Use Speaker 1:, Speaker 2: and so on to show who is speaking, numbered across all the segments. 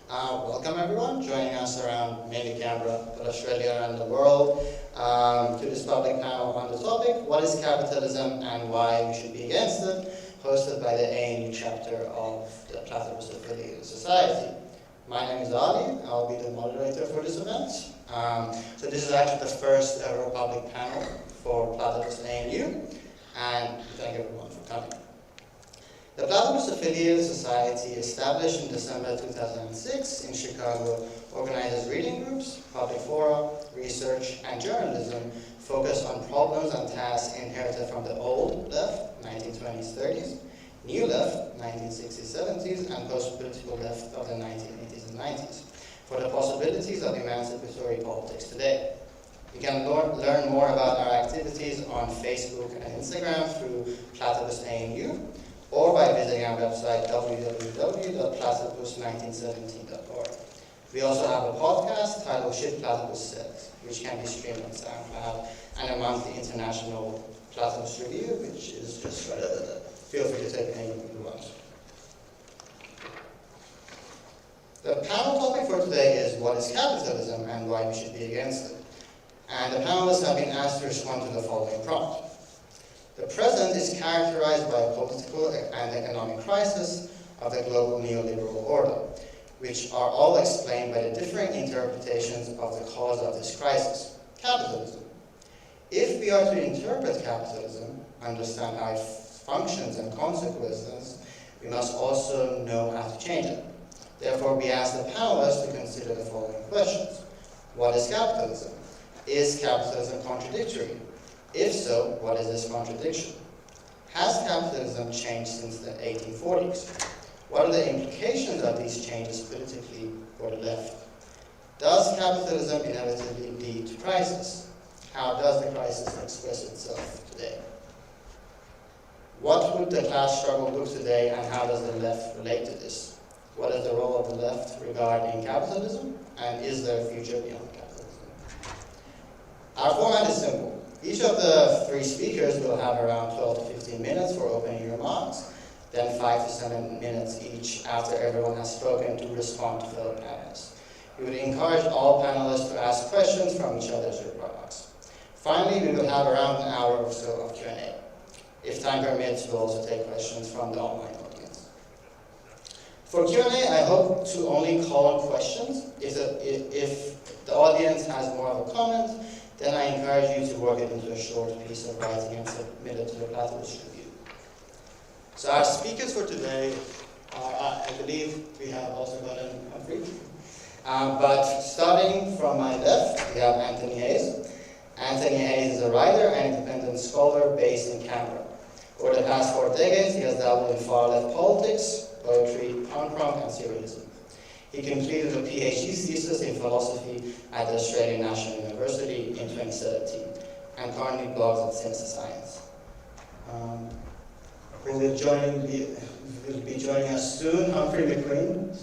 Speaker 1: Welcome everyone joining us around mainly Canberra, but Australia and the world to this public panel on the topic, what is capitalism and why we should be against it, hosted by the ANU chapter of the Platypus Affiliated Society. My name is Ali, I'll be the moderator for this event. So this is actually the first ever public panel for Platypus ANU, and thank everyone for coming. The Platypus Affiliated Society, established in December 2006 in Chicago, organizes reading groups, public fora, research, and journalism focused on problems and tasks inherited from the old left, 1920s, 30s, new left, 1960s, 70s, and post-political left of the 1980s and 90s, for the possibilities of emancipatory politics today. You can learn more about our activities on Facebook and Instagram through Platypus ANU, or by visiting our website www.platypus1917.org. We also have a podcast titled Shit Platypus Says, which can be streamed on SoundCloud, and a monthly international Platypus review, which is just feel free to take any you want. The panel topic for today is what is capitalism and why we should be against it. And the panelists have been asked to respond to the following prompt. The present is characterized by a political and economic crisis of the global neoliberal order, which are all explained by the differing interpretations of the cause of this crisis, capitalism. If we are to interpret capitalism, understand how it functions and consequences, we must also know how to change it. Therefore, we ask the panelists to consider the following questions. What is capitalism? Is capitalism contradictory? If so, what is this contradiction? Has capitalism changed since the 1840s? What are the implications of these changes politically for the left? Does capitalism inevitably lead to crisis? How does the crisis express itself today? What would the class struggle look today, and how does the left relate to this? What is the role of the left regarding capitalism, and is there a future beyond capitalism? Our format is simple. Each of the three speakers will have around 12 to 15 minutes for opening remarks, then 5 to 7 minutes each after everyone has spoken to respond to fellow panelists. We would encourage all panelists to ask questions from each other's remarks. Finally, we will have around an hour or so of Q&A. If time permits, we'll also take questions from the online audience. For Q&A, I hope to only call on questions. If the audience has more of a comment, then I encourage you to work it into a short piece of writing and submit it to the Platypus review. So our speakers for today are, I believe we have also got an Humphrey. But starting from my left, we have Anthony Hayes. Anthony Hayes is a writer and independent scholar based in Canberra. Over the past 4 decades, he has dabbled in far-left politics, poetry, punk rock, and surrealism. He completed a PhD thesis in philosophy at the Australian National University in 2017, and currently blogs at Sense of Science. Will be joining us soon, Humphrey McQueen,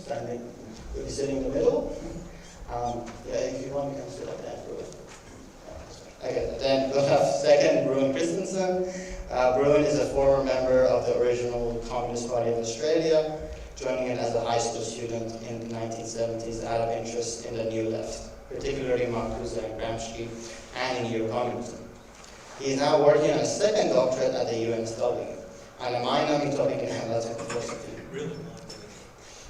Speaker 1: will be sitting in the middle. If you want, you can sit up there. Okay, then we'll have second, Bruin Christenson. Bruin is a former member of the original Communist Party of Australia, joining it as a high school student in the 1970s out of interest in the New Left, particularly Marcuse and Gramsci, and in Eurocommunism. He is now working on a second doctorate at the UNSW on a mind-numbing topic in analytical philosophy.
Speaker 2: Really?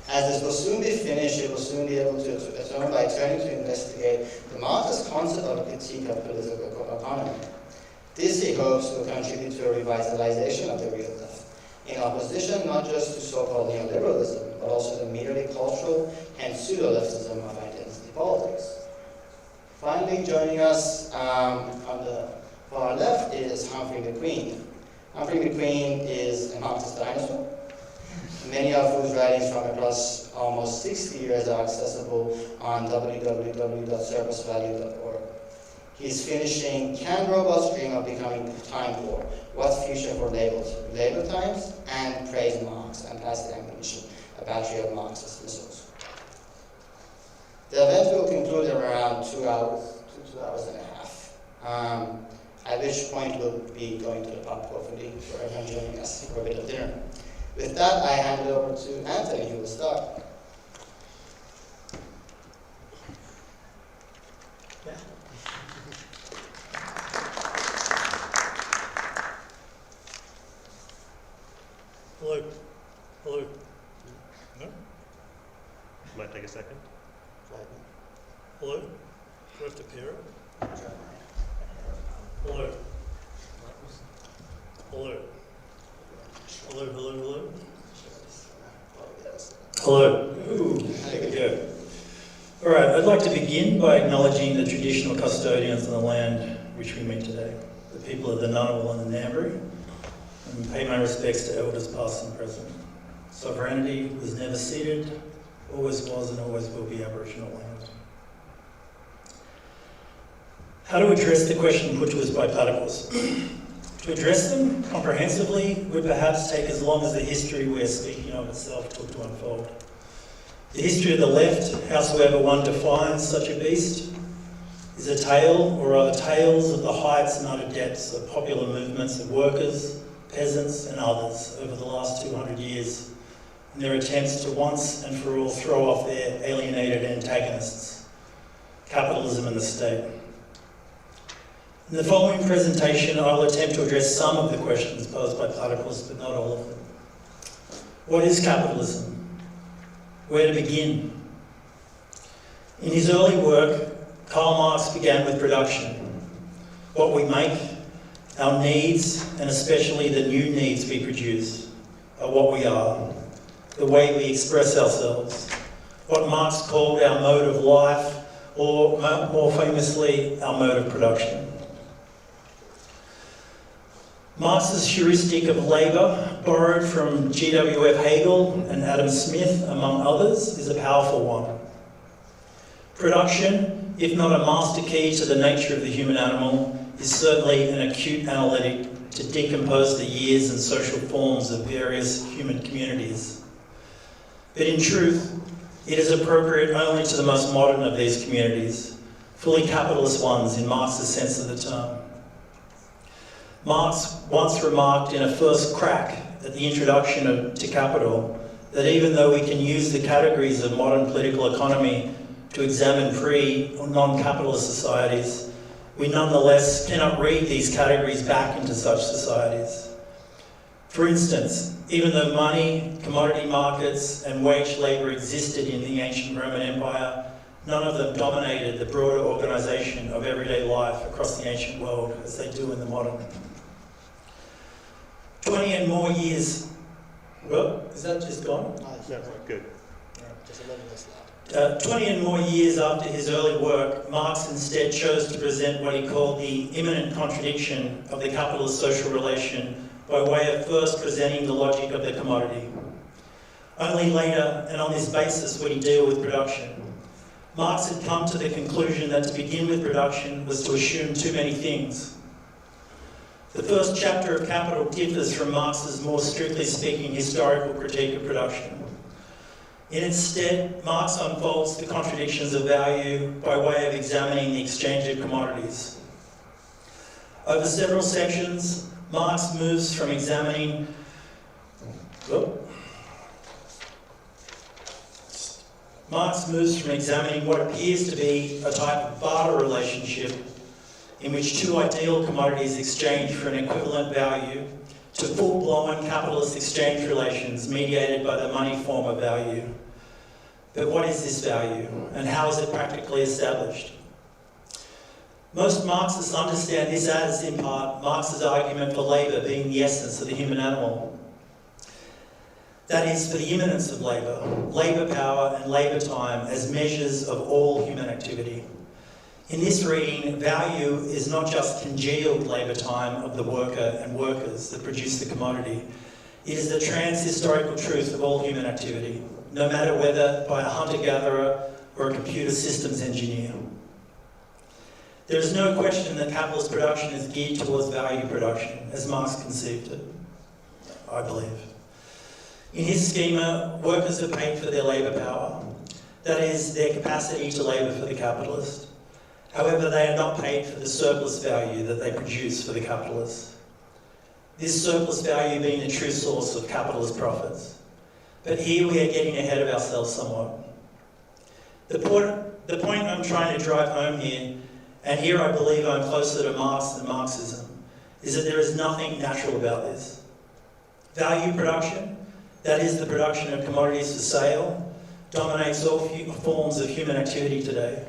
Speaker 1: As this will soon be finished, he will soon be able to atone by turning to investigate the Marxist concept of a critique of political economy. This, he hopes, will contribute to a revitalization of the real left, in opposition not just to so-called neoliberalism, but also the merely cultural and pseudo-leftism of identity politics. Finally, joining us on the far left is Humphrey McQueen. Humphrey McQueen is a Marxist dinosaur, many of whose writings from across almost 60 years are accessible on www.servicevalue.org. He's finishing Can Robots Dream of Becoming Time Poor? What Future for Labels? Labor Times, and Praise Marx and Plastic Ammunition, a battery of Marxist missiles. The event will conclude in around 2 hours to 2 hours and a half, at which point we'll be going to the pub, hopefully, for everyone joining us for a bit of dinner. With that, I hand it over to Anthony, who will start.
Speaker 2: Hello. Hello. No?
Speaker 3: Might take a second.
Speaker 2: Hello? Do I have to pair it? Hello. Hello. Hello, hello, hello. Hello. Ooh, there we go. All right, I'd like to begin by acknowledging the traditional custodians of the land which we meet today, the people of the Ngunnawal and the Ngambri, and pay my respects to elders past and present. Sovereignty was never ceded, always was and always will be Aboriginal land. How to address the question put to us by Platypus? To address them comprehensively would perhaps take as long as the history we are speaking of itself took to unfold. The history of the left, howsoever one defines such a beast, is a tale, or rather tales, of the heights and utter depths of popular movements of workers, peasants and others over the last 200 years, in their attempts to once and for all throw off their alienated antagonists, capitalism and the state. In the following presentation, I will attempt to address some of the questions posed by Platypus, but not all of them. What is capitalism? Where to begin? In his early work, Karl Marx began with production. What we make, our needs, and especially the new needs we produce, are what we are, the way we express ourselves, what Marx called our mode of life, or more famously, our mode of production. Marx's heuristic of labour, borrowed from G.W.F. Hegel and Adam Smith, among others, is a powerful one. Production, if not a master key to the nature of the human animal, is certainly an acute analytic to decompose the years and social forms of various human communities. But in truth, it is appropriate only to the most modern of these communities, fully capitalist ones in Marx's sense of the term. Marx once remarked in a first crack at the introduction to Capital that even though we can use the categories of modern political economy to examine pre- or non-capitalist societies, we nonetheless cannot read these categories back into such societies. For instance, even though money, commodity markets, and wage labour existed in the ancient Roman Empire, none of them dominated the broader organisation of everyday life across the ancient world as they do in the modern. 20 and more years, well, is that just gone?
Speaker 3: No, good.
Speaker 1: Just a little bit loud.
Speaker 2: 20 and more years after his early work, Marx instead chose to present what he called the immanent contradiction of the capitalist social relation by way of first presenting the logic of the commodity. Only later, and on this basis, would he deal with production. Marx had come to the conclusion that to begin with production was to assume too many things. The first chapter of Capital differs from Marx's more strictly speaking historical critique of production. In its stead, Marx unfolds the contradictions of value by way of examining the exchange of commodities. Over several sections, Marx moves from examining what appears to be a type of barter relationship in which two ideal commodities exchange for an equivalent value, to full-blown capitalist exchange relations mediated by the money form of value. But what is this value, and how is it practically established? Most Marxists understand this as, in part, Marx's argument for labour being the essence of the human animal. That is, for the immanence of labour, labour power and labour time as measures of all human activity. In this reading, value is not just congealed labour time of the worker and workers that produce the commodity. It is the trans-historical truth of all human activity, no matter whether by a hunter-gatherer or a computer systems engineer. There is no question that capitalist production is geared towards value production, as Marx conceived it, I believe. In his schema, workers are paid for their labour power, that is, their capacity to labour for the capitalist. However, they are not paid for the surplus value that they produce for the capitalist. This surplus value being the true source of capitalist profits. But here we are getting ahead of ourselves somewhat. The point I'm trying to drive home here, and here I believe I'm closer to Marx than Marxism, is that there is nothing natural about this. Value production, that is the production of commodities for sale, dominates all forms of human activity today.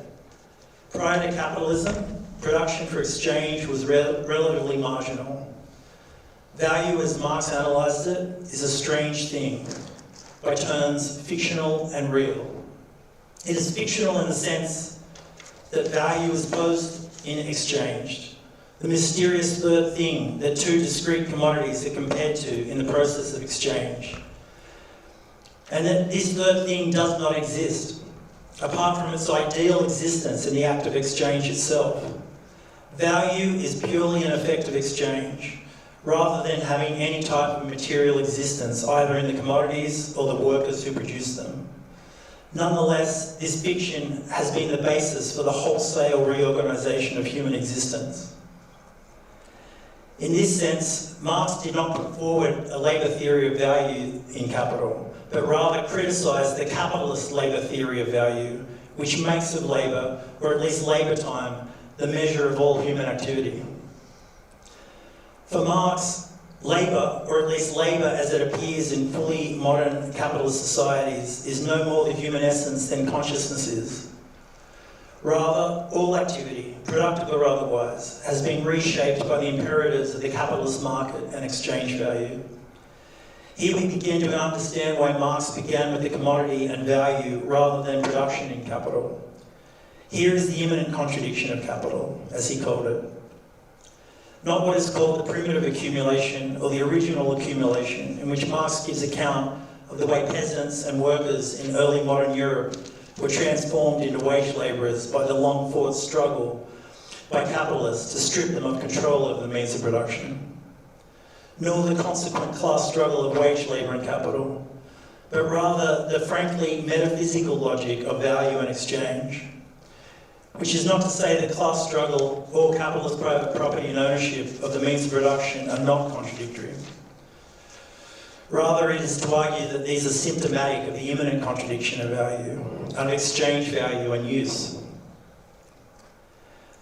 Speaker 2: Prior to capitalism, production for exchange was relatively marginal. Value, as Marx analysed it, is a strange thing, by turns fictional and real. It is fictional in the sense that value is both in exchanged, the mysterious third thing that two discrete commodities are compared to in the process of exchange. And that this third thing does not exist, apart from its ideal existence in the act of exchange itself. Value is purely an effect of exchange, rather than having any type of material existence, either in the commodities or the workers who produce them. Nonetheless, this fiction has been the basis for the wholesale reorganisation of human existence. In this sense, Marx did not put forward a labour theory of value in Capital, but rather criticised the capitalist labour theory of value, which makes of labour, or at least labour time, the measure of all human activity. For Marx, labour, or at least labour as it appears in fully modern capitalist societies, is no more the human essence than consciousness is. Rather, all activity, productive or otherwise, has been reshaped by the imperatives of the capitalist market and exchange value. Here we begin to understand why Marx began with the commodity and value rather than production in capital. Here is the imminent contradiction of capital, as he called it. Not what is called the primitive accumulation or the original accumulation, in which Marx gives account of the way peasants and workers in early modern Europe were transformed into wage labourers by the long-fought struggle by capitalists to strip them of control over the means of production. Nor the consequent class struggle of wage labour and capital, but rather the frankly metaphysical logic of value and exchange. Which is not to say that class struggle or capitalist private property and ownership of the means of production are not contradictory. Rather, it is to argue that these are symptomatic of the imminent contradiction of value, of exchange value and use.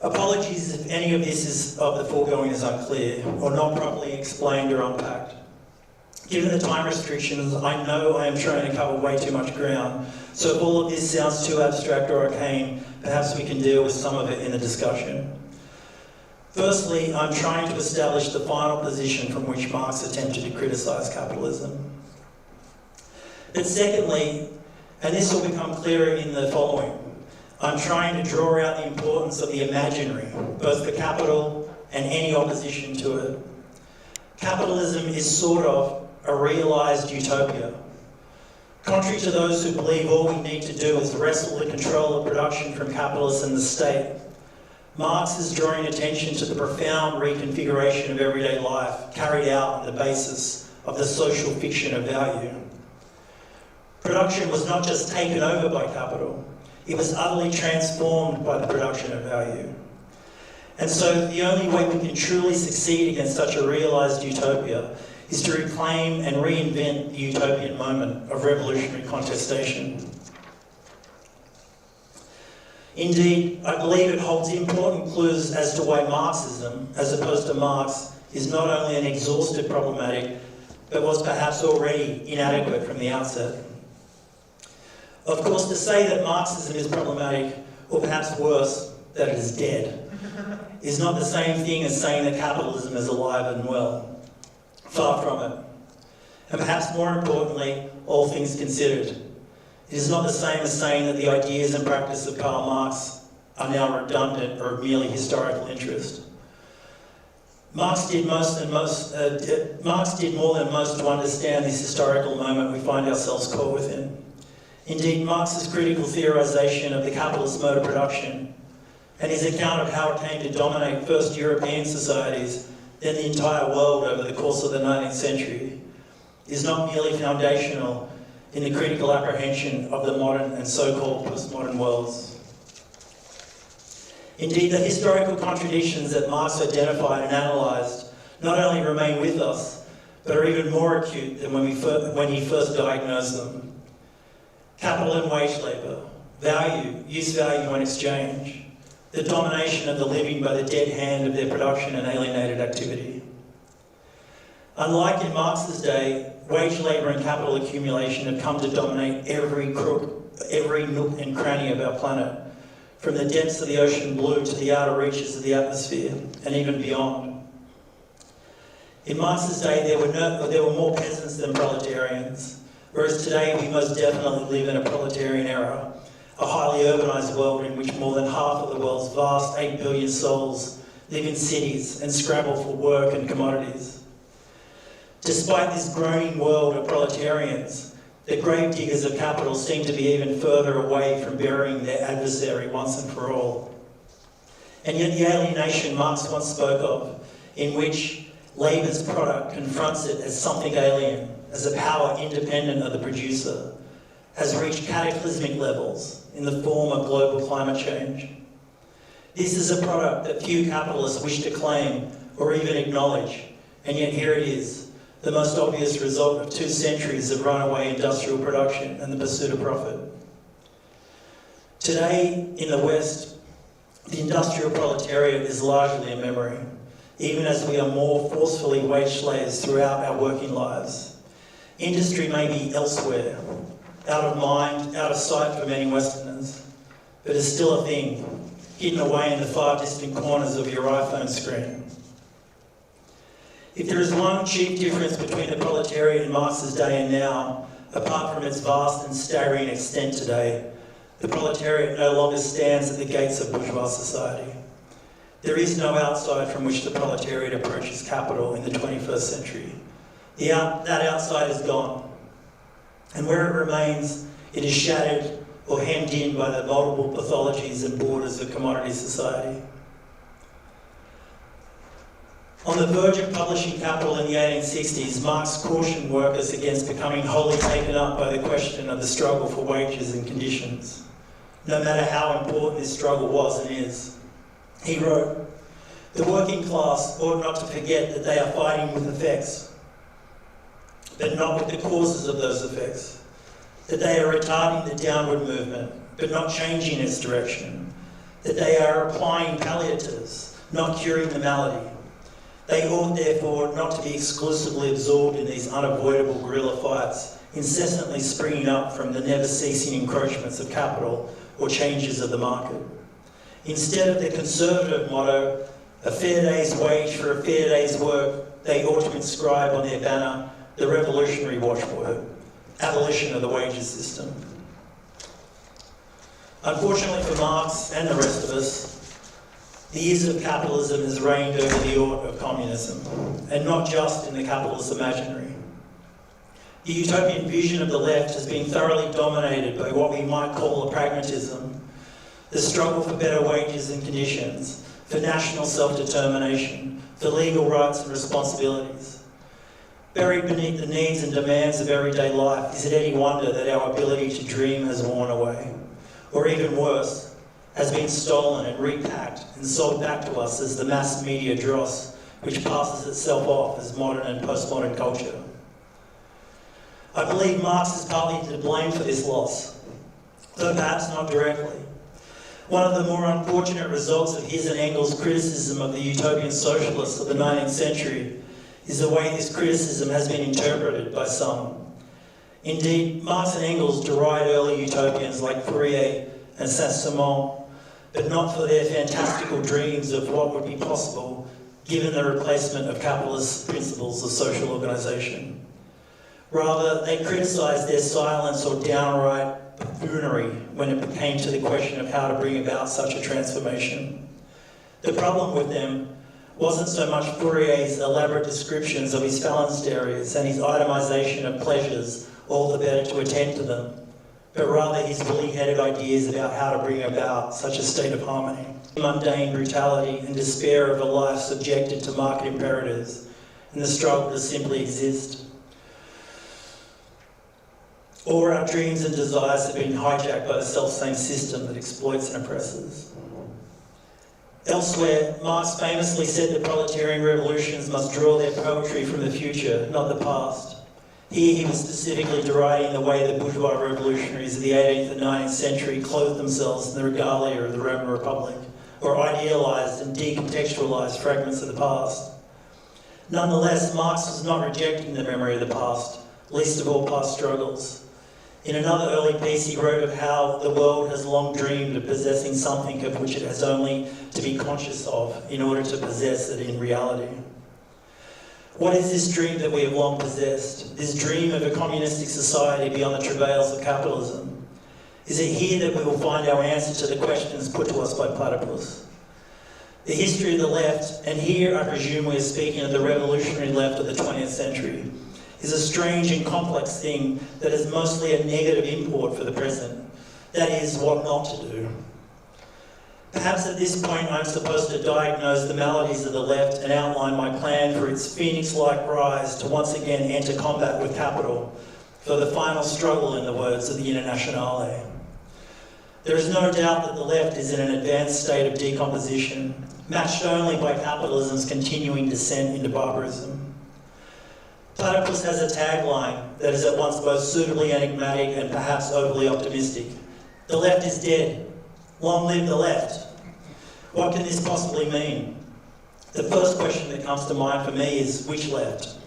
Speaker 2: Apologies if any of this of the foregoing is unclear or not properly explained or unpacked. Given the time restrictions, I know I am trying to cover way too much ground, so if all of this sounds too abstract or arcane, perhaps we can deal with some of it in the discussion. Firstly, I'm trying to establish the final position from which Marx attempted to criticise capitalism. But secondly, and this will become clearer in the following, I'm trying to draw out the importance of the imaginary, both for capital and any opposition to it. Capitalism is sort of a realised utopia. Contrary to those who believe all we need to do is wrestle the control of production from capitalists and the state, Marx is drawing attention to the profound reconfiguration of everyday life carried out on the basis of the social fiction of value. Production was not just taken over by capital, it was utterly transformed by the production of value. And so the only way we can truly succeed against such a realised utopia is to reclaim and reinvent the utopian moment of revolutionary contestation. Indeed, I believe it holds important clues as to why Marxism, as opposed to Marx, is not only an exhaustive problematic, but was perhaps already inadequate from the outset. Of course, to say that Marxism is problematic, or perhaps worse, that it is dead, is not the same thing as saying that capitalism is alive and well. Far from it. And perhaps more importantly, all things considered, it is not the same as saying that the ideas and practice of Karl Marx are now redundant or of merely historical interest. Marx did more than most to understand this historical moment we find ourselves caught within. Indeed, Marx's critical theorisation of the capitalist mode of production and his account of how it came to dominate first European societies, then the entire world over the course of the 19th century, is not merely foundational in the critical apprehension of the modern and so-called postmodern worlds. Indeed, the historical contradictions that Marx identified and analysed not only remain with us, but are even more acute than when he first diagnosed them. Capital and wage labour, value, use value and exchange. the domination of the living by the dead hand of their production and alienated activity. Unlike in Marx's day, wage labour and capital accumulation have come to dominate every nook and cranny of our planet, from the depths of the ocean blue to the outer reaches of the atmosphere, and even beyond. In Marx's day, there were more peasants than proletarians, whereas today we most definitely live in a proletarian era, a highly urbanised world in which more than half of the world's vast 8 billion souls live in cities and scrabble for work and commodities. Despite this growing world of proletarians, the grave diggers of capital seem to be even further away from burying their adversary once and for all. And yet the alienation Marx once spoke of, in which labour's product confronts it as something alien, as a power independent of the producer, has reached cataclysmic levels in the form of global climate change. This is a product that few capitalists wish to claim or even acknowledge, and yet here it is, the most obvious result of 2 centuries of runaway industrial production and the pursuit of profit. Today, in the West, the industrial proletariat is largely a memory, even as we are more forcefully wage slaves throughout our working lives. Industry may be elsewhere, out of mind, out of sight for many Westerners, but is still a thing, hidden away in the far distant corners of your iPhone screen. If there is one chief difference between the proletariat in Marx's day and now, apart from its vast and staggering extent today, the proletariat no longer stands at the gates of bourgeois society. There is no outside from which the proletariat approaches capital in the 21st century. That outside is gone. And where it remains, it is shattered or hemmed in by the multiple pathologies and borders of commodity society. On the verge of publishing Capital in the 1860s, Marx cautioned workers against becoming wholly taken up by the question of the struggle for wages and conditions, no matter how important this struggle was and is. He wrote, "The working class ought not to forget that they are fighting with effects, but not with the causes of those effects, that they are retarding the downward movement, but not changing its direction, that they are applying palliatives, not curing the malady. They ought therefore not to be exclusively absorbed in these unavoidable guerrilla fights, incessantly springing up from the never-ceasing encroachments of capital or changes of the market. Instead of the conservative motto, a fair day's wage for a fair day's work, they ought to inscribe on their banner the revolutionary watchword, abolition of the wages system." Unfortunately for Marx and the rest of us, the years of capitalism has reigned over the aught of communism, and not just in the capitalist imaginary. The utopian vision of the left has been thoroughly dominated by what we might call a pragmatism, the struggle for better wages and conditions, for national self-determination, for legal rights and responsibilities. Buried beneath the needs and demands of everyday life, is it any wonder that our ability to dream has worn away? Or even worse, has been stolen and repacked and sold back to us as the mass media dross, which passes itself off as modern and postmodern culture. I believe Marx is partly to blame for this loss, though perhaps not directly. One of the more unfortunate results of his and Engels' criticism of the utopian socialists of the 19th century is the way this criticism has been interpreted by some. Indeed, Marx and Engels deride early utopians like Fourier and Saint-Simon, but not for their fantastical dreams of what would be possible given the replacement of capitalist principles of social organisation. Rather, they criticised their silence or downright buffoonery when it came to the question of how to bring about such a transformation. The problem with them wasn't so much Fourier's elaborate descriptions of his phalansteries and his itemisation of pleasures, all the better to attend to them, but rather his woolly-headed ideas about how to bring about such a state of harmony. Mundane brutality and despair of a life subjected to market imperatives and the struggle to simply exist. Or our dreams and desires have been hijacked by the self-same system that exploits and oppresses. Elsewhere, Marx famously said that proletarian revolutions must draw their poetry from the future, not the past. Here he was specifically deriding the way the bourgeois revolutionaries of the 18th and 19th century clothed themselves in the regalia of the Roman Republic, or idealised and decontextualised fragments of the past. Nonetheless, Marx was not rejecting the memory of the past, least of all past struggles. In another early piece, he wrote of how the world has long dreamed of possessing something of which it has only to be conscious of in order to possess it in reality. What is this dream that we have long possessed? This dream of a communistic society beyond the travails of capitalism? Is it here that we will find our answer to the questions put to us by Platypus? The history of the left, and here I presume we are speaking of the revolutionary left of the 20th century, is a strange and complex thing that is mostly a negative import for the present. That is, what not to do. Perhaps at this point I'm supposed to diagnose the maladies of the left and outline my plan for its phoenix-like rise to once again enter combat with capital, for the final struggle, in the words of the Internationale. There is no doubt that the left is in an advanced state of decomposition, matched only by capitalism's continuing descent into barbarism. Platypus has a tagline that is at once both suitably enigmatic and perhaps overly optimistic. The left is dead. Long live the left. What can this possibly mean? The first question that comes to mind for me is, which left?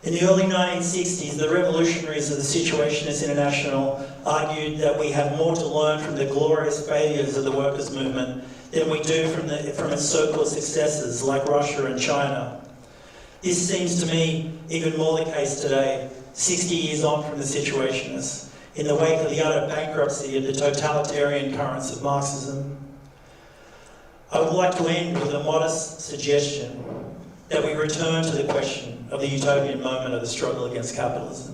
Speaker 2: In the early 1960s, the revolutionaries of the Situationist International argued that we have more to learn from the glorious failures of the workers' movement than we do from its so-called successes like Russia and China. This seems to me even more the case today, 60 years on from the Situationists, in the wake of the utter bankruptcy of the totalitarian currents of Marxism. I would like to end with a modest suggestion that we return to the question of the utopian moment of the struggle against capitalism.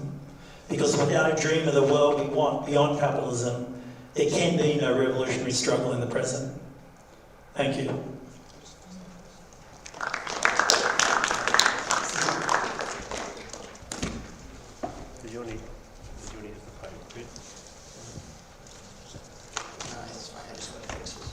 Speaker 2: Because without a dream of the world we want beyond capitalism, there can be no revolutionary struggle in the present. Thank you.
Speaker 3: Did you need the pipe? Good.
Speaker 1: It's fine, I just got to fix this.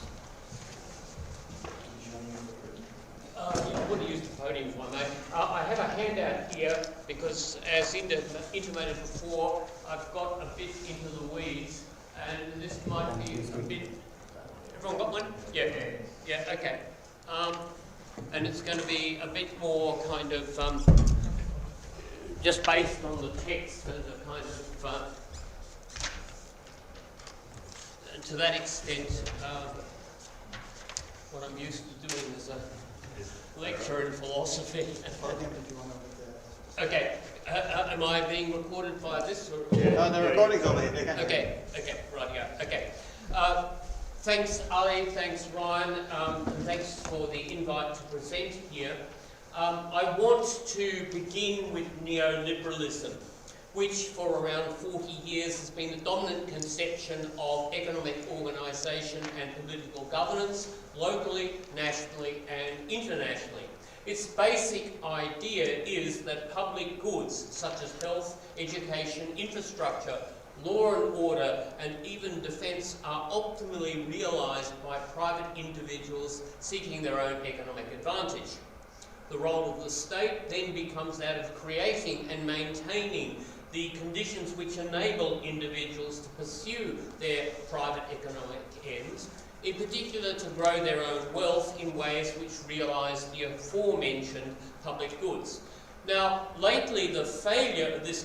Speaker 4: Yeah, I would use the podium if I may. I have a handout here because, as intimated before, I've got a bit into the weeds, and this might be a bit. Everyone got one? Yeah. Okay. And it's going to be a bit more kind of just based on the text and a kind of to that extent, what I'm used to doing as a lecturer in philosophy. Okay, am I being recorded by this? Or?
Speaker 5: The recording's over here.
Speaker 4: Okay, right, yeah, okay. Thanks, Ali, thanks, Ryan, and thanks for the invite to present here. I want to begin with neoliberalism, which for around 40 years has been the dominant conception of economic organisation and political governance, locally, nationally and internationally. Its basic idea is that public goods such as health, education, infrastructure, law and order and even defence are optimally realised by private individuals seeking their own economic advantage. The role of the state then becomes that of creating and maintaining the conditions which enable individuals to pursue their private economic ends, in particular to grow their own wealth in ways which realise the aforementioned public goods. Now, lately the failure of this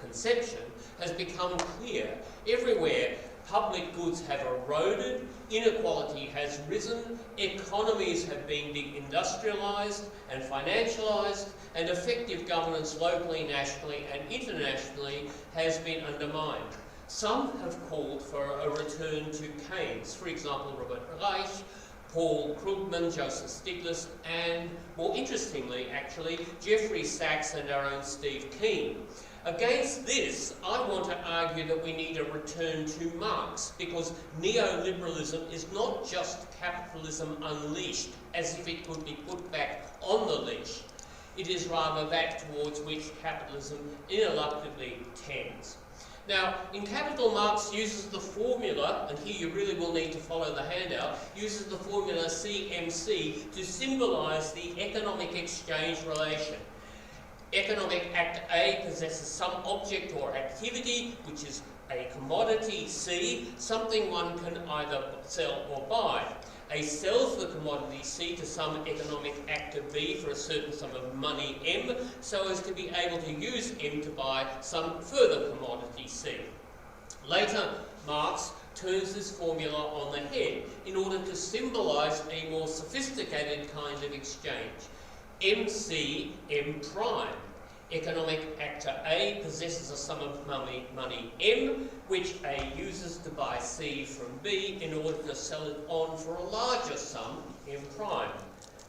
Speaker 4: conception has become clear. Everywhere, public goods have eroded, inequality has risen, economies have been de-industrialised and financialised, and effective governance locally, nationally and internationally has been undermined. Some have called for a return to Keynes, for example Robert Reich, Paul Krugman, Joseph Stiglitz, and more interestingly actually, Jeffrey Sachs and our own Steve Keen. Against this, I want to argue that we need a return to Marx, because neoliberalism is not just capitalism unleashed, as if it could be put back on the leash. It is rather that towards which capitalism ineluctably tends. Now, in Capital, Marx uses the formula, and here you really will need to follow the handout, uses the formula CMC to symbolise the economic exchange relation. Economic Act A possesses some object or activity which is A commodity, C, something one can either sell or buy. A sells the commodity C to some economic actor B for a certain sum of money M, so as to be able to use M to buy some further commodity C. Later, Marx turns this formula on the head in order to symbolise a more sophisticated kind of exchange. MC, M prime. Economic actor A possesses a sum of money M, which A uses to buy C from B in order to sell it on for a larger sum, M prime,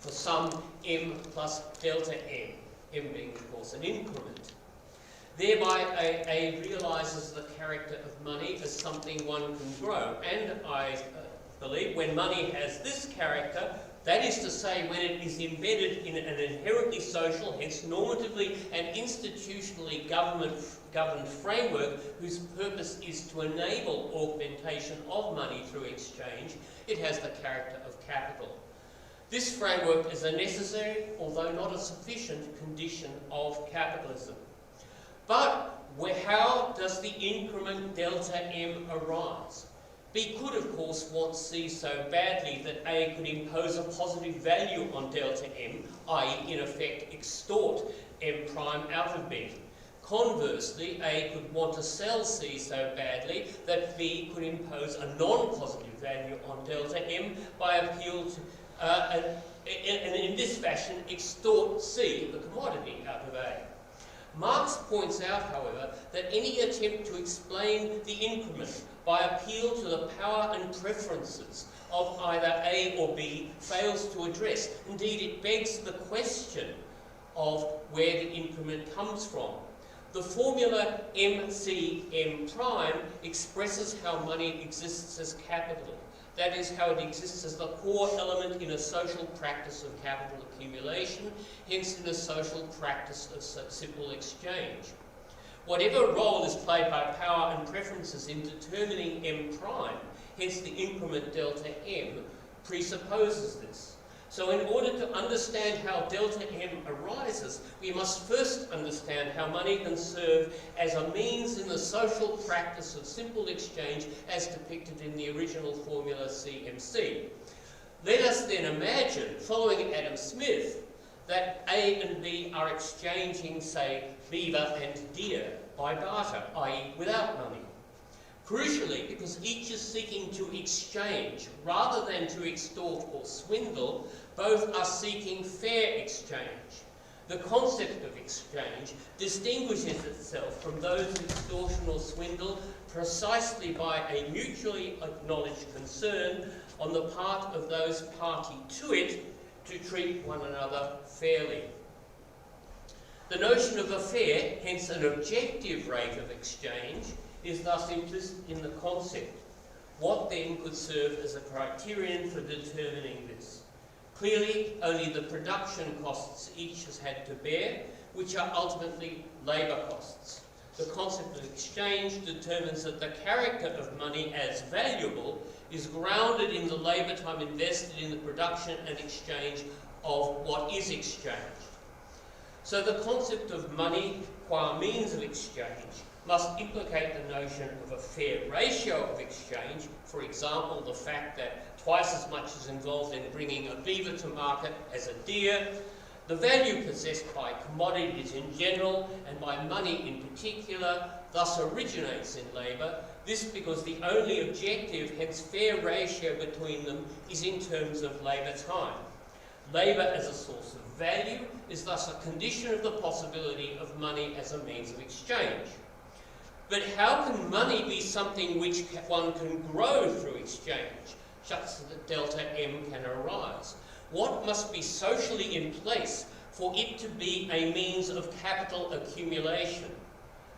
Speaker 4: for some M plus delta M, M being, of course, an increment. Thereby, A realises the character of money as something one can grow, and I believe when money has this character, that is to say, when it is embedded in an inherently social, hence normatively and institutionally governed framework whose purpose is to enable augmentation of money through exchange, it has the character of capital. This framework is a necessary, although not a sufficient, condition of capitalism. But how does the increment delta M arise? B could, of course, want C so badly that A could impose a positive value on delta M, i.e., in effect, extort M prime out of B. Conversely, A could want to sell C so badly that B could impose a non-positive value on delta M by appeal to, and in this fashion, extort C, the commodity, out of A. Marx points out, however, that any attempt to explain the increment by appeal to the power and preferences of either A or B fails to address. Indeed, it begs the question of where the increment comes from. The formula MC M' expresses how money exists as capital. That is how it exists as the core element in a social practice of capital accumulation, hence in a social practice of simple exchange. Whatever role is played by power and preferences in determining M', hence the increment delta M, presupposes this. So in order to understand how delta M arises, we must first understand how money can serve as a means in the social practice of simple exchange as depicted in the original formula CMC. Let us then imagine, following Adam Smith, that A and B are exchanging, say, beaver and deer by barter, i.e. without money. Crucially, because each is seeking to exchange rather than to extort or swindle, both are seeking fair exchange. The concept of exchange distinguishes itself from those of extortion or swindle precisely by a mutually acknowledged concern on the part of those party to it to treat one another fairly. The notion of a fair, hence an objective rate of exchange, is thus implicit in the concept. What then could serve as a criterion for determining this? Clearly, only the production costs each has had to bear, which are ultimately labour costs. The concept of exchange determines that the character of money as valuable is grounded in the labour time invested in the production and exchange of what is exchanged. So the concept of money qua means of exchange must implicate the notion of a fair ratio of exchange, for example, the fact that twice as much is involved in bringing a beaver to market as a deer, the value possessed by commodities in general and by money in particular thus originates in labour, this because the only objective, hence fair ratio between them, is in terms of labour time. Labour as a source of value is thus a condition of the possibility of money as a means of exchange. But how can money be something which one can grow through exchange, such that delta M can arise? What must be socially in place for it to be a means of capital accumulation?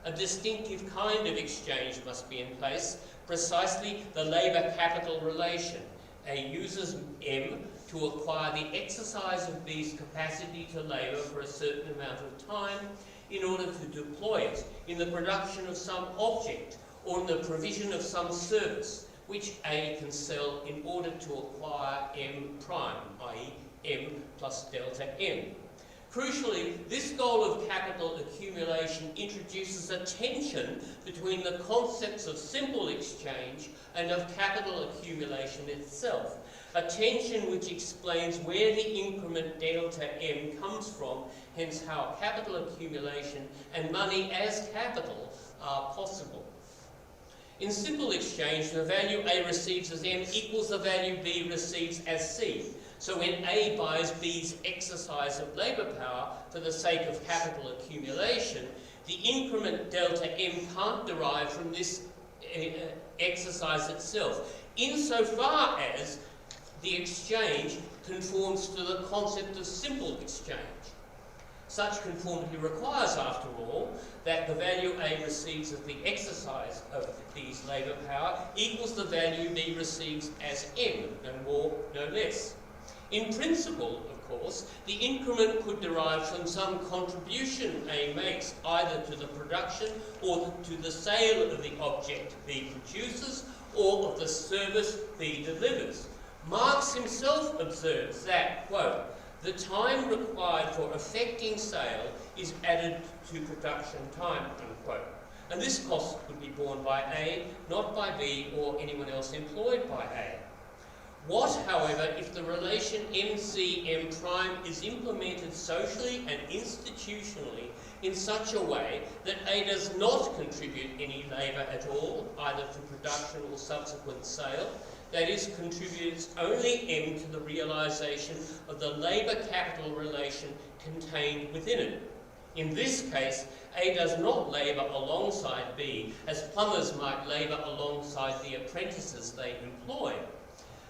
Speaker 4: A distinctive kind of exchange must be in place, precisely the labour-capital relation. A uses M to acquire the exercise of B's capacity to labour for a certain amount of time, in order to deploy it in the production of some object or in the provision of some service, which A can sell in order to acquire M', i.e. M plus delta M. Crucially, this goal of capital accumulation introduces a tension between the concepts of simple exchange and of capital accumulation itself, a tension which explains where the increment delta M comes from, hence how capital accumulation and money as capital are possible. In simple exchange, the value A receives as M equals the value B receives as C. So when A buys B's exercise of labour power for the sake of capital accumulation, the increment delta M can't derive from this exercise itself, insofar as the exchange conforms to the concept of simple exchange. Such conformity requires, after all, that the value A receives as the exercise of B's labour power equals the value B receives as M, no more, no less. In principle, of course, the increment could derive from some contribution A makes either to the production or to the sale of the object B produces or of the service B delivers. Marx himself observes that, quote, the time required for effecting sale is added to production time, unquote. And this cost would be borne by A, not by B or anyone else employed by A. What, however, if the relation MC-M' is implemented socially and institutionally in such a way that A does not contribute any labour at all, either to production or subsequent sale, that is, contributes only M to the realisation of the labour-capital relation contained within it? In this case, A does not labour alongside B, as plumbers might labour alongside the apprentices they employ.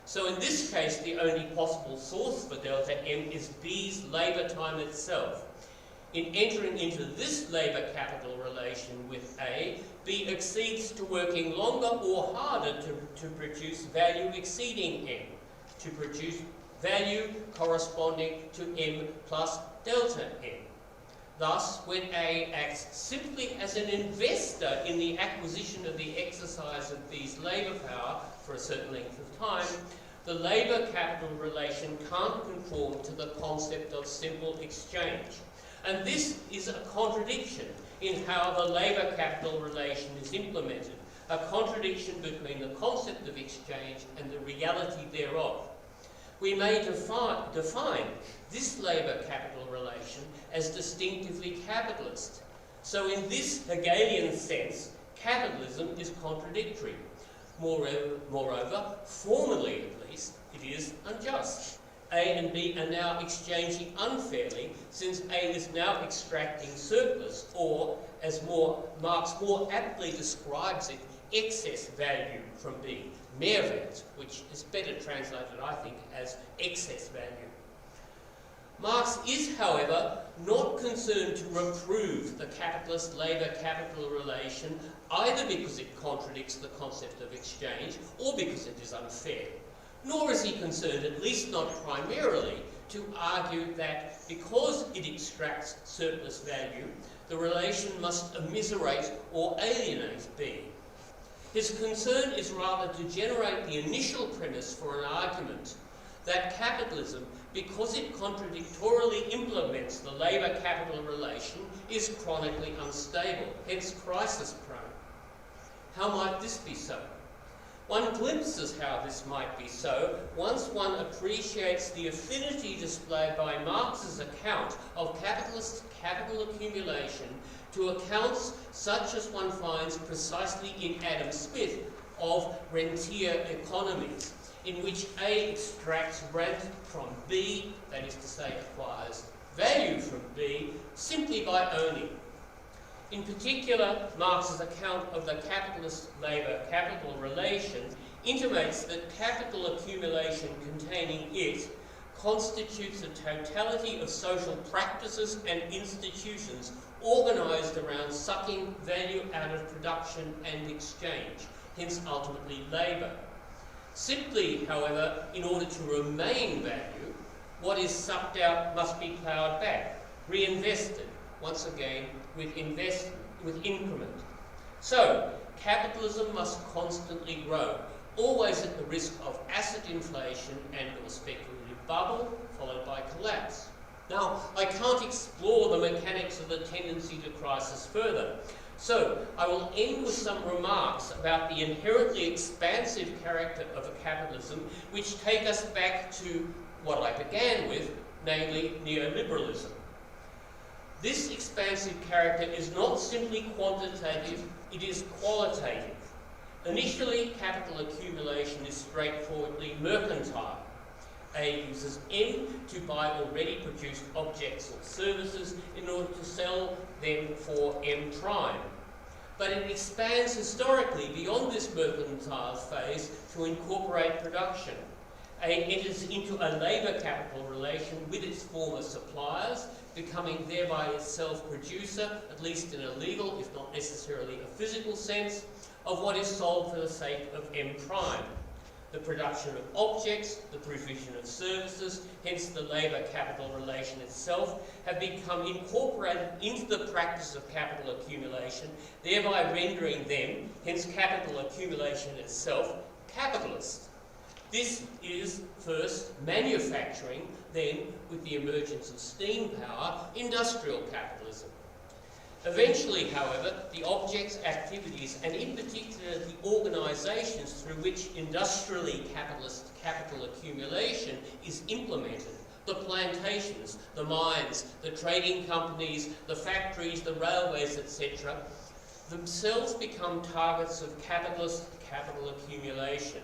Speaker 4: So in this case, the only possible source for delta M is B's labour time itself. In entering into this labour-capital relation with A, B accedes to working longer or harder to produce value exceeding M, to produce value corresponding to M plus delta M. Thus, when A acts simply as an investor in the acquisition of the exercise of B's labour power for a certain length of time, the labour-capital relation can't conform to the concept of simple exchange. And this is a contradiction in how the labour-capital relation is implemented, a contradiction between the concept of exchange and the reality thereof. We may define this labour-capital relation as distinctively capitalist. So in this Hegelian sense, capitalism is contradictory. Moreover, formally at least, it is unjust. A and B are now exchanging unfairly, since A is now extracting surplus, or, as Marx more aptly describes it, excess value from B, Mehrwert, which is better translated, I think, as excess value. Marx is, however, not concerned to reprove the capitalist labour-capital relation, either because it contradicts the concept of exchange or because it is unfair. Nor is he concerned, at least not primarily, to argue that because it extracts surplus value, the relation must immiserate or alienate B. His concern is rather to generate the initial premise for an argument that capitalism, because it contradictorily implements the labour-capital relation, is chronically unstable, hence crisis-prone. How might this be so? One glimpses how this might be so once one appreciates the affinity displayed by Marx's account of capitalist capital accumulation to accounts such as one finds precisely in Adam Smith of rentier economies, in which A extracts rent from B, that is to say acquires value from B, simply by owning. In particular, Marx's account of the capitalist labour-capital relation intimates that capital accumulation containing it constitutes a totality of social practices and institutions organised around sucking value out of production and exchange, hence ultimately labour. Simply, however, in order to remain value, what is sucked out must be ploughed back, reinvested, once again with increment. So, capitalism must constantly grow, always at the risk of asset inflation and or speculative bubble, followed by collapse. Now, I can't explore the mechanics of the tendency to crisis further, so I will end with some remarks about the inherently expansive character of capitalism, which take us back to what I began with, namely neoliberalism. This expansive character is not simply quantitative, it is qualitative. Initially, capital accumulation is straightforwardly mercantile. A uses M to buy already produced objects or services in order to sell them for M prime. But it expands historically beyond this mercantile phase to incorporate production. A enters into a labour capital relation with its former suppliers, becoming thereby itself producer, at least in a legal, if not necessarily a physical sense, of what is sold for the sake of M prime. The production of objects, the provision of services, hence the labour capital relation itself, have become incorporated into the practice of capital accumulation, thereby rendering them, hence capital accumulation itself, capitalist. This is first manufacturing, then, with the emergence of steam power, industrial capitalism. Eventually, however, the objects, activities, and in particular the organisations through which industrially capitalist capital accumulation is implemented, the plantations, the mines, the trading companies, the factories, the railways, etc., themselves become targets of capitalist capital accumulation.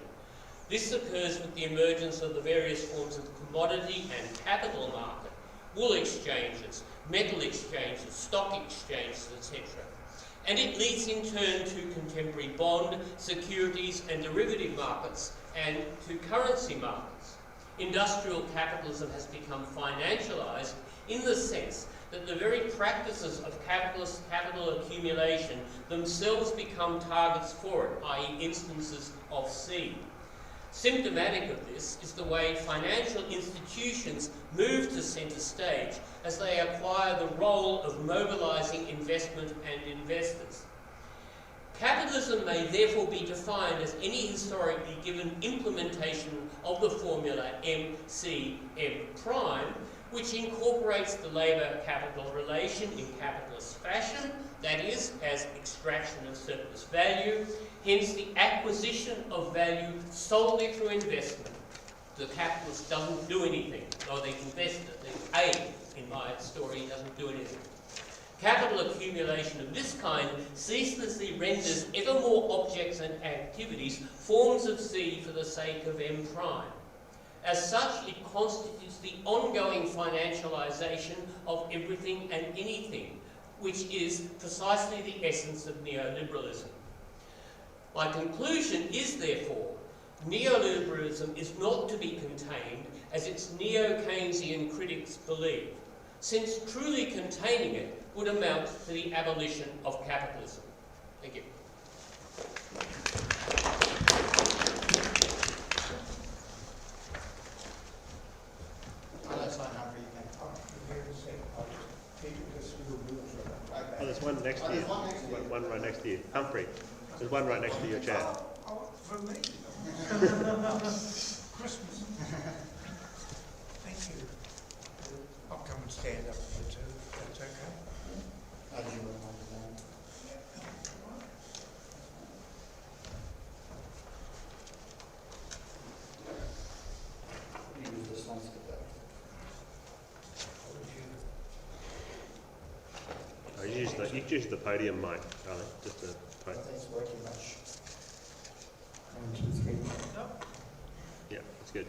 Speaker 4: This occurs with the emergence of the various forms of commodity and capital market, wool exchanges, metal exchanges, stock exchanges, etc. And it leads in turn to contemporary bond, securities and derivative markets and to currency markets. Industrial capitalism has become financialised in the sense that the very practices of capitalist capital accumulation themselves become targets for it, i.e. instances of C. Symptomatic of this is the way financial institutions move to centre stage as they acquire the role of mobilising investment and investors. Capitalism may therefore be defined as any historically given implementation of the formula MC M prime, which incorporates the labour capital relation in capitalist fashion, that is, as extraction of surplus value, hence the acquisition of value solely through investment. The capitalist doesn't do anything, though they invest it. A, in my story, doesn't do anything. Capital accumulation of this kind ceaselessly renders ever more objects and activities forms of C for the sake of M prime. As such, it constitutes the ongoing financialisation of everything and anything, which is precisely the essence of neoliberalism. My conclusion is, therefore, neoliberalism is not to be contained as its neo-Keynesian critics believe, since truly containing it would amount to the abolition of capitalism. Thank you.
Speaker 3: Oh, there's one next to you. One right next to you. Humphrey, there's one right next to your chair.
Speaker 5: For me? Christmas. Thank you. I'll come and stand up for you too, if that's okay.
Speaker 1: How do you remind that? You use this one to get better.
Speaker 3: You use the podium mic, darling. Just the
Speaker 1: I
Speaker 3: podium.
Speaker 1: think it's working much. 1, 2, 3.
Speaker 5: No.
Speaker 3: Yeah, that's good.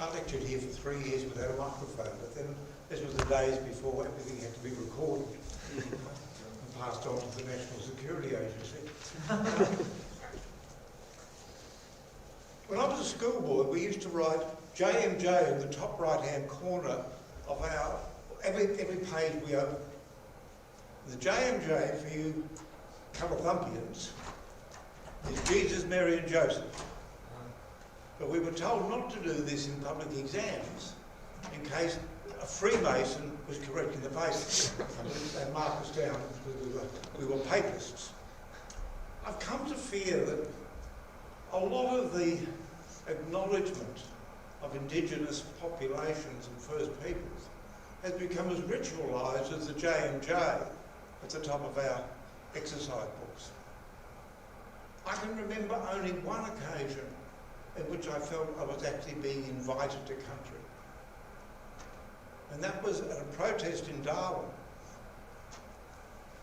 Speaker 5: I lectured here for 3 years without a microphone, but then this was the days before everything had to be recorded and passed on to the National Security Agency. When I was a schoolboy, we used to write JMJ in the top right-hand corner of our every page we opened. The JMJ for you Cumberthumpians is Jesus, Mary and Joseph. But we were told not to do this in public exams in case a Freemason was correcting the papers. They marked us down because we were papists. I've come to fear that a lot of the acknowledgement of indigenous populations and First Peoples has become as ritualised as the J&J at the top of our exercise books. I can remember only one occasion in which I felt I was actually being invited to country. And that was at a protest in Darwin,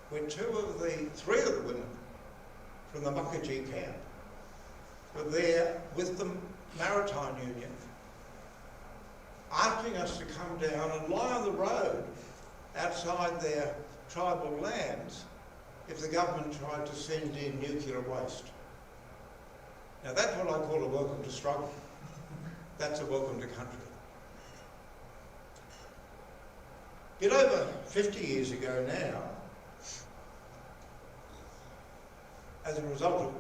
Speaker 5: where three of the women from the Muckagy camp were there with the Maritime Union, asking us to come down and lie on the road outside their tribal lands if the government tried to send in nuclear waste. Now that's what I call a welcome to struggle. That's a welcome to country. A bit over 50 years ago now, as a result of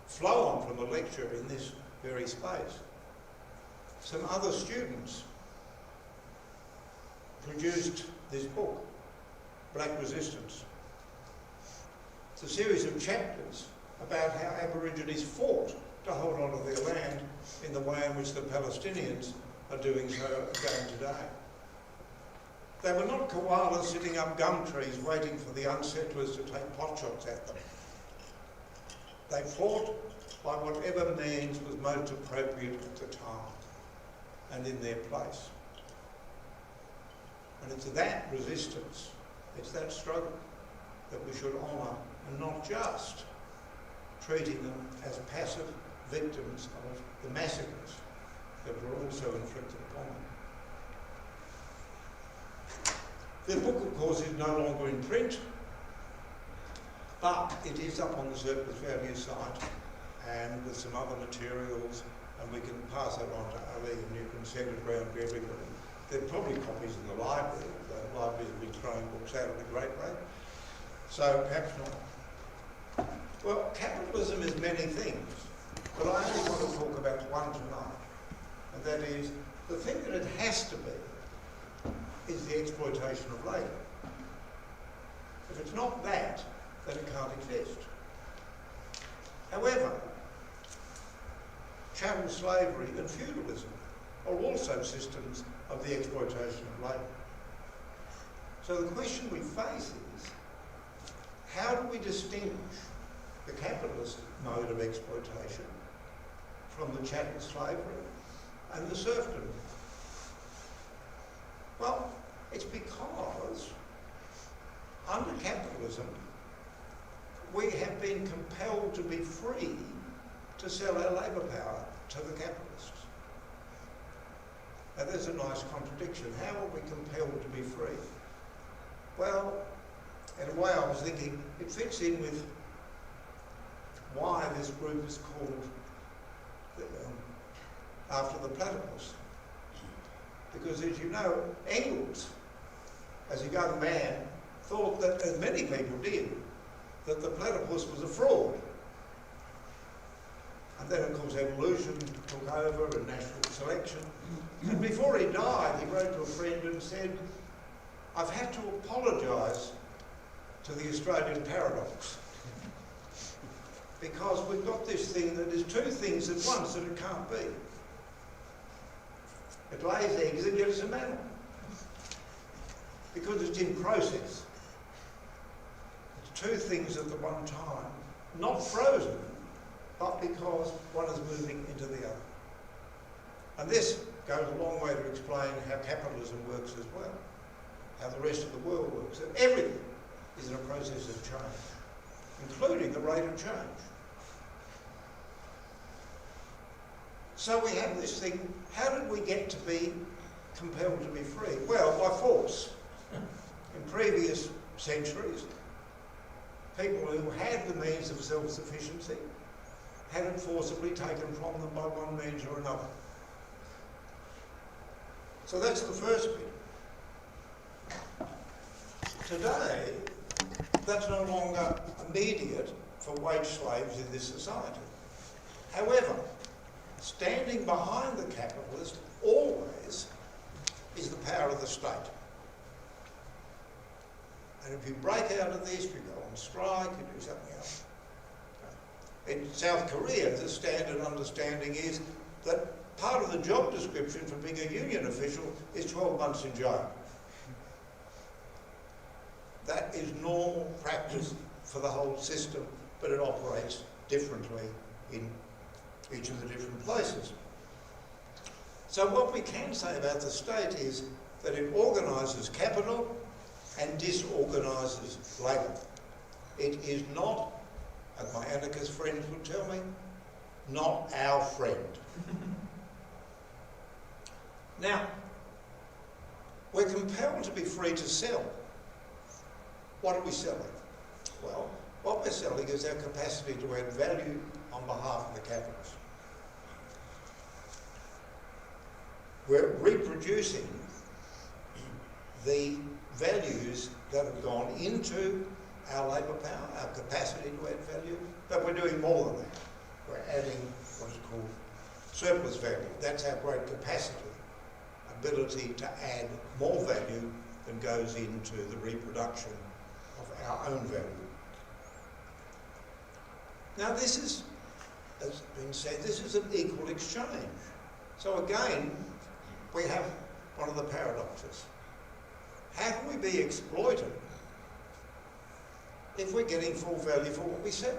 Speaker 5: flow on from a lecture in this very space, some other students produced this book, Black Resistance. It's a series of chapters about how Aborigines fought to hold on to their land in the way in which the Palestinians are doing so again today. They were not koalas sitting up gum trees waiting for the unsettlers to take potshots at them. They fought by whatever means was most appropriate at the time and in their place. And it's that resistance, it's that struggle that we should honour, and not just treating them as passive victims of the massacres that were also inflicted upon them. The book, of course, is no longer in print, but it is up on the surplus value site and with some other materials, and we can pass that on to Ali and you can send it around to everybody. There are probably copies in the library. The libraries have been throwing books out at a great rate, so perhaps not. Well, capitalism is many things, but I only want to talk about one tonight, and that is the thing that it has to be is the exploitation of labour. If it's not that, then it can't exist. However, chattel slavery and feudalism are also systems of the exploitation of labour. So the question we face is, how do we distinguish the capitalist mode of exploitation from the chattel slavery and the serfdom? Well, it's because under capitalism we have been compelled to be free to sell our labour power to the capitalists. Now there's a nice contradiction. How are we compelled to be free? Well, in a way I was thinking it fits in with why this group is called after the Platypus. Because as you know, Engels, as a young man, thought that, as many people did, that the platypus was a fraud. And then, of course, evolution took over and natural selection. And before he died, he wrote to a friend and said, I've had to apologise to the Australian paradox because we've got this thing that is two things at once that it can't be. It lays eggs and yet it's a mammal because it's in process. It's two things at the one time, not frozen, but because one is moving into the other. And this goes a long way to explain how capitalism works as well, how the rest of the world works, that everything is in a process of change, including the rate of change. So we have this thing, how did we get to be compelled to be free? Well, by force. In previous centuries, people who had the means of self-sufficiency had it forcibly taken from them by one means or another. So that's the first bit. Today, that's no longer immediate for wage slaves in this society. However, standing behind the capitalist always is the power of the state. And if you break out of this, you go on strike, you do something else. In South Korea, the standard understanding is that part of the job description for being a union official is 12 months in jail. That is normal practice for the whole system, but it operates differently in each of the different places. So what we can say about the state is that it organises capital and disorganises labour. It is not, as my anarchist friends would tell me, not our friend. Now, we're compelled to be free to sell. What are we selling? Well, what we're selling is our capacity to add value on behalf of the capitalist. We're reproducing the values that have gone into our labour power, our capacity to add value, but we're doing more than that. We're adding what is called surplus value. That's our great capacity, ability to add more value than goes into the reproduction of our own value. Now this is, as has been said, this is an equal exchange. So again, we have one of the paradoxes. How can we be exploited if we're getting full value for what we sell?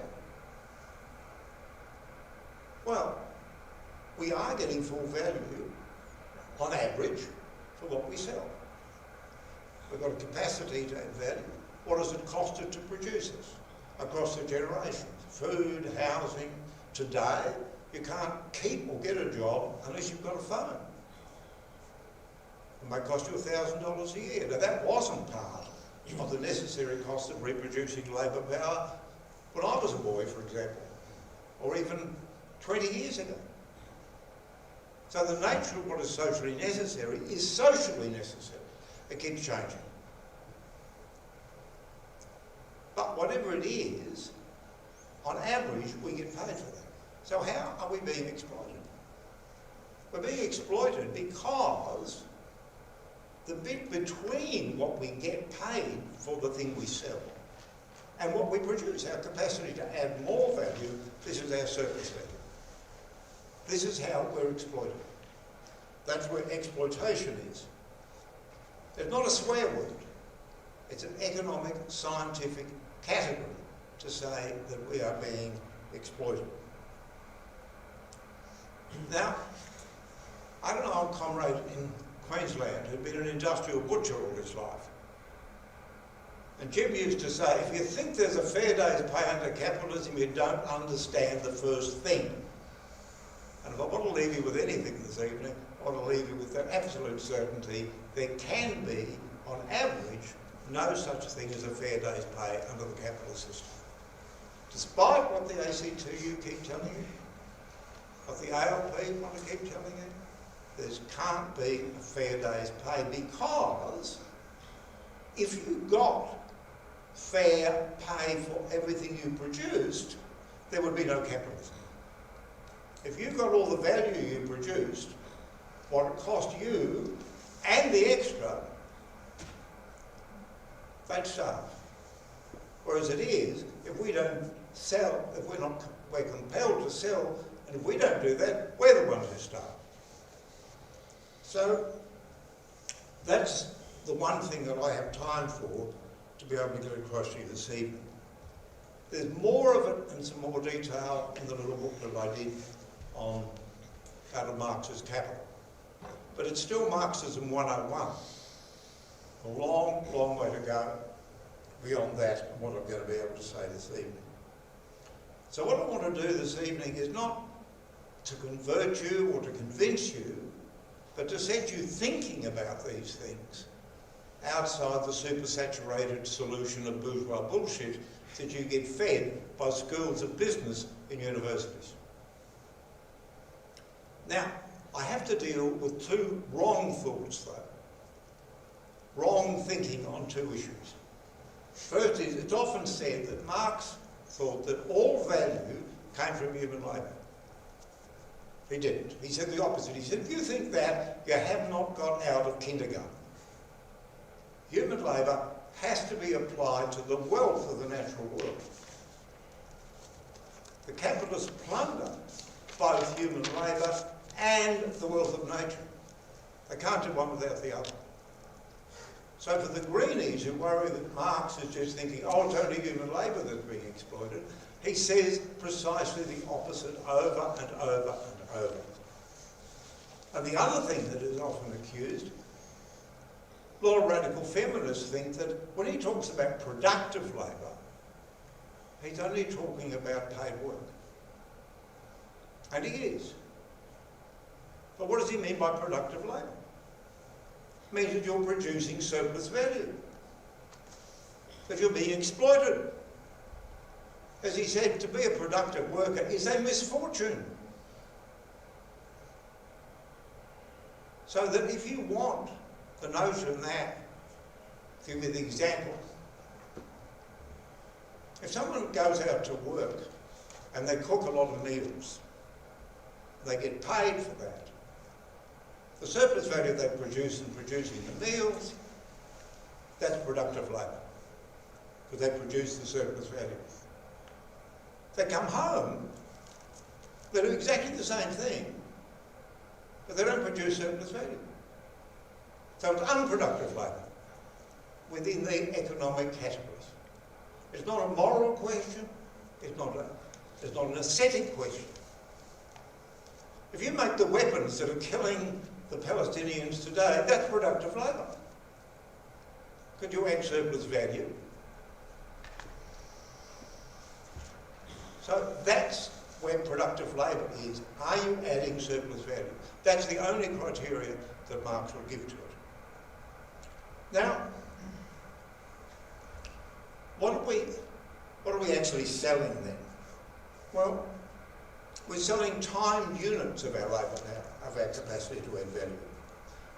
Speaker 5: Well, we are getting full value on average for what we sell. We've got a capacity to add value. What does it cost it to produce it across the generations? Food, housing. Today, you can't keep or get a job unless you've got a phone. It might cost you $1,000 a year. Now that wasn't part of the necessary cost of reproducing labour power when I was a boy, for example, or even 20 years ago. So the nature of what is socially necessary is socially necessary. It keeps changing. But whatever it is, on average, we get paid for that. So how are we being exploited? We're being exploited because the bit between what we get paid for the thing we sell and what we produce, our capacity to add more value, this is our surplus value. This is how we're exploited. That's where exploitation is. It's not a swear word. It's an economic, scientific category to say that we are being exploited. Now, I had an old comrade in Queensland who'd been an industrial butcher all his life. And Jim used to say, if you think there's a fair day's pay under capitalism, you don't understand the first thing. And if I want to leave you with anything this evening, I want to leave you with that absolute certainty there can be, on average, no such thing as a fair day's pay under the capitalist system. Despite what the ACTU keep telling you, what the ALP want to keep telling you, there can't be a fair day's pay, because if you got fair pay for everything you produced, there would be no capitalism. If you got all the value you produced, what it cost you and the extra, they'd starve. Whereas it is, if we don't sell, if we're compelled to sell, and if we don't do that, we're the ones who starve. So that's the one thing that I have time for to be able to get across to you this evening. There's more of it and some more detail in the little book that I did on Karl Marx's Capital. But it's still Marxism 101. A long, long way to go beyond that and what I'm going to be able to say this evening. So what I want to do this evening is not to convert you or to convince you, but to set you thinking about these things outside the supersaturated solution of bourgeois bullshit that you get fed by schools of business in universities. Now, I have to deal with two wrong thoughts, though. Wrong thinking on two issues. First is, it's often said that Marx thought that all value came from human labour. He didn't. He said the opposite. He said, if you think that, you have not got out of kindergarten. Human labour has to be applied to the wealth of the natural world. The capitalists plunder both human labour and the wealth of nature. They can't do one without the other. So for the Greenies who worry that Marx is just thinking, oh, it's only human labour that's being exploited, he says precisely the opposite over and over and over. And the other thing that is often accused, a lot of radical feminists think that when he talks about productive labour, he's only talking about paid work. And he is. But what does he mean by productive labour? It means that you're producing surplus value, that you're being exploited. As he said, to be a productive worker is a misfortune. So that if you want the notion that, give me the example, if someone goes out to work and they cook a lot of meals, they get paid for that. The surplus value they produce in producing the meals, that's productive labour, because they produce the surplus value. They come home, they do exactly the same thing, but they don't produce surplus value. So it's unproductive labour within the economic categories. It's not a moral question, it's not an aesthetic question. If you make the weapons that are killing the Palestinians today, that's productive labour. Could you add surplus value? So that's where productive labour is. Are you adding surplus value? That's the only criteria that Marx will give to it. Now, what are we actually selling then? Well, we're selling time units of our labour now, of our capacity to add value.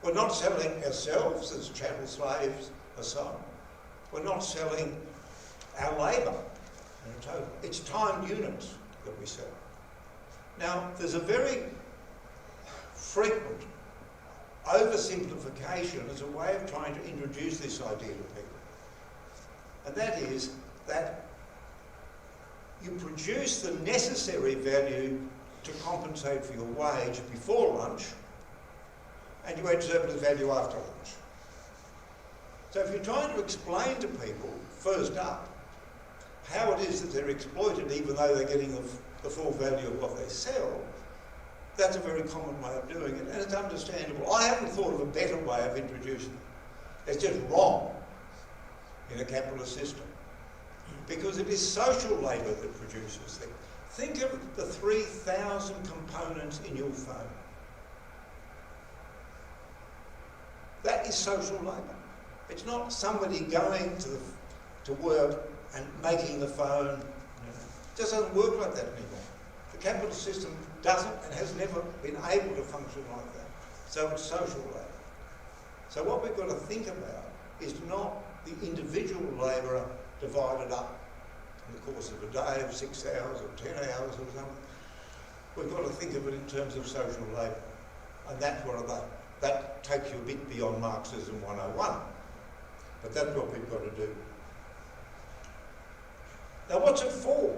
Speaker 5: We're not selling ourselves as chattel slaves or so on. We're not selling our labour in total. It's time units that we sell. Now, there's a very frequent oversimplification as a way of trying to introduce this idea to people. And that is that you produce the necessary value to compensate for your wage before lunch, and you add surplus value after lunch. So if you're trying to explain to people, first up, how it is that they're exploited even though they're getting the full value of what they sell, that's a very common way of doing it, and it's understandable. I haven't thought of a better way of introducing it. It's just wrong in a capitalist system, because it is social labour that produces things. Think of the 3,000 components in your phone. That is social labour. It's not somebody going to work and making the phone. It just doesn't work like that anymore. The capitalist system doesn't and has never been able to function like that. So it's social labour. So what we've got to think about is not the individual labourer divided up in the course of a day of 6 hours or 10 hours or something. We've got to think of it in terms of social labour. And that's what that takes you a bit beyond Marxism 101. But that's what we've got to do. Now what's it for?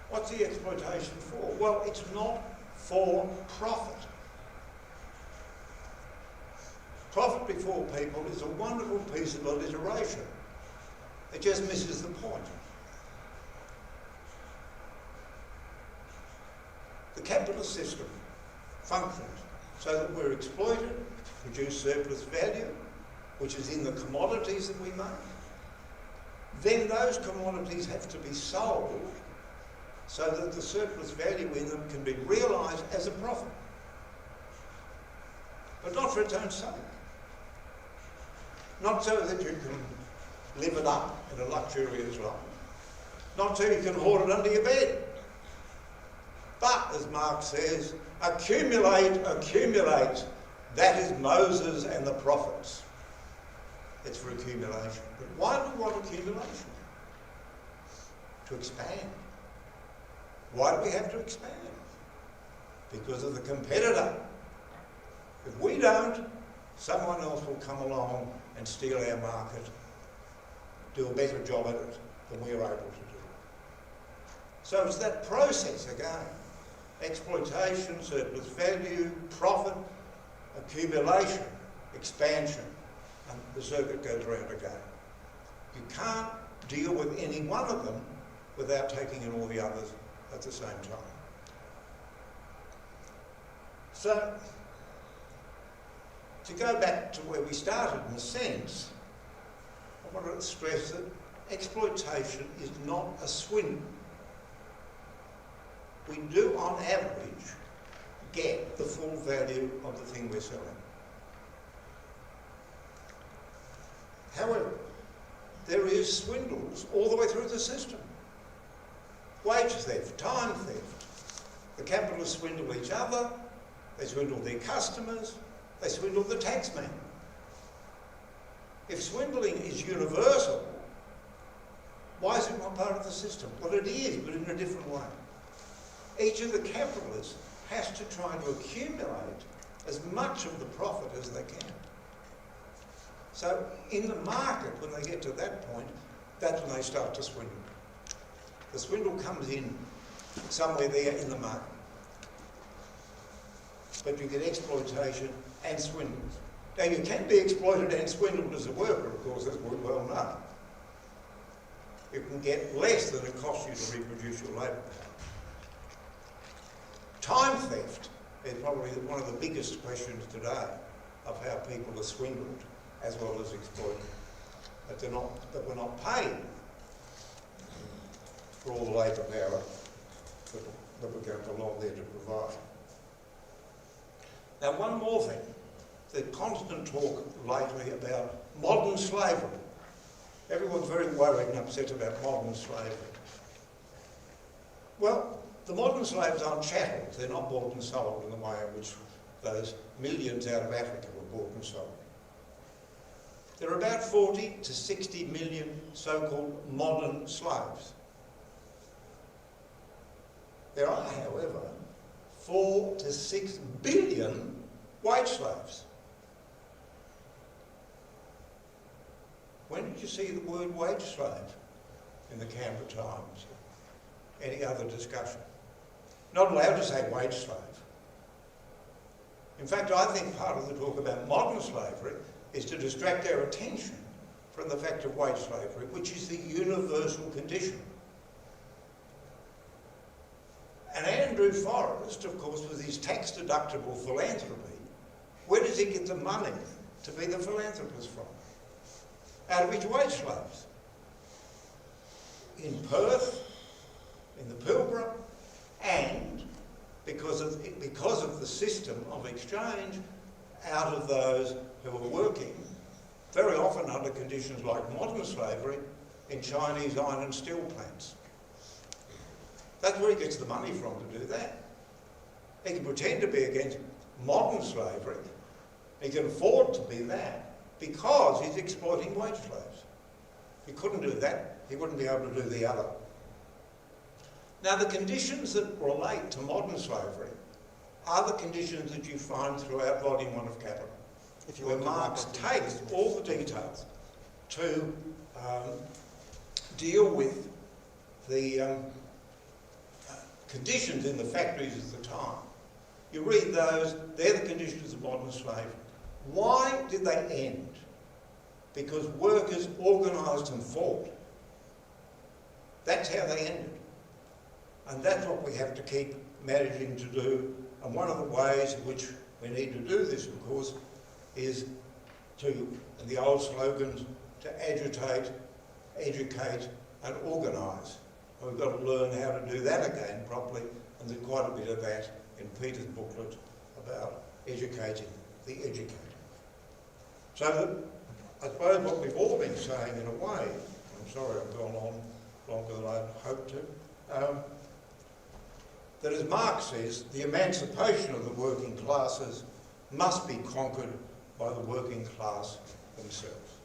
Speaker 5: What's the exploitation for? Well, it's not for profit. Profit before people is a wonderful piece of alliteration. It just misses the point. The capitalist system functions so that we're exploited, produce surplus value, which is in the commodities that we make. Then those commodities have to be sold so that the surplus value in them can be realised as a profit. But not for its own sake. Not so that you can live it up in a luxurious life. Not so you can hoard it under your bed. But, as Marx says, accumulate, accumulate. That is Moses and the prophets. It's for accumulation. But why do we want accumulation? To expand. Why do we have to expand? Because of the competitor. If we don't, someone else will come along and steal our market, do a better job at it than we're able to do. So it's that process again. exploitation, surplus value, profit, accumulation, expansion, and the circuit goes round again. You can't deal with any one of them without taking in all the others at the same time. So, to go back to where we started in a sense, I want to stress that exploitation is not a swindle. We do, on average, get the full value of the thing we're selling. However, there is swindles all the way through the system. Wage theft, time theft. The capitalists swindle each other, they swindle their customers, they swindle the taxman. If swindling is universal, why is it not part of the system? Well, it is, but in a different way. Each of the capitalists has to try to accumulate as much of the profit as they can. So in the market, when they get to that point, that's when they start to swindle. The swindle comes in somewhere there in the market. But you get exploitation and swindles. Now you can be exploited and swindled as a worker, of course, as we well know. You can get less than it costs you to reproduce your labour power. Time theft is probably one of the biggest questions today of how people are swindled as well as exploited. That we're not paid for all the labour power that we're going along there to provide. Now, one more thing. The constant talk lately about modern slavery. Everyone's very worried and upset about modern slavery. Well, the modern slaves aren't chattels. They're not bought and sold in the way in which those millions out of Africa were bought and sold. There are about 40 to 60 million so-called modern slaves. There are, however, 4 to 6 billion wage slaves. When did you see the word wage slave in the Canberra Times? Any other discussion? Not allowed to say wage slave. In fact, I think part of the talk about modern slavery is to distract our attention from the fact of wage slavery, which is the universal condition. And Andrew Forrest, of course, with his tax-deductible philanthropy, where does he get the money to be the philanthropist from? Out of his wage slaves. In Perth, in the Pilbara, and because of the system of exchange, out of those who are working, very often under conditions like modern slavery, in Chinese iron and steel plants. That's where he gets the money from to do that. He can pretend to be against modern slavery. He can afford to be that because he's exploiting wage slaves. If he couldn't do that, he wouldn't be able to do the other. Now, the conditions that relate to modern slavery are the conditions that you find throughout Volume 1 of Capital, where Marx takes all the details to deal with the conditions in the factories at the time. You read those, they're the conditions of modern slavery. Why did they end? Because workers organised and fought. That's how they ended. And that's what we have to keep managing to do. And one of the ways in which we need to do this, of course, is to, in the old slogans, to agitate, educate and organise. And we've got to learn how to do that again properly, and there's quite a bit of that in Peter's booklet about educating the educated. So I suppose what we've all been saying in a way, I'm sorry I've gone on longer than I'd hoped to, that as Marx says, the emancipation of the working classes must be conquered by the working class themselves.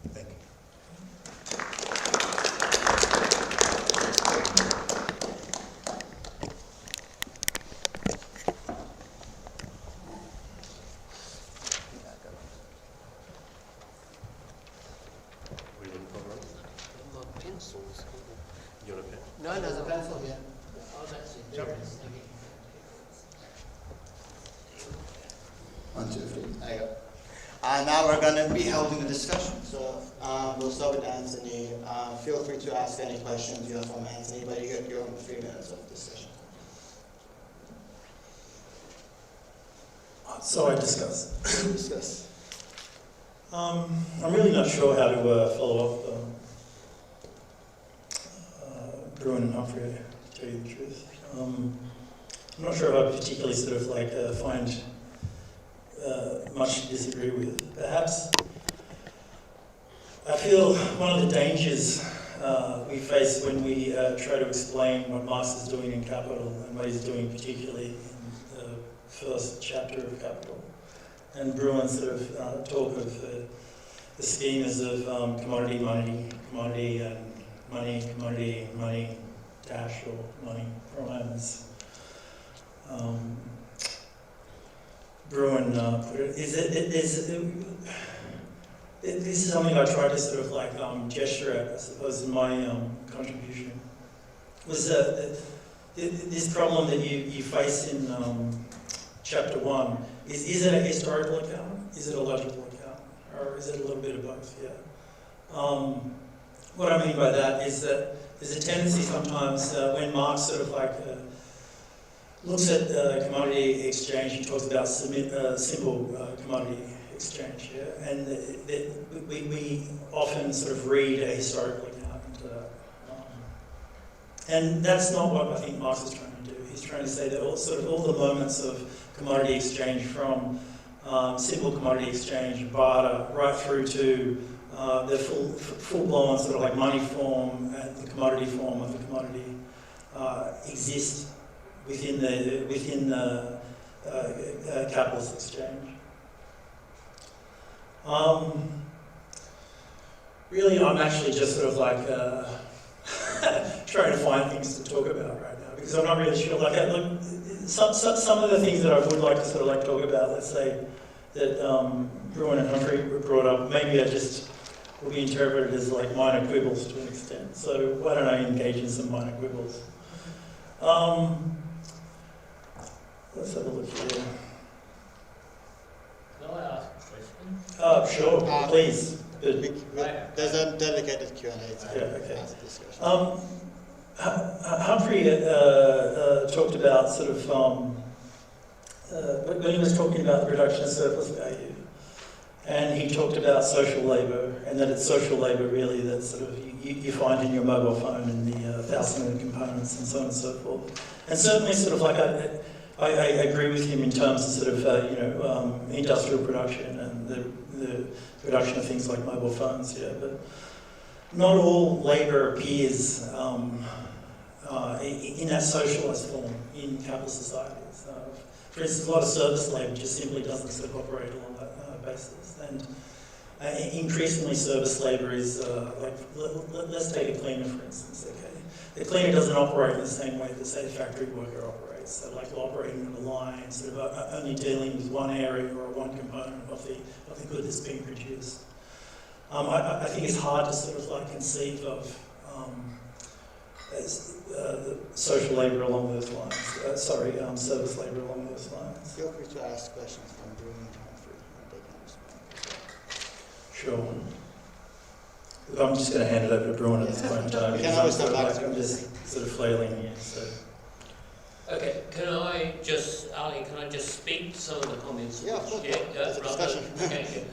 Speaker 5: Thank you.
Speaker 4: No, there's a pencil here. Oh, that's it. There it is. Thank you.
Speaker 1: 1, 2, 3. There you go. And now we're going to be holding a discussion. So we'll start with Anthony. Feel free to ask any questions you have from Anthony, but you get your own 3 minutes of discussion.
Speaker 2: So I discuss.
Speaker 1: Discuss.
Speaker 2: I'm really not sure how to follow up Bruin and Humphrey, to tell you the truth. I'm not sure if I particularly sort of like find much to disagree with. Perhaps I feel one of the dangers we face when we try to explain what Marx is doing in Capital and what he's doing particularly in the first chapter of Capital, and Bruin sort of talk of the schemas of commodity, money, commodity, and money, commodity, money, dash, or money primes. Bruin put it, this is something I tried to sort of like gesture at, I suppose, in my contribution, was this problem that you face in chapter 1. Is it a historical account? Is it a logical account? Or is it a little bit of both? Yeah. What I mean by that is that there's a tendency sometimes when Marx sort of like looks at commodity exchange, he talks about simple commodity exchange, yeah? And we often sort of read a historical account. And that's not what I think Marx is trying to do. He's trying to say that all the moments of commodity exchange, from simple commodity exchange, barter, right through to the full-blown sort of like money form and the commodity form of the commodity exist within the capitalist exchange. Really, I'm actually just sort of like trying to find things to talk about right now, because I'm not really sure. Like, look, some of the things that I would like to sort of like talk about, let's say that Bruin and Humphrey brought up, maybe I just will be interpreted as like minor quibbles to an extent. So why don't I engage in some minor quibbles? Let's have a look here.
Speaker 4: Can I ask a question?
Speaker 2: Sure, please.
Speaker 1: There's a dedicated Q&A time.
Speaker 2: Yeah, okay.
Speaker 1: After discussion.
Speaker 2: Humphrey talked about sort of, when he was talking about the reduction of surplus value, and he talked about social labour, and that it's social labour really that sort of you find in your mobile phone and the 1,000 components and so on and so forth. And certainly sort of like I agree with him in terms of sort of, industrial production and the production of things like mobile phones, yeah, but not all labour appears in that socialised form in capitalist societies. For instance, a lot of service labour just simply doesn't sort of operate along that basis. And increasingly service labour is, let's take a cleaner for instance, okay? The cleaner doesn't operate in the same way that, say, a factory worker operates. So like operating on a line, sort of only dealing with one area or one component of the good that's being produced. I think it's hard to sort of like conceive of the social labour along those lines. Service labour along those lines.
Speaker 1: Feel free to ask questions from Bruin and Humphrey, and they can respond.
Speaker 2: Sure. Look, I'm just going to hand it over to Bruin at this point in time.
Speaker 1: We can always come back to
Speaker 2: I'm just sort of flailing here. So.
Speaker 4: Okay, can I just speak to some of the comments?
Speaker 1: Yeah, of course.
Speaker 4: That's
Speaker 1: a discussion.
Speaker 4: Okay, good.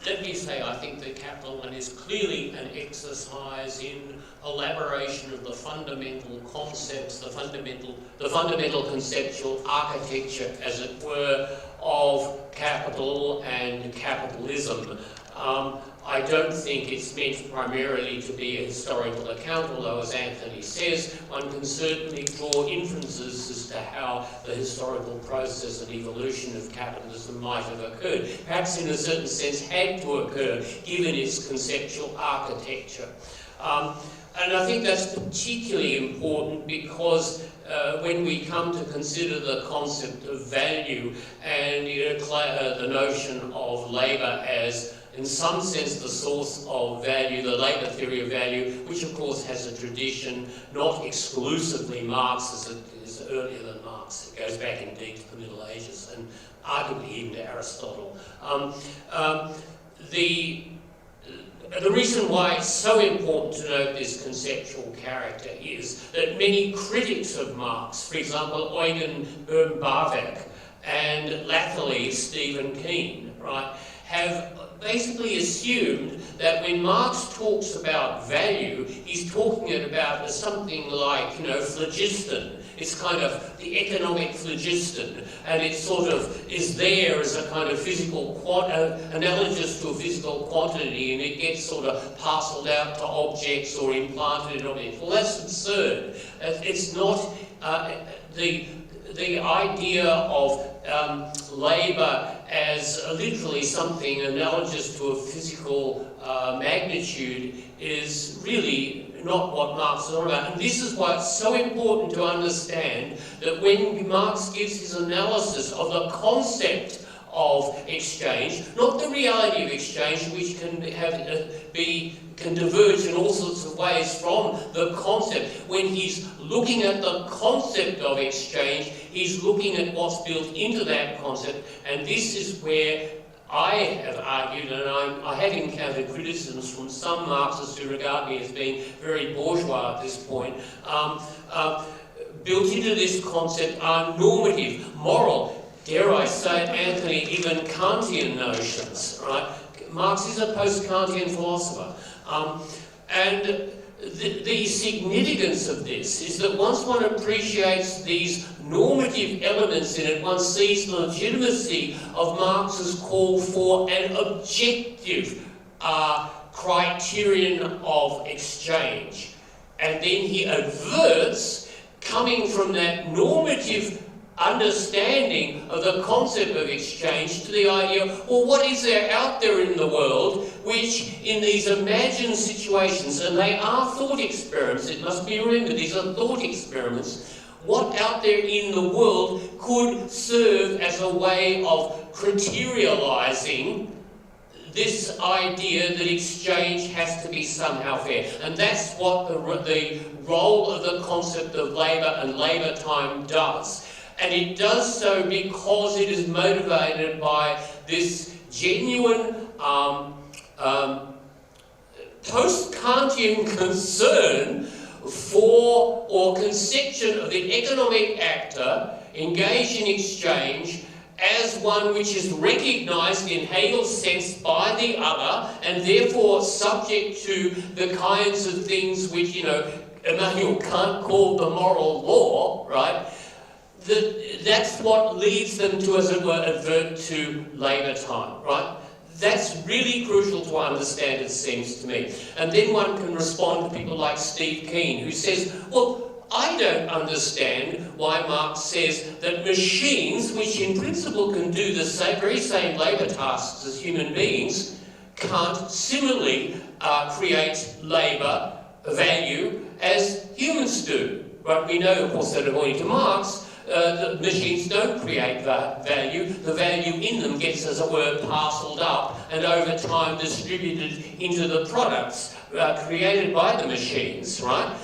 Speaker 4: Let me say, I think that Capital is clearly an exercise in elaboration of the fundamental concepts, the fundamental conceptual architecture, as it were, of capital and capitalism. I don't think it's meant primarily to be a historical account, although, as Anthony says, one can certainly draw inferences as to how the historical process and evolution of capitalism might have occurred. Perhaps in a certain sense had to occur, given its conceptual architecture. And I think that's particularly important because when we come to consider the concept of value and the notion of labour as in some sense, the source of value, the labour theory of value, which of course has a tradition not exclusively Marxist, it is earlier than Marx. It goes back indeed to the Middle Ages and arguably even to Aristotle. The reason why it's so important to note this conceptual character is that many critics of Marx, for example, Eugen Barweg and latterly Stephen Keen, right, have basically assumed that when Marx talks about value, he's talking about as something like, phlogiston. It's kind of the economic phlogiston, and it sort of is there as a kind of physical, analogous to a physical quantity, and it gets sort of parcelled out to objects or implanted in objects. Well, that's absurd. It's not the idea of labour as literally something analogous to a physical magnitude is really not what Marx is all about. And this is why it's so important to understand that when Marx gives his analysis of the concept of exchange, not the reality of exchange, which can diverge in all sorts of ways from the concept. When he's looking at the concept of exchange, he's looking at what's built into that concept, and this is where I have argued, and I have encountered criticisms from some Marxists who regard me as being very bourgeois at this point. Built into this concept are normative, moral, dare I say it, Anthony, even Kantian notions, right? Marx is a post-Kantian philosopher. And the significance of this is that once one appreciates these normative elements in it, one sees the legitimacy of Marx's call for an objective criterion of exchange. And then he adverts, coming from that normative understanding of the concept of exchange, to the idea, well, what is there out there in the world which, in these imagined situations, and they are thought experiments, it must be remembered, these are thought experiments, what out there in the world could serve as a way of criterializing this idea that exchange has to be somehow fair. And that's what the role of the concept of labour and labour time does. And it does so because it is motivated by this genuine post-Kantian concern for or conception of the economic actor engaged in exchange as one which is recognised in Hegel's sense by the other, and therefore subject to the kinds of things which, Immanuel Kant called the moral law, right? That's what leads them to, as it were, advert to labour time, right? That's really crucial to understand, it seems to me. And then one can respond to people like Steve Keen, who says, well, I don't understand why Marx says that machines, which in principle can do the very same labour tasks as human beings, can't similarly create labour value as humans do. Right? We know, of course, that according to Marx, the machines don't create value. The value in them gets, as it were, parcelled up and over time distributed into the products created by the machines, right?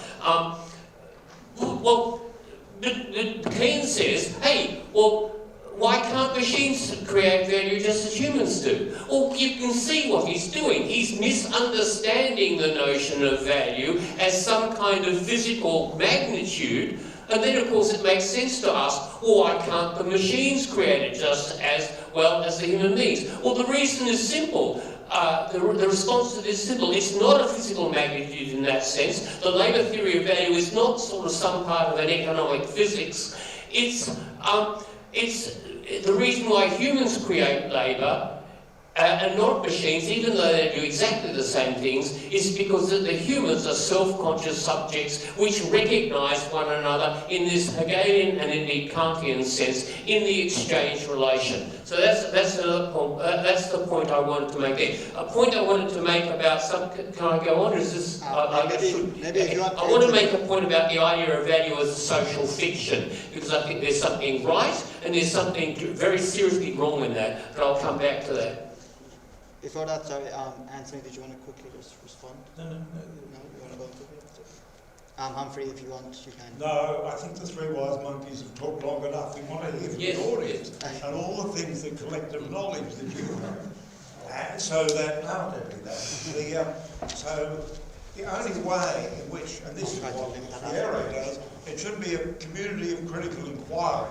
Speaker 4: Well, Keynes says, hey, well, why can't machines create value just as humans do? Well, you can see what he's doing. He's misunderstanding the notion of value as some kind of physical magnitude. And then, of course, it makes sense to ask, well, why can't the machines create it just as well as the human beings? Well, the reason is simple. The response to this is simple. It's not a physical magnitude in that sense. The labour theory of value is not sort of some part of an economic physics. It's the reason why humans create labour and not machines, even though they do exactly the same things, is because the humans are self-conscious subjects which recognise one another in this Hegelian and indeed Kantian sense in the exchange relation. So that's the point I wanted to make there. A point I wanted to make about some. Can I go on? Or is this? I want to make a point about the idea of value as a social fiction, because I think there's something right and there's something very seriously wrong in that. But I'll come back to that.
Speaker 1: Before that, sorry, Anthony, did you want to quickly just respond?
Speaker 2: No.
Speaker 1: No, you want to go into it? Humphrey, if you want, you can.
Speaker 5: No, I think the three wise monkeys have talked long enough. We want to hear from the audience and all the things, the collective knowledge that you have. And so that, no, don't do that. So the only way in which, and this is what Pierre does, it should be a community of critical inquiry,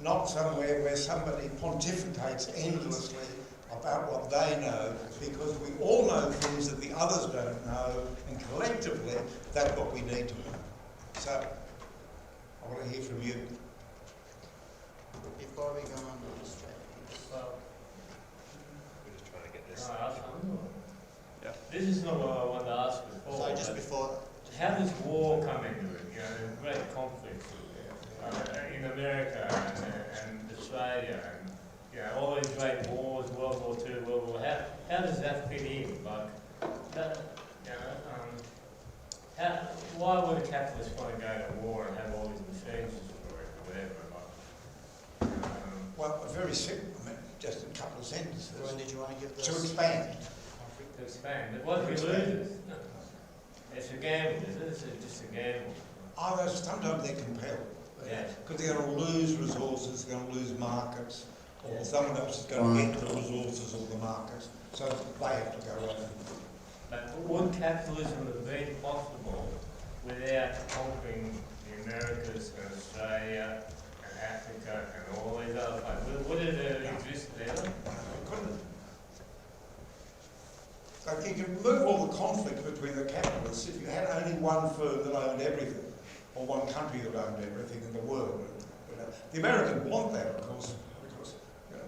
Speaker 5: not somewhere where somebody pontificates endlessly about what they know, because we all know things that the others don't know, and collectively, that's what we need to know. So, I want to hear from you.
Speaker 1: Before we go on with this trade.
Speaker 3: We're just trying to get this.
Speaker 6: Yeah. This is not what I wanted to ask before.
Speaker 1: Sorry, just before.
Speaker 6: How does war come into it? You know, great conflicts in America and Australia, and you know, all these great wars, World War II, World War. How does that fit in? Like, that, you know, why would a capitalist want to go to war and have all these machines destroyed or whatever?
Speaker 5: Well, a very simple, I mean, just a couple of sentences.
Speaker 1: Bruin, did you want to give this?
Speaker 5: To expand.
Speaker 6: To expand. But what if we lose it? It's a gamble, is it? It's just a gamble.
Speaker 5: Oh, sometimes they're compelled.
Speaker 6: Yeah.
Speaker 5: Because they're going to lose resources, they're going to lose markets, or someone else is going to get the resources or the markets, so they have to go in.
Speaker 6: But would capitalism have been possible without conquering the Americas and Australia and Africa and all these other places? Would it have existed there?
Speaker 5: It couldn't. So you can remove all the conflict between the capitalists if you had only one firm that owned everything, or one country that owned everything in the world. The Americans want that, of course, because you know,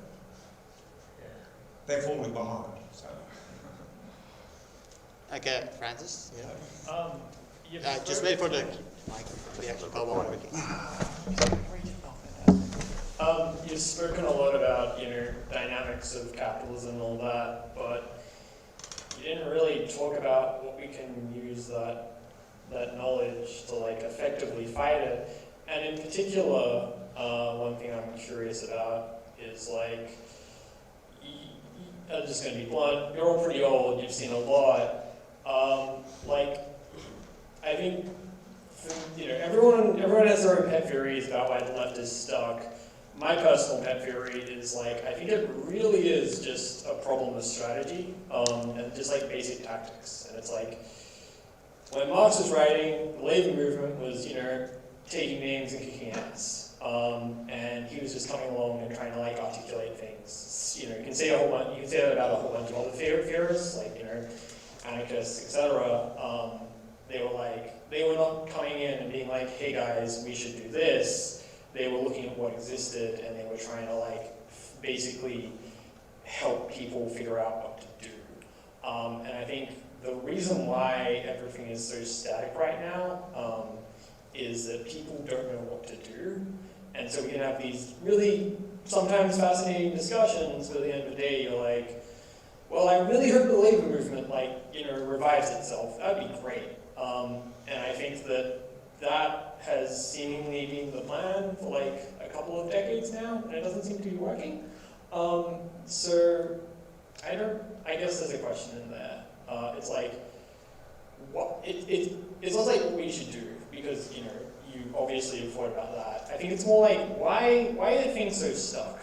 Speaker 5: they're falling behind. So.
Speaker 1: Okay, Francis.
Speaker 7: Yeah.
Speaker 1: Just wait for the mic. The actual call won't work.
Speaker 7: You've spoken a lot about, dynamics of capitalism and all that, but you didn't really talk about what we can use that knowledge to effectively fight it. And in particular, one thing I'm curious about is I'm just going to be blunt. You're all pretty old. You've seen a lot. I think everyone has their own pet theories about why the left is stuck. My personal pet theory is I think it really is just a problem of strategy and just basic tactics. And it's when Marx was writing, the labor movement was taking names and kicking ass, and he was just coming along and trying to articulate things. You can say that about a whole bunch of other theorists anarchists, etc. They were not coming in and being hey guys, we should do this. They were looking at what existed and they were trying to basically help people figure out what to do. And I think the reason why everything is so static right now is that people don't know what to do. And so we can have these really sometimes fascinating discussions, but at the end of the day, you're well, I really hope the labor movement, revives itself. That'd be great. And I think that has seemingly been the plan for a couple of decades now, and it doesn't seem to be working. So I guess there's a question in there. It's what it's not what we should do, because you obviously have thought about that. I think it's more why are things so stuck?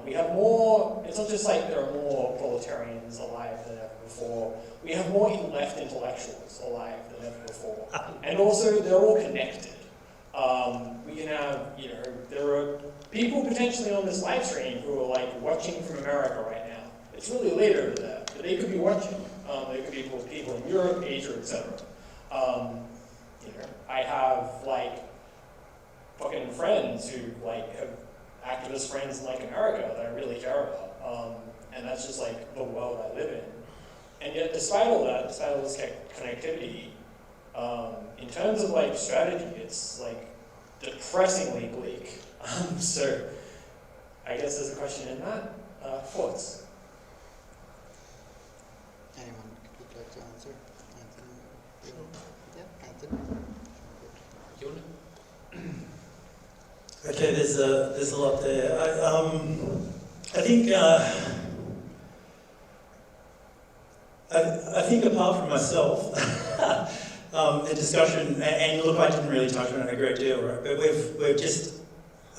Speaker 7: We have more. It's not just there are more proletarians alive than ever before. We have more left intellectuals alive than ever before, and also they're all connected. We can have, there are people potentially on this live stream who are watching from America right now. It's really late over there, but they could be watching. They could be people in Europe, Asia, etc. I have fucking friends who have activist friends in America that I really care about, and that's just the world I live in. And yet, despite all that, despite all this connectivity, in terms of strategy, it's depressingly bleak. So, I guess there's a question in that. Thoughts?
Speaker 1: Anyone would like to answer? Anthony? Yeah, Anthony.
Speaker 4: Do you want
Speaker 2: Okay, there's a lot there. I think myself, the discussion, and look, I didn't really touch on it a great deal, right? But we've just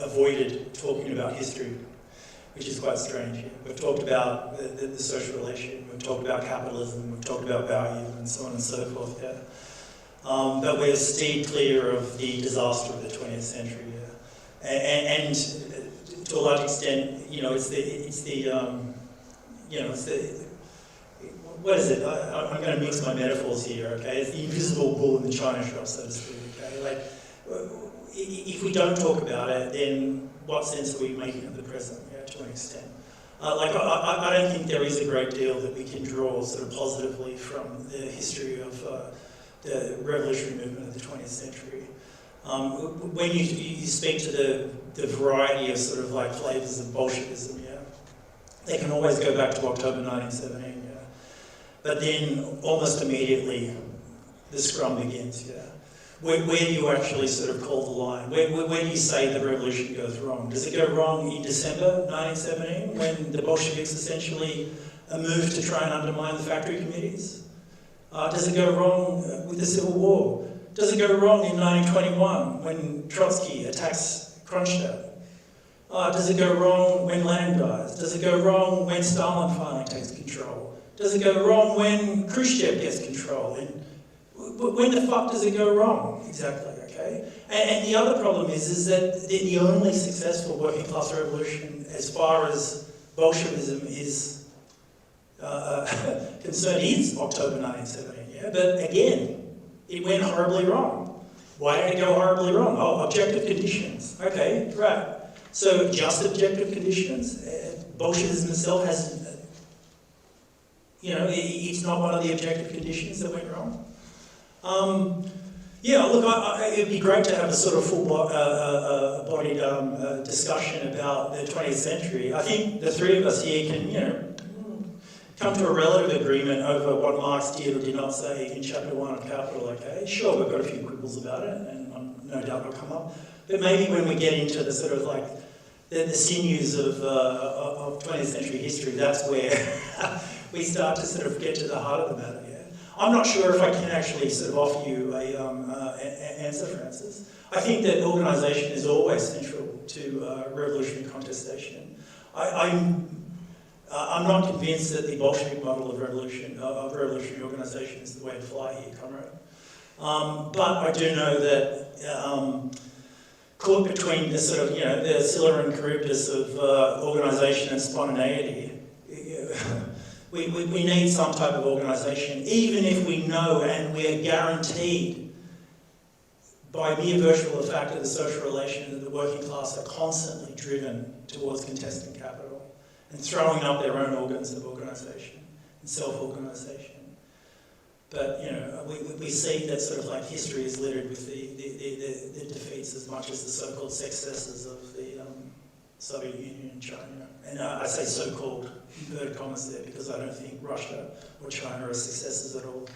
Speaker 2: avoided talking about history, which is quite strange. Yeah. We've talked about the social relation, we've talked about capitalism, we've talked about value, and so on and so forth. Yeah. But we're steered clear of the disaster of the 20th century. Yeah. And to a large extent, what is it? I'm going to mix my metaphors here, okay? It's the invisible bull in the china shop, so to speak, okay? Like, if we don't talk about it, then what sense are we making of the present, yeah, to an extent? I don't think there is a great deal that we can draw sort of positively from the history of the revolutionary movement of the 20th century. When you speak to the variety of sort of like flavours of Bolshevism, yeah, they can always go back to October 1917, yeah. But then almost immediately the scrum begins, yeah. Where do you actually sort of call the line? Where do you say the revolution goes wrong? Does it go wrong in December 1917 when the Bolsheviks essentially moved to try and undermine the factory committees? Does it go wrong with the Civil War? Does it go wrong in 1921 when Trotsky attacks Kronstadt? Does it go wrong when Lenin dies? Does it go wrong when Stalin finally takes control? Does it go wrong when Khrushchev gets control? And when the fuck does it go wrong? Exactly, okay? And the other problem is that the only successful working class revolution as far as Bolshevism is concerned is October 1917, yeah? But again, it went horribly wrong. Why did it go horribly wrong? Oh, objective conditions. Okay, right. So just objective conditions? Bolshevism itself hasn't, it's not one of the objective conditions that went wrong. Yeah, look, it'd be great to have a sort of full-bodied discussion about the 20th century. I think the three of us here can, come to a relative agreement over what Marx did or did not say in Chapter 1 of Capital, okay? Sure, we've got a few quibbles about it, and no doubt it'll come up. But maybe when we get into the sort of like the sinews of 20th century history, that's where we start to sort of get to the heart of the matter, yeah? I'm not sure if I can actually sort of offer you an answer, Francis. I think that organisation is always central to revolutionary contestation. I'm not convinced that the Bolshevik model of revolutionary organisation is the way to fly here, comrade. But I do know that caught between the sort of, the Scylla and Charybdis of organisation and spontaneity, we need some type of organisation, even if we know and we're guaranteed by mere virtual fact of the social relation that the working class are constantly driven towards contesting capital and throwing up their own organs of organisation and self-organisation. But, we see that sort of like history is littered with the defeats as much as the so-called successes of the Soviet Union and China. And I say so-called, inverted commas there, because I don't think Russia or China are successes at all.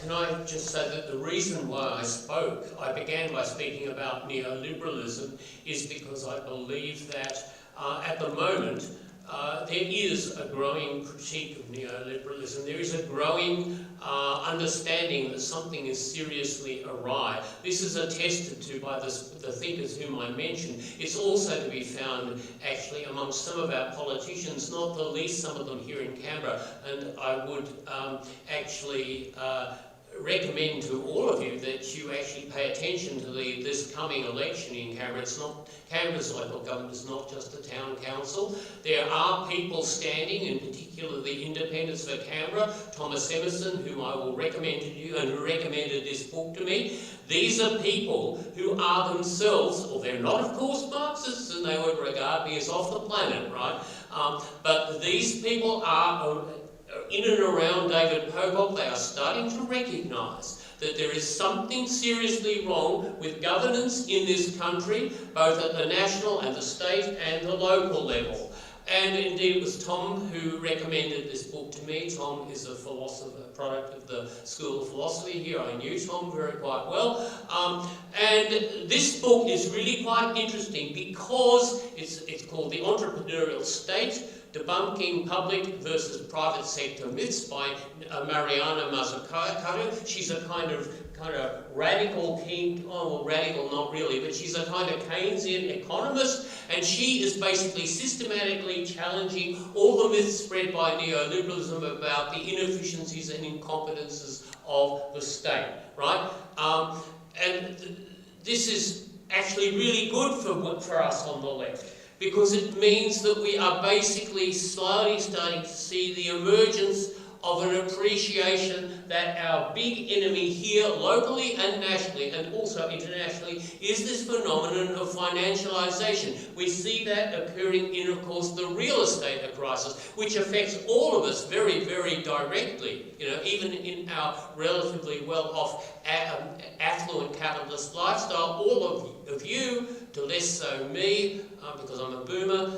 Speaker 4: Can I just say that the reason why I began by speaking about neoliberalism is because I believe that at the moment there is a growing critique of neoliberalism. There is a growing understanding that something is seriously awry. This is attested to by the thinkers whom I mentioned. It's also to be found actually amongst some of our politicians, not the least some of them here in Canberra. And I would actually recommend to all of you that you actually pay attention to this coming election in Canberra. Canberra's local government is not just a town council. There are people standing, in particular the independents for Canberra, Thomas Emerson, whom I will recommend to you and who recommended this book to me. These are people who are themselves, or they're not of course Marxists, and they would regard me as off the planet, right? But these people are in and around David Pocock. They are starting to recognise that there is something seriously wrong with governance in this country, both at the national and the state and the local level. And indeed it was Tom who recommended this book to me. Tom is a philosopher, product of the School of Philosophy here. I knew Tom quite well. And this book is really quite interesting because it's called The Entrepreneurial State, Debunking Public versus Private Sector Myths by Mariana Mazzucato. She's a kind of radical radical not really, but she's a kind of Keynesian economist, and she is basically systematically challenging all the myths spread by neoliberalism about the inefficiencies and incompetences of the state, right? And this is actually really good for us on the left, because it means that we are basically slowly starting to see the emergence of an appreciation that our big enemy here, locally and nationally, and also internationally, is this phenomenon of financialisation. We see that occurring in, of course, the real estate crisis, which affects all of us very, very directly. You know, even in our relatively well-off, affluent capitalist lifestyle, all of you, to less so me, because I'm a boomer,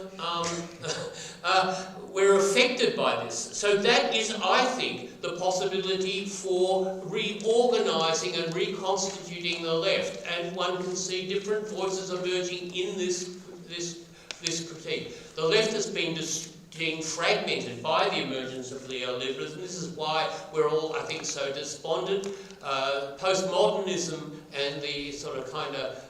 Speaker 4: we're affected by this. So that is, I think, the possibility for reorganising and reconstituting the left, and one can see different voices emerging in this critique. The left has been being fragmented by the emergence of neoliberalism. This is why we're all, I think, so despondent. Postmodernism and the sort of kind of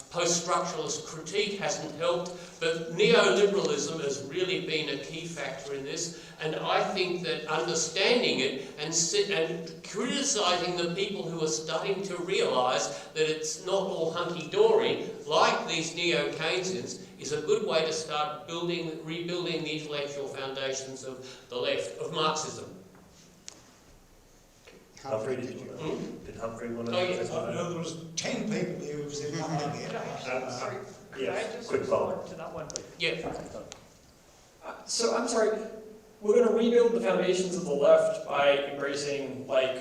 Speaker 4: post-structuralist critique hasn't helped, but neoliberalism has really been a key factor in this, and I think that understanding it and criticising the people who are starting to realise that it's not all hunky-dory, like these neo-Keynesians, is a good way to start rebuilding the intellectual foundations of the left, of Marxism.
Speaker 3: Humphrey, did Humphrey want to?
Speaker 5: Oh, yeah. There was 10 people here who said nothing yet.
Speaker 8: Sorry, could I just
Speaker 3: quick follow
Speaker 8: to that one, please?
Speaker 4: Yeah.
Speaker 7: So I'm sorry, we're going to rebuild the foundations of the left by embracing like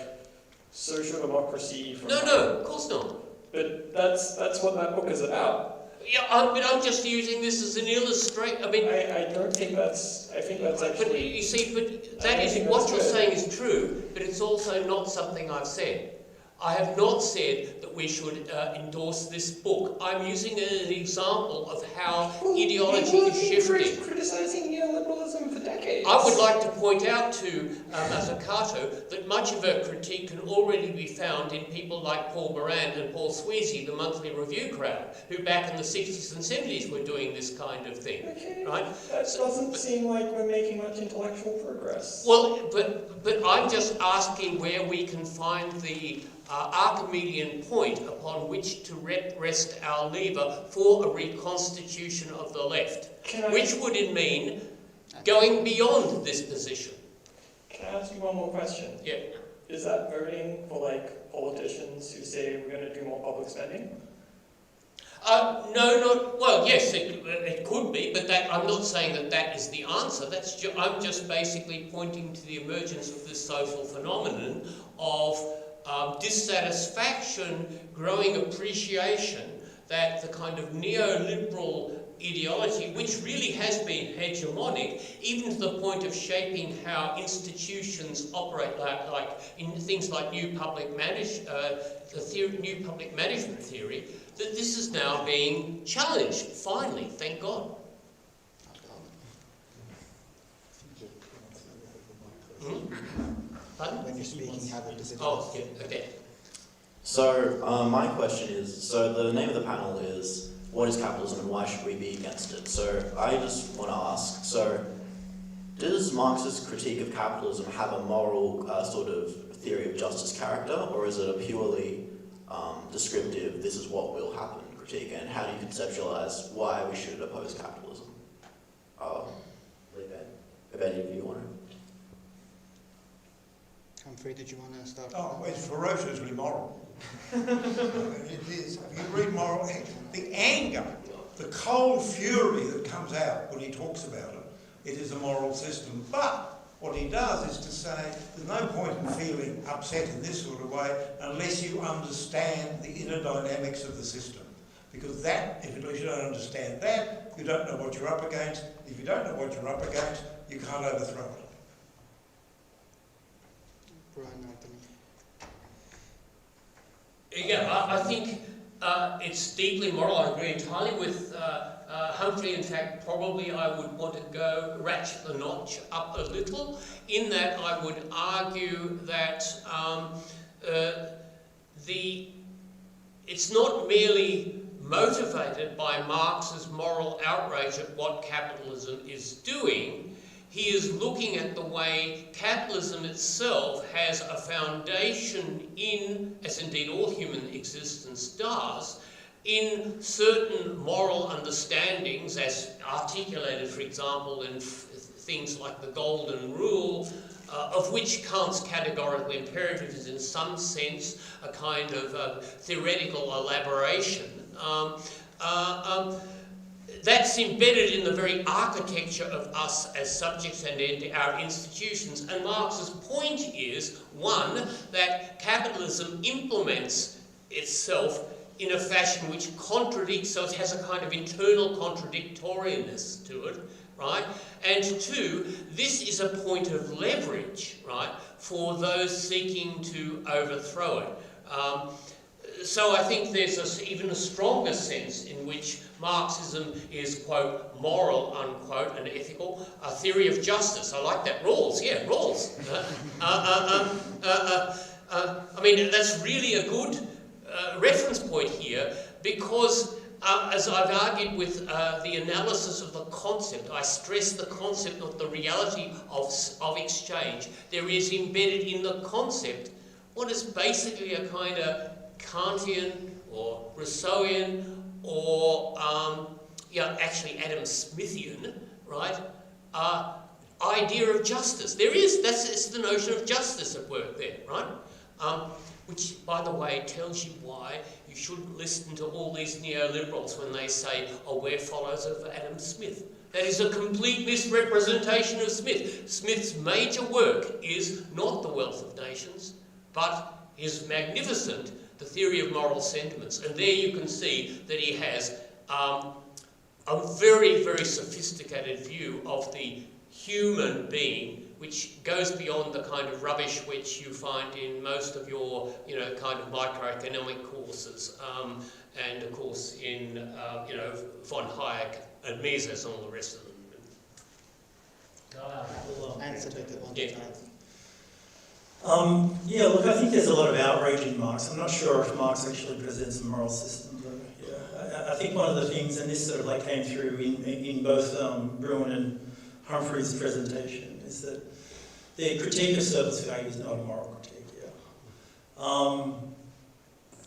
Speaker 7: social democracy.
Speaker 4: No, of course not.
Speaker 7: But that's what that book is about.
Speaker 4: Yeah, I'm just using this as an illustration. I mean,
Speaker 7: I don't think that's. I think that's actually.
Speaker 4: But you see, but that is what you're saying is true. But it's also not something I've said. I have not said that we should endorse this book. I'm using it as an example of how ideology is shifting.
Speaker 7: Criticizing neoliberalism for decades.
Speaker 4: I would like to point out to Mazzucato that much of her critique can already be found in people like Paul Moran and Paul Sweezy, the Monthly Review crowd, who back in the 60s and 70s were doing this kind of thing.
Speaker 7: Okay.
Speaker 4: Right?
Speaker 7: That doesn't seem like we're making much intellectual progress.
Speaker 4: Well, but I'm just asking where we can find the Archimedean point upon which to rest our lever for a reconstitution of the left, which would mean going beyond this position.
Speaker 7: Can I ask you one more question?
Speaker 4: Yeah.
Speaker 7: Is that voting for like politicians who say we're going to do more public spending?
Speaker 4: No, not well. Yes, it could be, but I'm not saying that is the answer. I'm just basically pointing to the emergence of this social phenomenon of dissatisfaction, growing appreciation that the kind of neoliberal ideology, which really has been hegemonic, even to the point of shaping how institutions operate, like in things like new public management theory, that this is now being challenged, finally, thank God.
Speaker 9: When you're speaking, have a decision.
Speaker 4: Oh, yeah, okay.
Speaker 10: So, my question is, so the name of the panel is, what is capitalism and why should we be against it? So, I just want to ask, so, does Marx's critique of capitalism have a moral sort of theory of justice character, or is it a purely descriptive, this is what will happen critique, and how do you conceptualize why we should oppose capitalism? If any of you want to.
Speaker 9: Humphrey, did you want to start?
Speaker 5: Oh, it's ferociously moral. It is. If you read moral, the anger, the cold fury that comes out when he talks about it, it is a moral system. But what he does is to say there's no point in feeling upset in this sort of way unless you understand the inner dynamics of the system. Because that, if you don't understand that, you don't know what you're up against. If you don't know what you're up against, you can't overthrow it.
Speaker 9: Bruin, Anthony.
Speaker 4: Yeah, I think it's deeply moral. I agree entirely with Humphrey, in fact, probably I would want to go ratchet the notch up a little, in that I would argue that it's not merely motivated by Marx's moral outrage at what capitalism is doing. He is looking at the way capitalism itself has a foundation in, as indeed all human existence does, in certain moral understandings as articulated, for example, in things like the Golden Rule, of which Kant's categorical imperative is in some sense a kind of theoretical elaboration. That's embedded in the very architecture of us as subjects and in our institutions. And Marx's point is, one, that capitalism implements itself in a fashion which contradicts, so it has a kind of internal contradictoriness to it, right? And two, this is a point of leverage, right, for those seeking to overthrow it. So I think there's even a stronger sense in which Marxism is, quote, moral, unquote, and ethical, a theory of justice. I like that. Rawls, yeah, Rawls. I mean, that's really a good reference point here, because as I've argued with the analysis of the concept, I stress the concept, not the reality of exchange. There is embedded in the concept what is basically a kind of Kantian or Rousseauian or actually Adam Smithian, right, idea of justice. It's the notion of justice at work there, right? Which, by the way, tells you why you shouldn't listen to all these neoliberals when they say, oh, we're followers of Adam Smith. That is a complete misrepresentation of Smith. Smith's major work is not The Wealth of Nations, but his magnificent The Theory of Moral Sentiments. And there you can see that he has a very, very sophisticated view of the human being, which goes beyond the kind of rubbish which you find in most of your, kind of microeconomic courses, and of course in, von Hayek and Mises and all the rest of them.
Speaker 9: Answer to the one.
Speaker 2: Yeah, look, I think there's a lot of outrage in Marx. I'm not sure if Marx actually presents a moral system, but yeah, I think one of the things, and this sort of like came through in both Bruin and Humphrey's presentation, is that the critique of surplus value is not a moral critique. Yeah.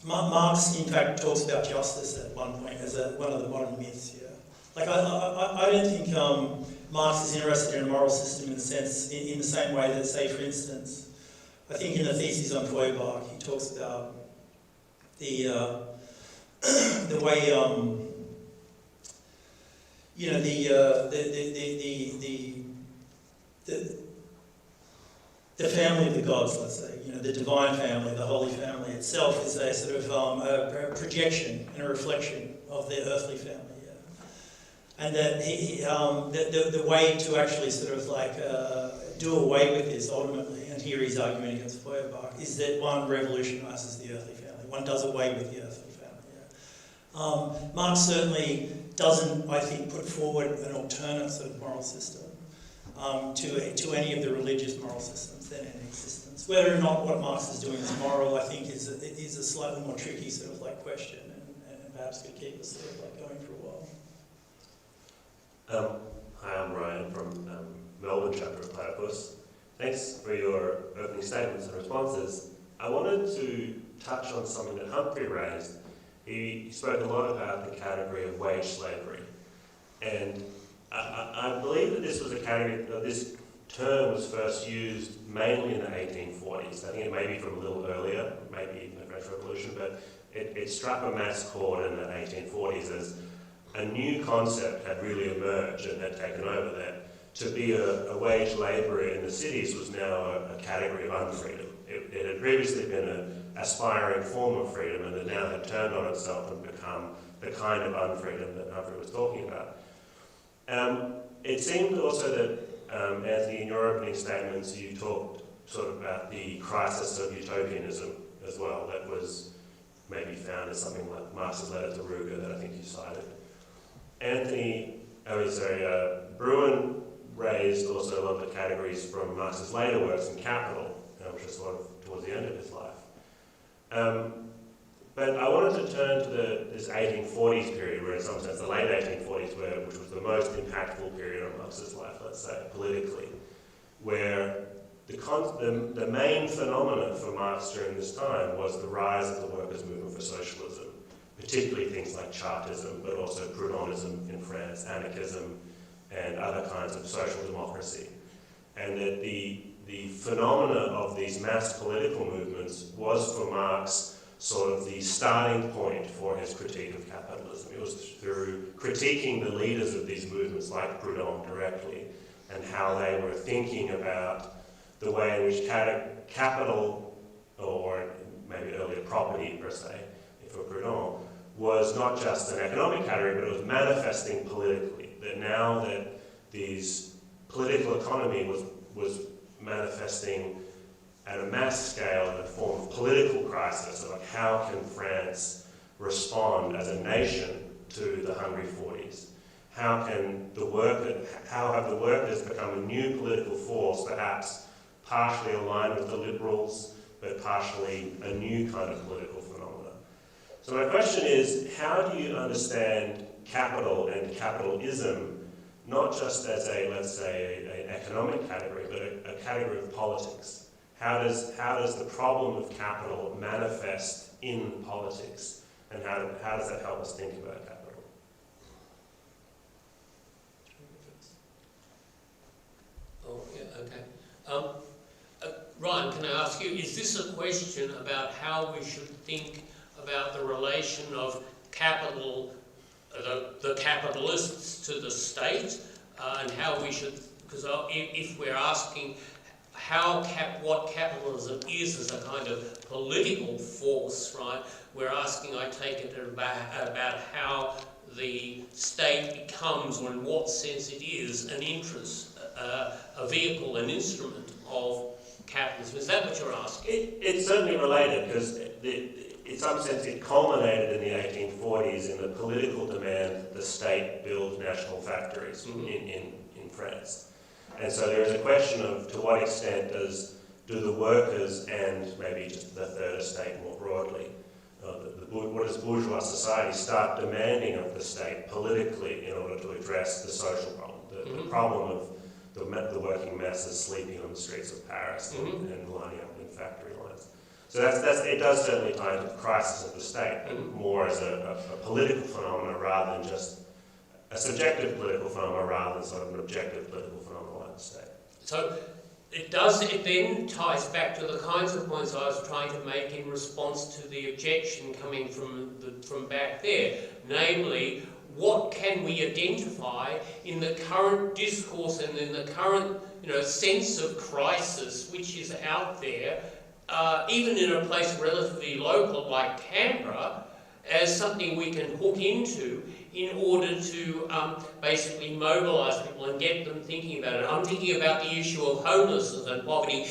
Speaker 2: Marx, in fact, talks about justice at one point as one of the modern myths. Yeah. Like I don't think Marx is interested in a moral system in the same way that, say, for instance, I think in the thesis on Feuerbach, he talks about the way the family of the gods, let's say, the divine family, the holy family itself is a sort of a projection and a reflection of the earthly family. Yeah. And that the way to actually sort of like do away with this ultimately, and here he's arguing against Feuerbach, is that one revolutionises the earthly family. One does away with the earthly family. Yeah. Marx certainly doesn't, I think, put forward an alternate sort of moral system to any of the religious moral systems then in existence. Whether or not what Marx is doing is moral, I think, is a slightly more tricky sort of like question, and perhaps could keep us sort of like going for a while.
Speaker 11: Hi, I'm Ryan from Melbourne chapter of Platypus. Thanks for your opening statements and responses. I wanted to touch on something that Humphrey raised. He spoke a lot about the category of wage slavery, and I believe that this was a category, this term was first used mainly in the 1840s. I think it may be from a little earlier, maybe in the French Revolution, but it struck a mass chord in the 1840s as a new concept had really emerged and had taken over, that to be a wage labourer in the cities was now a category of unfreedom. It had previously been an aspiring form of freedom, and it now had turned on itself and become the kind of unfreedom that Humphrey was talking about. It seemed also that, Anthony, in your opening statements, you talked sort of about the crisis of utopianism as well, that was maybe found as something like Marx's letter to Ruger that I think you cited. Bruin raised also a lot of the categories from Marx's later works in Capital, which was sort of towards the end of his life. But I wanted to turn to this 1840s period, where in some sense the late 1840s, which was the most impactful period of Marx's life, let's say, politically, where the main phenomenon for Marx during this time was the rise of the workers' movement for socialism, particularly things like Chartism, but also Proudhonism in France, anarchism, and other kinds of social democracy. And that the phenomena of these mass political movements was for Marx sort of the starting point for his critique of capitalism. It was through critiquing the leaders of these movements, like Proudhon directly, and how they were thinking about the way in which capital, or maybe earlier property per se, for Proudhon, was not just an economic category, but it was manifesting politically. That now that these political economy was manifesting at a mass scale in a form of political crisis, of like how can France respond as a nation to the Hungry 40s? How have the workers become a new political force, perhaps partially aligned with the liberals, but partially a new kind of political phenomena? So my question is, how do you understand capital and capitalism, not just as a, let's say, an economic category, but a category of politics? How does the problem of capital manifest in politics, and how does that help us think about capital?
Speaker 4: Oh, yeah, okay. Ryan, can I ask you, is this a question about how we should think about the relation of capital, the capitalists to the state, and how we should, because if we're asking what capitalism is as a kind of political force, right? We're asking, I take it, about how the state becomes, or in what sense it is, an interest, a vehicle, an instrument of capitalism. Is that what you're asking?
Speaker 11: It's certainly related, because in some sense it culminated in the 1840s in the political demand that the state build national factories in France. And so there is a question of to what extent do the workers and maybe just the third estate more broadly, what does bourgeois society start demanding of the state politically in order to address the social problem, the problem of the working masses sleeping on the streets of Paris and lining up in factory lines. So it does certainly tie into the crisis of the state, but more as a political phenomenon rather than just a subjective political phenomenon rather than sort of an objective political phenomenon like the state.
Speaker 4: So it then ties back to the kinds of points I was trying to make in response to the objection coming from back there, namely, what can we identify in the current discourse and in the current sense of crisis which is out there, even in a place relatively local like Canberra, as something we can hook into in order to basically mobilise people and get them thinking about it. I'm thinking about the issue of homelessness and poverty,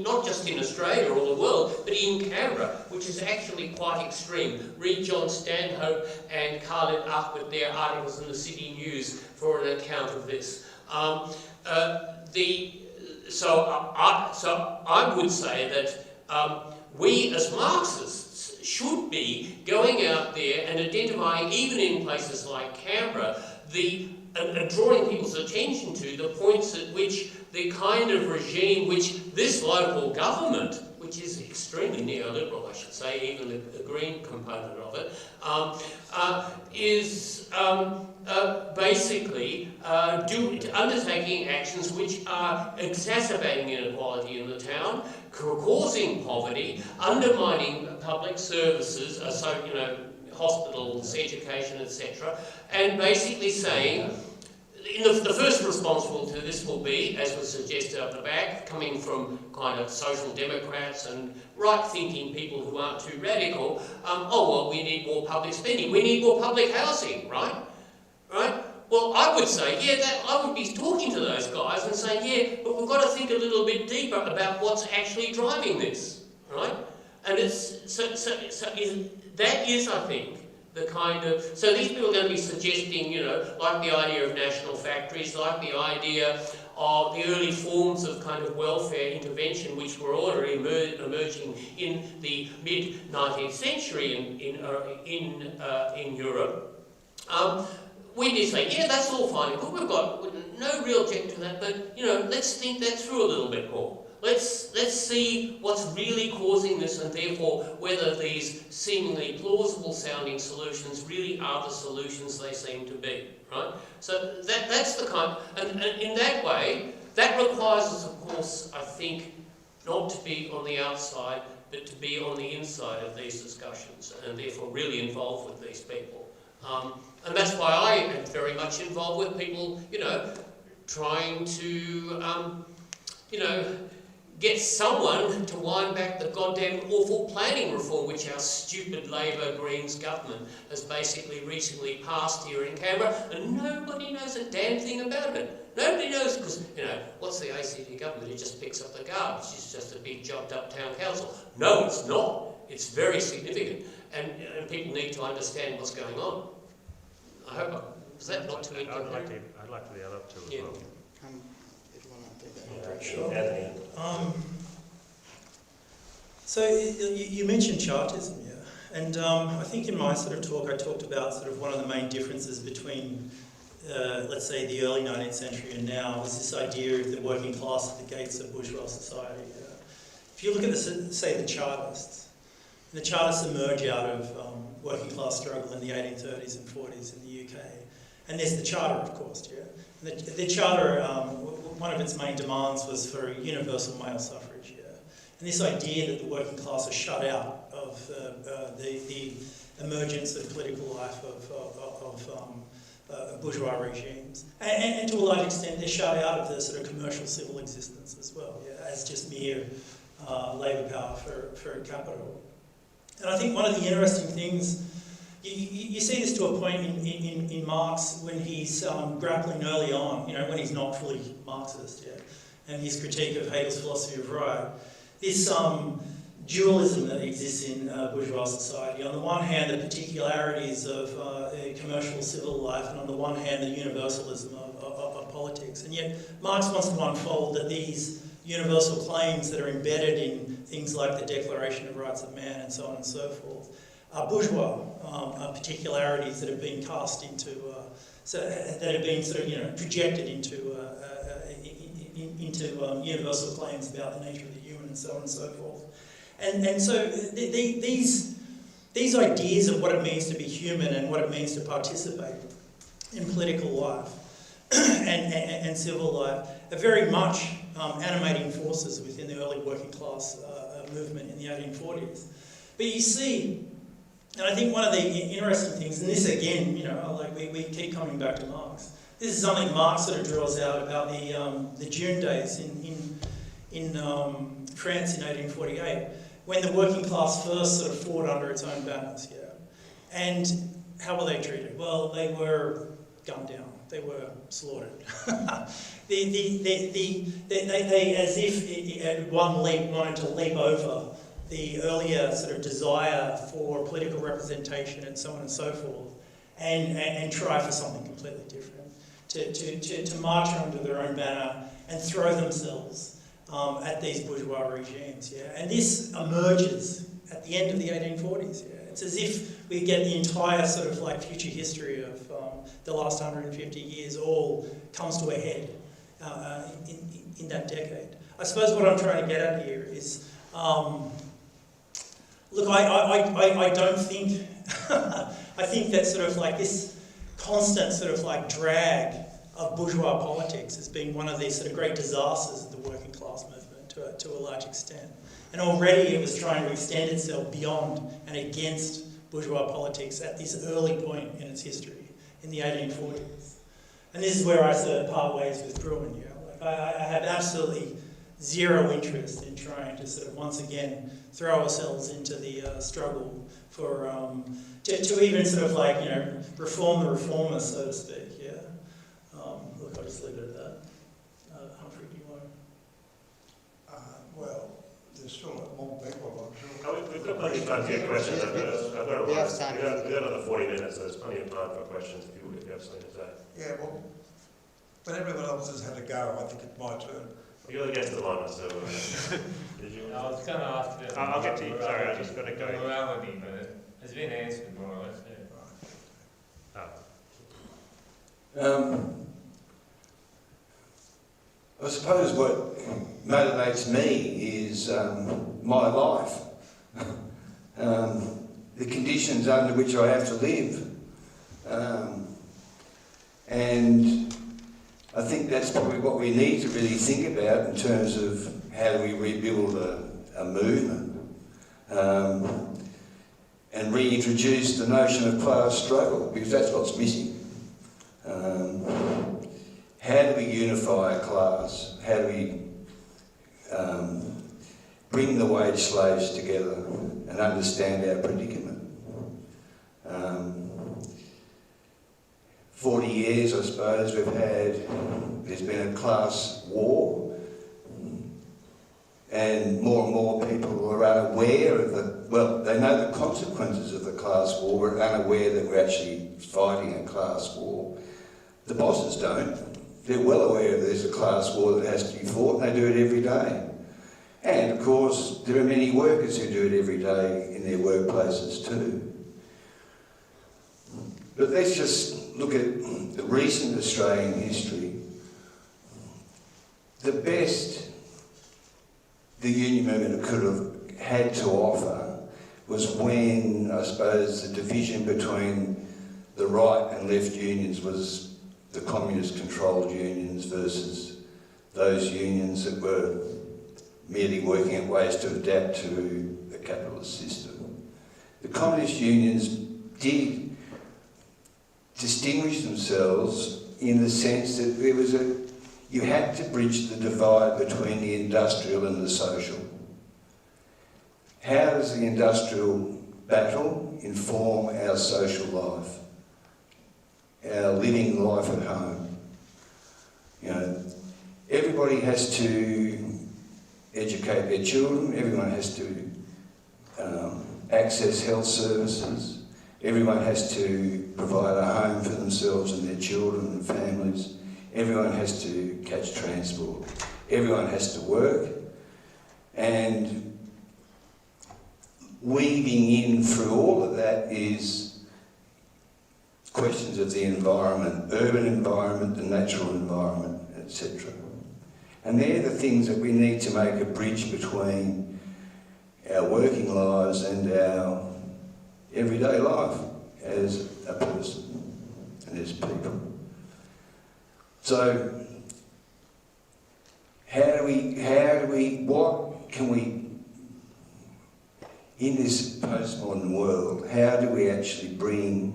Speaker 4: not just in Australia or the world, but in Canberra, which is actually quite extreme. Read John Stanhope and Khalid Ahmed, their articles in the City News for an account of this. So I would say that we as Marxists should be going out there and identifying, even in places like Canberra, and drawing people's attention to the points at which the kind of regime which this local government, which is extremely neoliberal, I should say, even the green component of it, is basically undertaking actions which are exacerbating inequality in the town, causing poverty, undermining public services, hospitals, education, etc., and basically saying, the first responsible to this will be, as was suggested up the back, coming from kind of social democrats and right-thinking people who aren't too radical, we need more public spending, we need more public housing, right? Right? Well, I would say, I would be talking to those guys and saying, but we've got to think a little bit deeper about what's actually driving this, right? And that is, I think, the kind of, so these people are going to be suggesting, you know, like the idea of national factories, like the idea of the early forms of kind of welfare intervention, which were already emerging in the mid-19th century in Europe. We do say, yeah, that's all fine. We've got no real objection to that, but, you know, let's think that through a little bit more. Let's see what's really causing this, and therefore whether these seemingly plausible sounding solutions really are the solutions they seem to be, right? So that's the kind, and in that way, that requires us, of course, I think, not to be on the outside, but to be on the inside of these discussions, and therefore really involved with these people. And that's why I am very much involved with people, you know, trying to, you know, get someone to wind back the goddamn awful planning reform which our stupid Labor Greens government has basically recently passed here in Canberra, and nobody knows a damn thing about it. Nobody knows, because, you know, what's the ACT government? It just picks up the garbage. It's just a big jobbed up town council. No, it's not. It's very significant, and people need to understand what's going on. I hope is that not too incoherent?
Speaker 3: I'd like to be up to as
Speaker 4: Yeah.
Speaker 3: well.
Speaker 9: If you want to take that.
Speaker 11: Yeah,
Speaker 2: Sure.
Speaker 11: Anthony.
Speaker 2: So you mentioned chartism, yeah, and I think in my sort of talk I talked about sort of one of the main differences between, let's say, the early 19th century and now was this idea of the working class at the gates of bourgeois society. If you look at, say, the Chartists, the Chartists emerge out of working class struggle in the 1830s and 40s in the UK. And there's the Charter, of course, yeah. The Charter, one of its main demands was for universal male suffrage, yeah. And this idea that the working class are shut out of the emergence of political life of bourgeois regimes. And to a large extent, they're shut out of the sort of commercial civil existence as well, yeah, as just mere labour power for capital. And I think one of the interesting things, you see this to a point in Marx when he's grappling early on, you know, when he's not fully Marxist, yeah, and his critique of Hegel's philosophy of right, this dualism that exists in bourgeois society. On the one hand, the particularities of commercial civil life, and on the one hand, the universalism of politics. And yet, Marx wants to unfold that these universal claims that are embedded in things like the Declaration of Rights of Man and so on and so forth are bourgeois particularities that have been cast into, that have been sort of, you know, projected into universal claims about the nature of the human and so on and so forth. And so these ideas of what it means to be human and what it means to participate in political life and civil life are very much animating forces within the early working class movement in the 1840s. But you see, and I think one of the interesting things, and this again, you know, like we keep coming back to Marx. This is something Marx sort of draws out about the June days in France in 1848, when the working class first sort of fought under its own banners, yeah. And how were they treated? Well, they were gunned down. They were slaughtered. They, as if at one leap, wanted to leap over the earlier sort of desire for political representation and so on and so forth, and try for something completely different, to march under their own banner and throw themselves at these bourgeois regimes. Yeah, and this emerges at the end of the 1840s. Yeah, it's as if we get the entire sort of like future history of the last 150 years all comes to a head in that decade. I suppose what I'm trying to get at here is, look, I don't think, I think that sort of like this constant sort of like drag of bourgeois politics has been one of these sort of great disasters of the working class movement to a large extent. And already it was trying to extend itself beyond and against bourgeois politics at this early point in its history, in the 1840s. And this is where I sort of part ways with Bruin. You know? Like I have absolutely zero interest in trying to sort of once again throw ourselves into the struggle for to even sort of like, you know, reform the reformers, so to speak. Yeah. Look, I'll just leave it at that. Humphrey, do you want to?
Speaker 5: Well, there's still more people, I'm sure.
Speaker 11: Oh, we've got plenty of time to get questions.
Speaker 1: We have time.
Speaker 11: We've got another 40 minutes, so there's plenty of time for questions if you have something to say.
Speaker 5: Yeah, well, when everyone else has had a go, I think it's my turn.
Speaker 11: You're against the line, so did you?
Speaker 6: I was going to ask about
Speaker 3: I'll get to you. Sorry, I just got to go.
Speaker 6: morality, but it has been answered more or less.
Speaker 12: I suppose what motivates me is my life, the conditions under which I have to live, and I think that's probably what we need to really think about in terms of how do we rebuild a movement and reintroduce the notion of class struggle, because that's what's missing. How do we unify a class? How do we bring the wage slaves together and understand our predicament? 40 years, I suppose, there's been a class war, and more people are unaware of they know the consequences of the class war, but unaware that we're actually fighting a class war. The bosses don't. They're well aware there's a class war that has to be fought, and they do it every day. And of course, there are many workers who do it every day in their workplaces too. But let's just look at the recent Australian history. The best the union movement could have had to offer was when, I suppose, the division between the right and left unions was the communist-controlled unions versus those unions that were merely working out ways to adapt to the capitalist system. The communist unions did distinguish themselves in the sense that you had to bridge the divide between the industrial and the social. How does the industrial battle inform our social life? Our living life at home. You know, everybody has to educate their children, everyone has to access health services, everyone has to provide a home for themselves and their children and families, everyone has to catch transport, everyone has to work, and weaving in through all of that is questions of the environment, urban environment, the natural environment, etc. And they're the things that we need to make a bridge between our working lives and our everyday life as a person and as people. So, what can we, in this postmodern world, how do we actually bring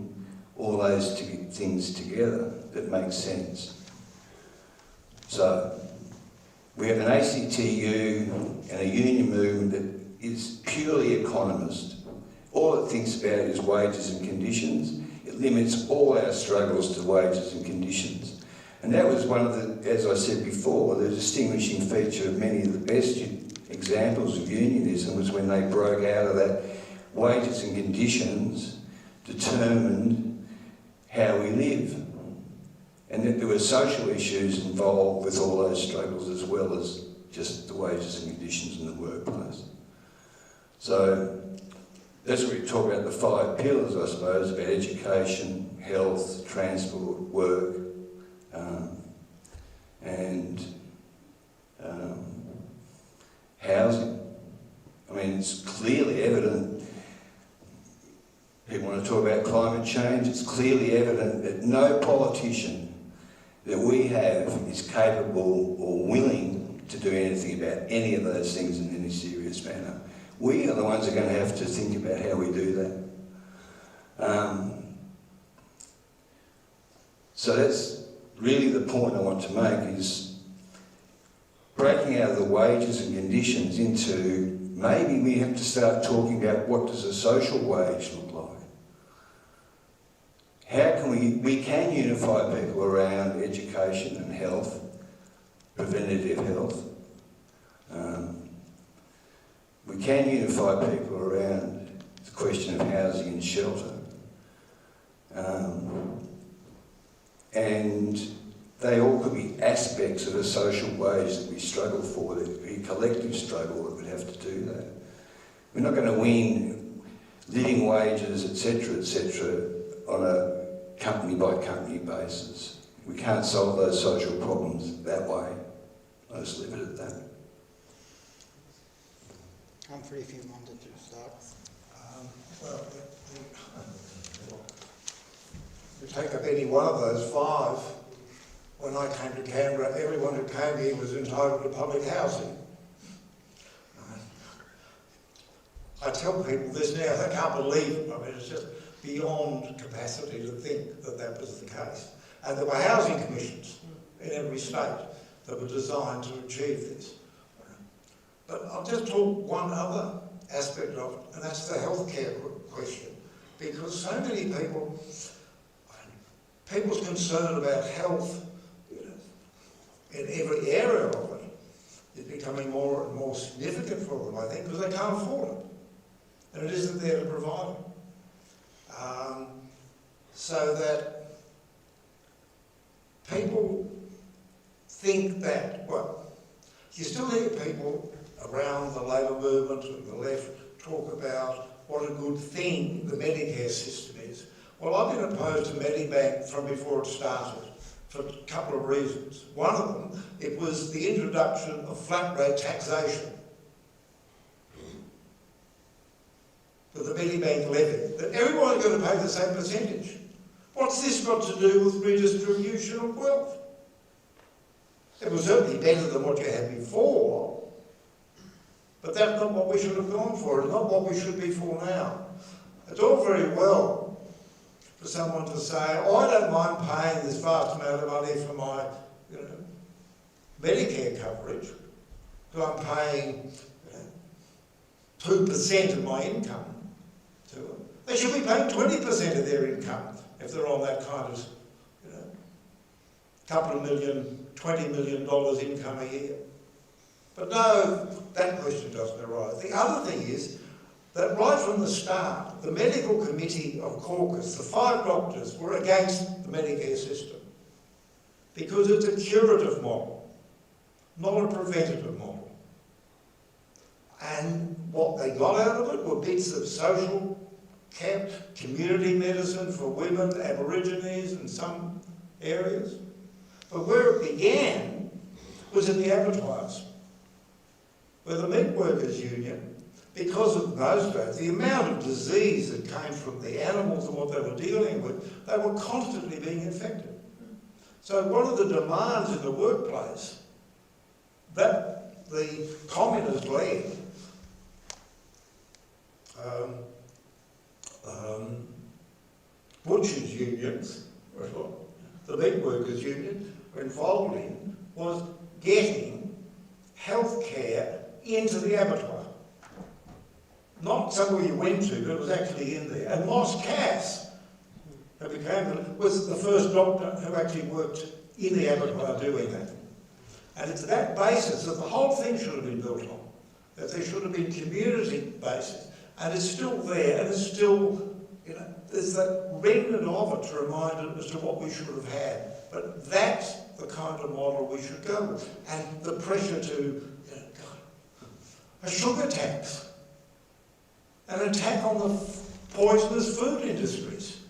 Speaker 12: all those things together that make sense? So, we have an ACTU and a union movement that is purely economist. All it thinks about is wages and conditions. It limits all our struggles to wages and conditions. And that was one of the, as I said before, the distinguishing feature of many of the best examples of unionism was when they broke out of that wages and conditions determined how we live. And that there were social issues involved with all those struggles as well as just the wages and conditions in the workplace. So that's what we talk about, the 5 pillars, I suppose, about education, health, transport, work, and housing. I mean, it's clearly evident. People want to talk about climate change. It's clearly evident that no politician that we have is capable or willing to do anything about any of those things in any serious manner. We are the ones that are going to have to think about how we do that. So that's really the point I want to make, is breaking out of the wages and conditions into, maybe we have to start talking about what does a social wage look like. How can we can unify people around education and health, preventative health. we can unify people around the question of housing and shelter. And they all could be aspects of a social wage that we struggle for, that would be a collective struggle that would have to do that. We're not going to win living wages, etc., on a company-by-company basis. We can't solve those social problems that way. I'll just leave it at that.
Speaker 9: Humphrey, if you wanted to start.
Speaker 5: You take up any one of those five. When I came to Canberra, everyone who came here was entitled to public housing. I tell people this now, they can't believe it. I mean, it's just beyond capacity to think that that was the case. And there were housing commissions in every state that were designed to achieve this. But I'll just talk one other aspect of it, and that's the healthcare question. Because so many people's concern about health, in every area of it, is becoming more and more significant for them, I think, because they can't afford it. And it isn't there to provide them. So that people think that, well, you still hear people around the Labor movement and the left talk about what a good thing the Medicare system is. Well, I've been opposed to Medibank from before it started for a couple of reasons. One of them, it was the introduction of flat rate taxation. With the Medibank levy, that everyone's going to pay the same percentage. What's this got to do with redistribution of wealth? It was certainly better than what you had before, but that's not what we should have gone for. It's not what we should be for now. It's all very well for someone to say, oh, I don't mind paying this vast amount of money for my Medicare coverage, but I'm paying 2% of my income to them. They should be paying 20% of their income if they're on that kind of, couple of million, $20 million income a year. But no, that question doesn't arise. The other thing is that right from the start, the medical committee of caucus, the 5 doctors, were against the Medicare system because it's a curative model, not a preventative model. And what they got out of it were bits of social care, community medicine for women, Aborigines in some areas. But where it began was in the abattoirs, where the meat workers union, because of those days, the amount of disease that came from the animals and what they were dealing with, they were constantly being infected. So one of the demands in the workplace that the communist-led butchers' unions, the meat workers' union, were involved in was getting health care into the abattoir. Not somewhere you went to, but it was actually in there. And Moss Cass, who was the first doctor who actually worked in the abattoir doing that. And it's that basis that the whole thing should have been built on, that there should have been community basis. And it's still there, and it's still, there's that remnant of it to remind us as to what we should have had. But that's the kind of model we should go with. And the pressure to, a sugar tax, an attack on the poisonous food industries.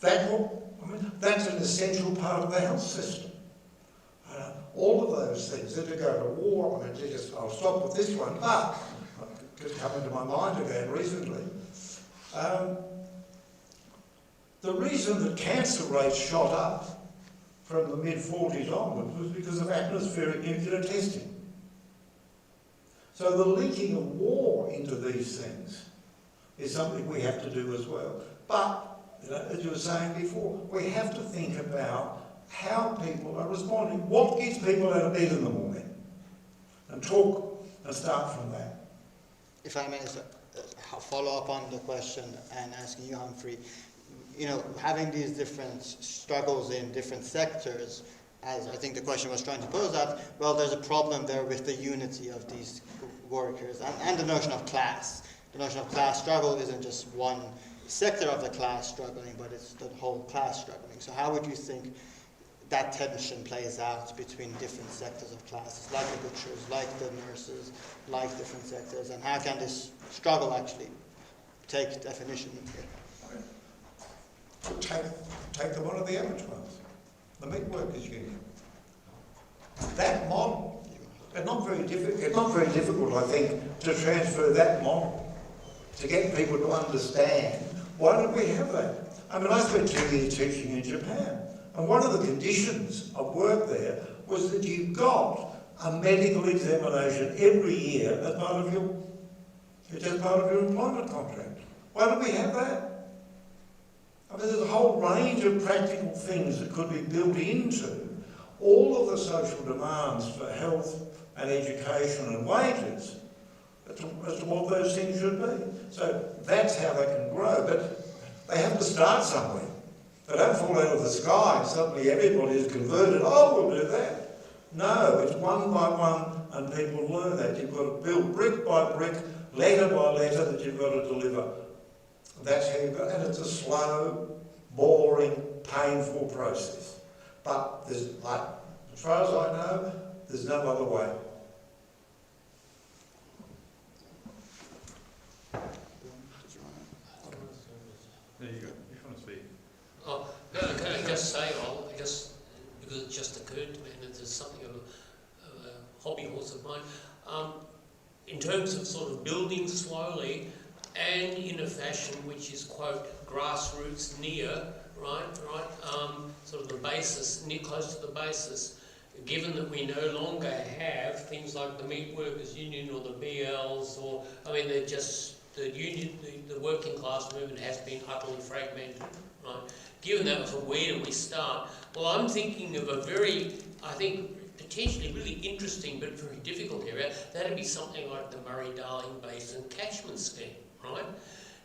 Speaker 5: That's an essential part of the health system. All of those things, that to go to war, I'll stop with this one, but just come into my mind again recently. The reason that cancer rates shot up from the mid-40s onwards was because of atmospheric nuclear testing. So the linking of war into these things is something we have to do as well. But, as you were saying before, we have to think about how people are responding. What gets people out of bed in the morning? And talk and start from that.
Speaker 9: If I may follow up on the question and asking you, Humphrey, having these different struggles in different sectors, as I think the question was trying to pose at, well, there's a problem there with the unity of these workers, and the notion of class. The notion of class struggle isn't just one sector of the class struggling, but it's the whole class struggling. So how would you think that tension plays out between different sectors of classes, like the butchers, like the nurses, like different sectors, and how can this struggle actually take definition here?
Speaker 5: Take the one of the abattoirs, the meat workers union. That model, it's not very difficult, I think, to transfer that model, to get people to understand why don't we have that. I mean, I spent 2 years teaching in Japan, and one of the conditions of work there was that you got a medical examination every year as part of your employment contract. Why don't we have that? I mean, there's a whole range of practical things that could be built into all of the social demands for health and education and wages as to what those things should be. So that's how they can grow, but they have to start somewhere. They don't fall out of the sky and suddenly everybody is converted, oh, we'll do that. No, it's one by one, and people learn that. You've got to build brick by brick, letter by letter that you've got to deliver. That's how you've got, and it's a slow, boring, painful process. But there's, like, as far as I know, there's no other way.
Speaker 3: There you go. You want to speak?
Speaker 4: Oh, can I just say, because it just occurred to me, and it's something of a hobby horse of mine, in terms of sort of building slowly and in a fashion which is, quote, grassroots near, sort of the basis, near close to the basis, given that we no longer have things like the Meat Workers Union or the BLs, or, I mean, they're just, the working class movement has been utterly fragmented, right? Given that, so where do we start? Well, I'm thinking of a very, I think, potentially really interesting but very difficult area. That'd be something like the Murray-Darling Basin catchment scheme, right?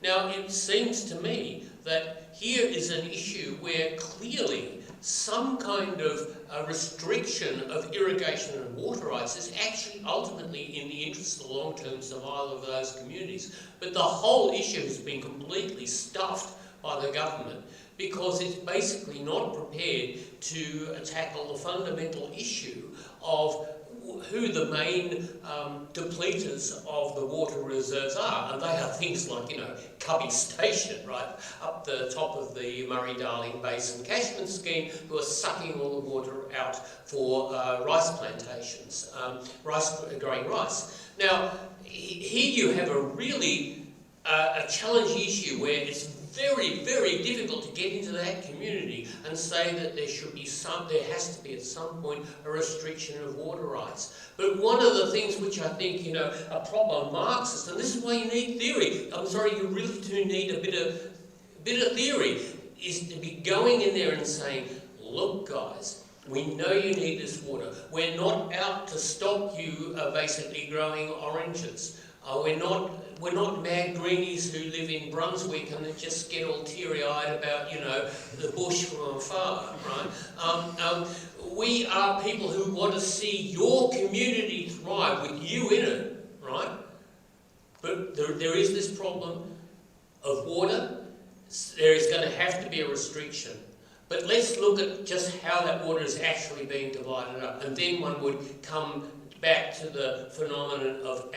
Speaker 4: Now, it seems to me that here is an issue where clearly some kind of restriction of irrigation and water rights is actually ultimately in the interest of the long-term survival of those communities. But the whole issue has been completely stuffed by the government because it's basically not prepared to tackle the fundamental issue of who the main depleters of the water reserves are. And they are things like, Cubby Station, right, up the top of the Murray-Darling Basin catchment scheme, who are sucking all the water out for rice plantations, growing rice. Now, here you have a really a challenging issue where it's very, very difficult to get into that community and say that there has to be at some point a restriction of water rights. But one of the things which I think, a proper Marxist, and this is why you need theory, I'm sorry, you really do need a bit of theory, is to be going in there and saying, look guys, we know you need this water. We're not out to stop you basically growing oranges. We're not mad greenies who live in Brunswick and that just get all teary-eyed about, the bush from afar, right? We are people who want to see your community thrive with you in it, right? But there is this problem of water. There is going to have to be a restriction. But let's look at just how that water is actually being divided up. And then one would come back to the phenomenon of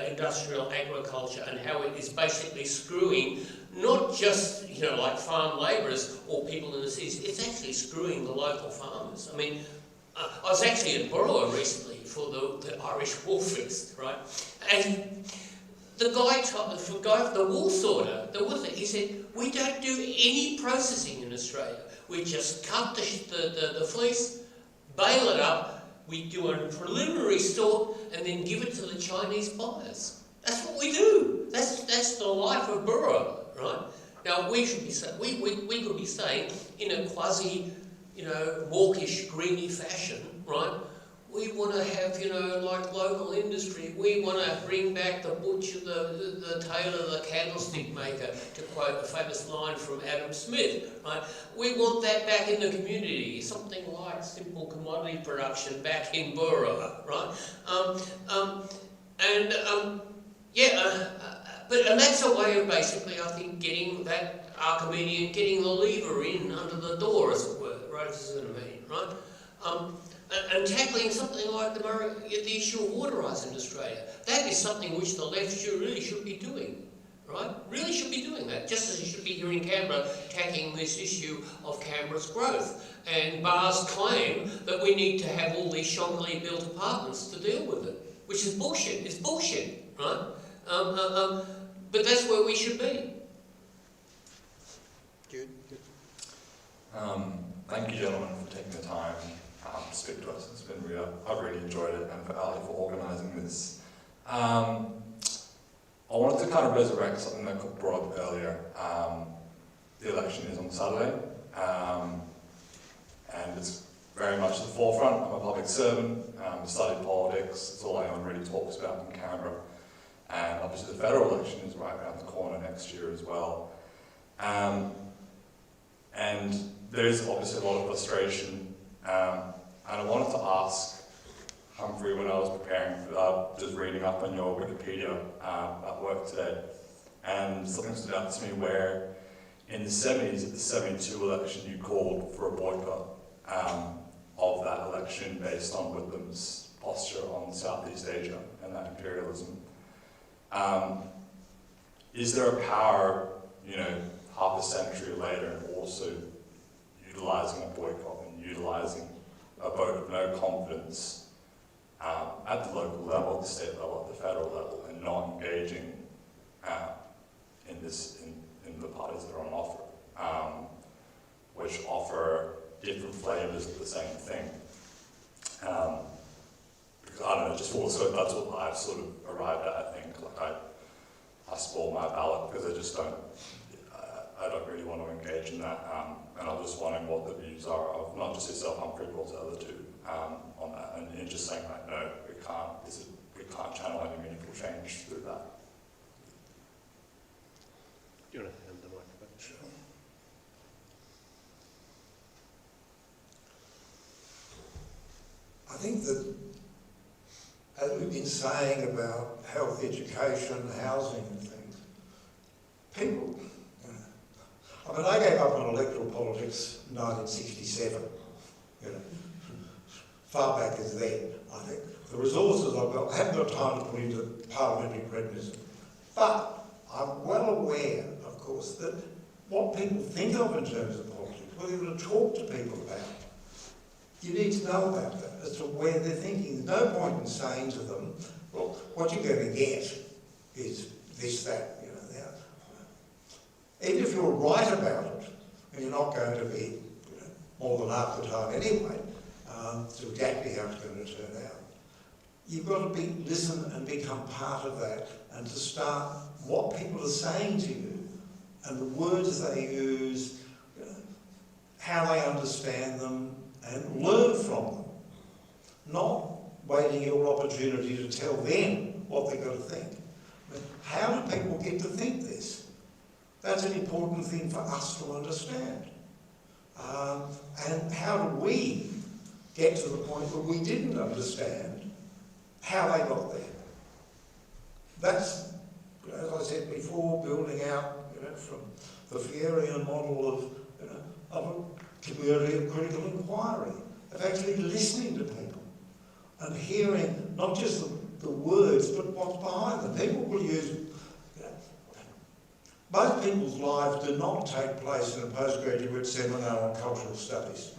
Speaker 4: industrial agriculture and how it is basically screwing not just, like farm labourers or people in the cities, it's actually screwing the local farmers. I mean, I was actually at Burrowa recently for the Irish Wool Fest, right? And the the wool sorter, he said, we don't do any processing in Australia. We just cut the fleece, bale it up, we do a preliminary sort and then give it to the Chinese buyers. That's what we do. That's the life of Burrowa, right? Now we should be we could be saying in a quasi, mawkish, greeny fashion, right? We want to have, like local industry. We want to bring back the butcher, the tailor, the candlestick maker, to quote a famous line from Adam Smith, right? We want that back in the community, something like simple commodity production back in Burrowa, right? And that's a way of basically, I think, getting that Archimedean, getting the lever in under the door, as it were, right? This is what I mean, right? And tackling something like the issue of water rights in Australia. That is something which the left really should be doing, right? Really should be doing that, just as you should be here in Canberra tackling this issue of Canberra's growth and Barr's claim that we need to have all these shonkily built apartments to deal with it, which is bullshit. It's bullshit, right? But that's where we should be.
Speaker 9: Jude?
Speaker 13: Thank you, gentlemen, for taking the time to speak to us. It's been I've really enjoyed it, and for Ali for organising this. I wanted to kind of resurrect something that got brought up earlier. The election is on Saturday, and it's very much at the forefront. I'm a public servant, I studied politics, it's all anyone really talks about in Canberra. And obviously the federal election is right around the corner next year as well. And there's obviously a lot of frustration. And I wanted to ask Humphrey, when I was preparing for just reading up on your Wikipedia at work today, and something stood out to me where in the 70s, at the 72 election, you called for a boycott of that election based on Whitlam's posture on Southeast Asia and that imperialism. Is there a power, half a century later, also utilising a boycott and utilising a vote of no confidence at the local level, at the state level, at the federal level, and not engaging in the parties that are on offer, which offer different flavours of the same thing? Because I don't know, just for so that's what I've sort of arrived at. I think I spoil my ballot because I don't really want to engage in that, and I'm just wondering what the views are of not just yourself, Humphrey, but also the other two on that, and just saying like, no, we can't channel any meaningful change through that.
Speaker 3: Do you want to hand the microphone?
Speaker 5: Sure. I think that, as we've been saying about health, education, housing and things, people, I gave up on electoral politics in 1967, far back as then. I think the resources I've got, I haven't got time to put into parliamentary cretinism, but I'm well aware, of course, that what people think of in terms of politics, what you're going to talk to people about, you need to know about that, as to where they're thinking. There's no point in saying to them, well, what you're going to get is this, that, even if you're right about it, and you're not going to be, more than half the time anyway, to exactly how it's going to turn out, you've got to listen and become part of that, and to start what people are saying to you, and the words they use, how they understand them, and learn from them. Not waiting your opportunity to tell them what they've got to think. How do people get to think this? That's an important thing for us to understand. And how do we get to the point where we didn't understand how they got there? That's, as I said before, building out from the Fierian model of a community of critical inquiry, of actually listening to people and hearing not just the words, but what's behind them. People will use, most people's lives do not take place in a postgraduate seminar on cultural studies.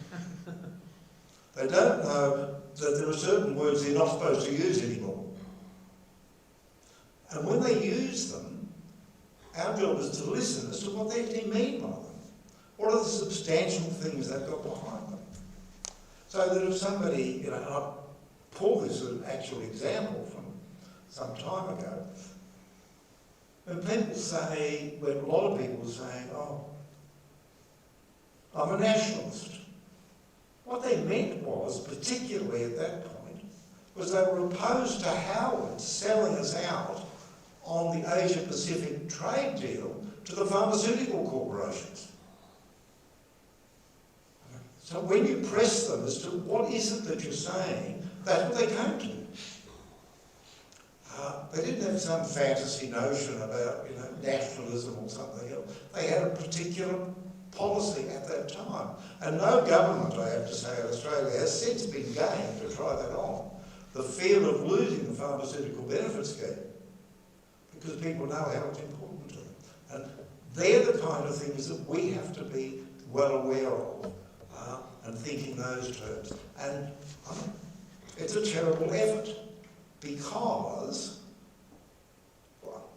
Speaker 5: They don't know that there are certain words they're not supposed to use anymore. And when they use them, our job is to listen as to what they actually mean by them. What are the substantial things they've got behind them? So that if somebody, and I pull this as an actual example from some time ago, when people say, when a lot of people are saying, oh, I'm a nationalist, what they meant was, particularly at that point, was they were opposed to Howard selling us out on the Asia-Pacific trade deal to the pharmaceutical corporations. So when you press them as to what is it that you're saying, that's what they came to. They didn't have some fantasy notion about, you know, nationalism or something else. They had a particular policy at that time. And no government, I have to say, in Australia has since been game to try that on. The fear of losing the pharmaceutical benefits scheme, because people know how it's important to them. And they're the kind of things that we have to be well aware of and think in those terms. And it's a terrible effort because, well,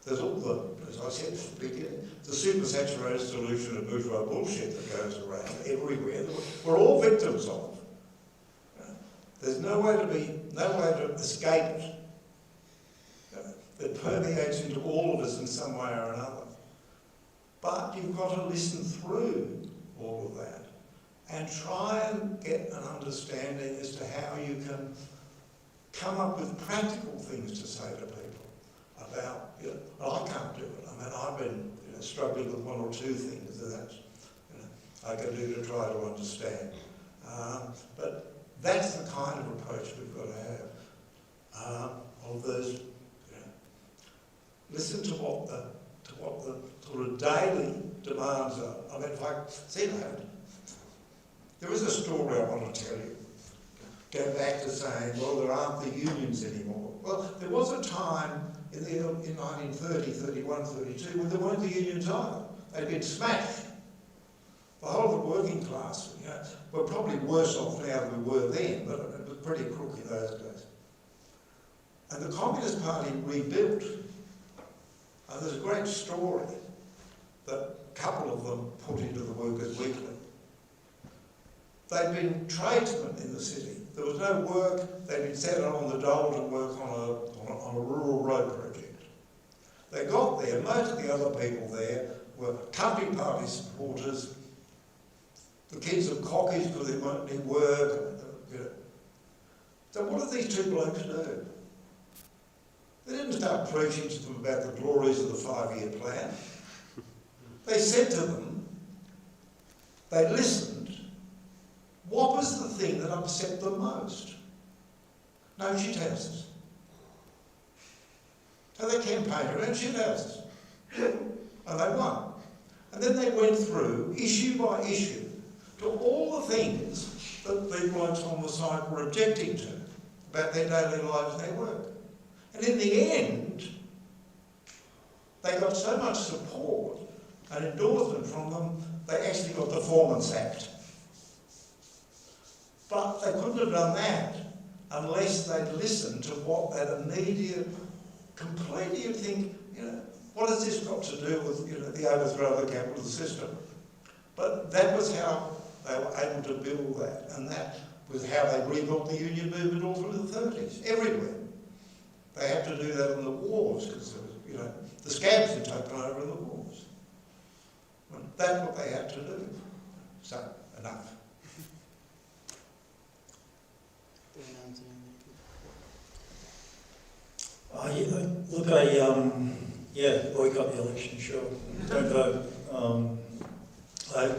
Speaker 5: there's all the, as I said at the beginning, the supersaturated solution of bourgeois bullshit that goes around everywhere that we're all victims of. There's no way to escape it. It permeates into all of us in some way or another. But you've got to listen through all of that and try and get an understanding as to how you can come up with practical things to say to people about, you know, well, I can't do it. I mean, I've been, you know, struggling with one or two things that, you know, I can do to try to understand. But that's the kind of approach we've got to have. Of those, you know, listen to what the sort of daily demands are. I mean, if I see that, there is a story I want to tell you. Go back to saying, well, there aren't the unions anymore. Well, there was a time in 1930, 31, 32 when there weren't the unions either. They'd been smashed. The whole of the working class, you know, were probably worse off now than we were then, but it was pretty crook in those days. And the Communist Party rebuilt. And there's a great story that a couple of them put into the Workers' Weekly. They'd been tradesmen in the city. There was no work. They'd been set on the dole to work on a rural road project. They got there. Most of the other people there were Country Party supporters. The kids were cockies because they weren't any work. You know. So what did these two blokes do? They didn't start preaching to them about the glories of the 5-year plan. They said to them, they listened, what was the thing that upset them most? No shit houses. So they campaigned around shit houses. And they won. And then they went through, issue by issue, to all the things that the blokes on the side were objecting to about their daily lives and their work. And in the end, they got so much support and endorsement from them, they actually got the Foreman's Act. But they couldn't have done that unless they'd listened to what that immediate, completely, you'd think, you know, what has this got to do with, you know, the overthrow of the capitalist system? But that was how they were able to build that, and that was how they rebuilt the union movement all through the 30s, everywhere. They had to do that in the wars, because, you know, the scabs had taken over in the wars. Well, that's what they had to do. So, enough.
Speaker 2: Look, boycott the election, sure. Don't vote. I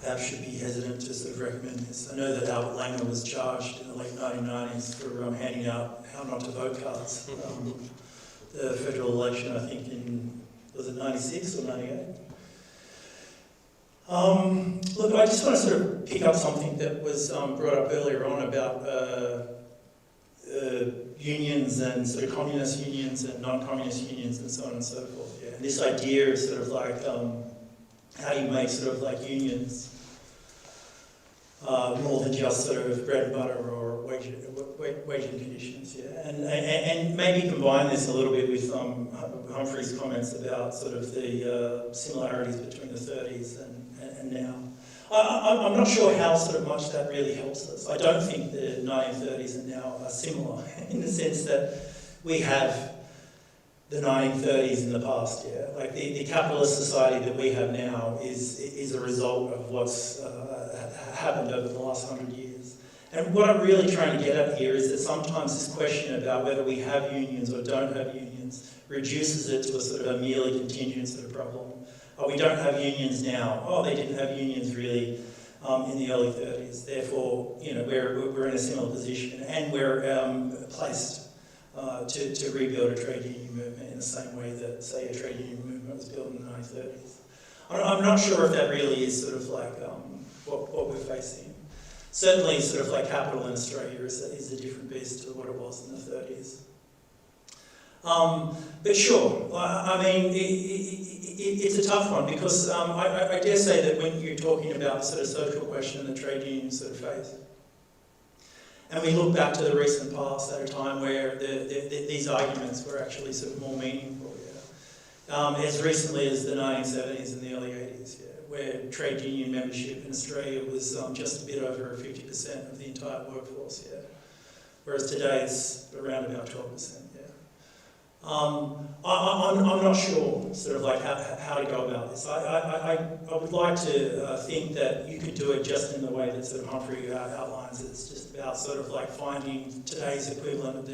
Speaker 2: perhaps should be hesitant to sort of recommend this. I know that Albert Langer was charged in the late 1990s for handing out how not to vote cards. The federal election, I think, was it 96 or 98? Look, I just want to sort of pick up something that was brought up earlier on about unions and sort of communist unions and non-communist unions and so on and so forth. Yeah. And this idea is sort of like how you make sort of like unions more than just sort of bread and butter or waging conditions. Yeah. And maybe combine this a little bit with Humphrey's comments about sort of the similarities between the 30s and now. I'm not sure how sort of much that really helps us. I don't think the 1930s and now are similar in the sense that we have the 1930s in the past, yeah. Like the capitalist society that we have now is a result of what's happened over the last 100 years. And what I'm really trying to get at here is that sometimes this question about whether we have unions or don't have unions reduces it to a sort of a merely contingent sort of problem. Oh, we don't have unions now. Oh, they didn't have unions really in the early 30s. Therefore, you know, we're in a similar position, and we're placed to rebuild a trade union movement in the same way that, say, a trade union movement was built in the 1930s. I'm not sure if that really is sort of like what we're facing. Certainly, sort of like capital in Australia is a different beast to what it was in the 30s. But sure, I mean, it's a tough one because I dare say that when you're talking about the sort of social question that trade unions sort of face, and we look back to the recent past at a time where these arguments were actually sort of more meaningful, as recently as the 1970s and the early 80s, where trade union membership in Australia was just a bit over 50% of the entire workforce, whereas today it's around about 12%. I'm not sure sort of like how to go about this. I would like to think that you could do it just in the way that sort of Humphrey outlines. It's just about sort of like finding today's equivalent of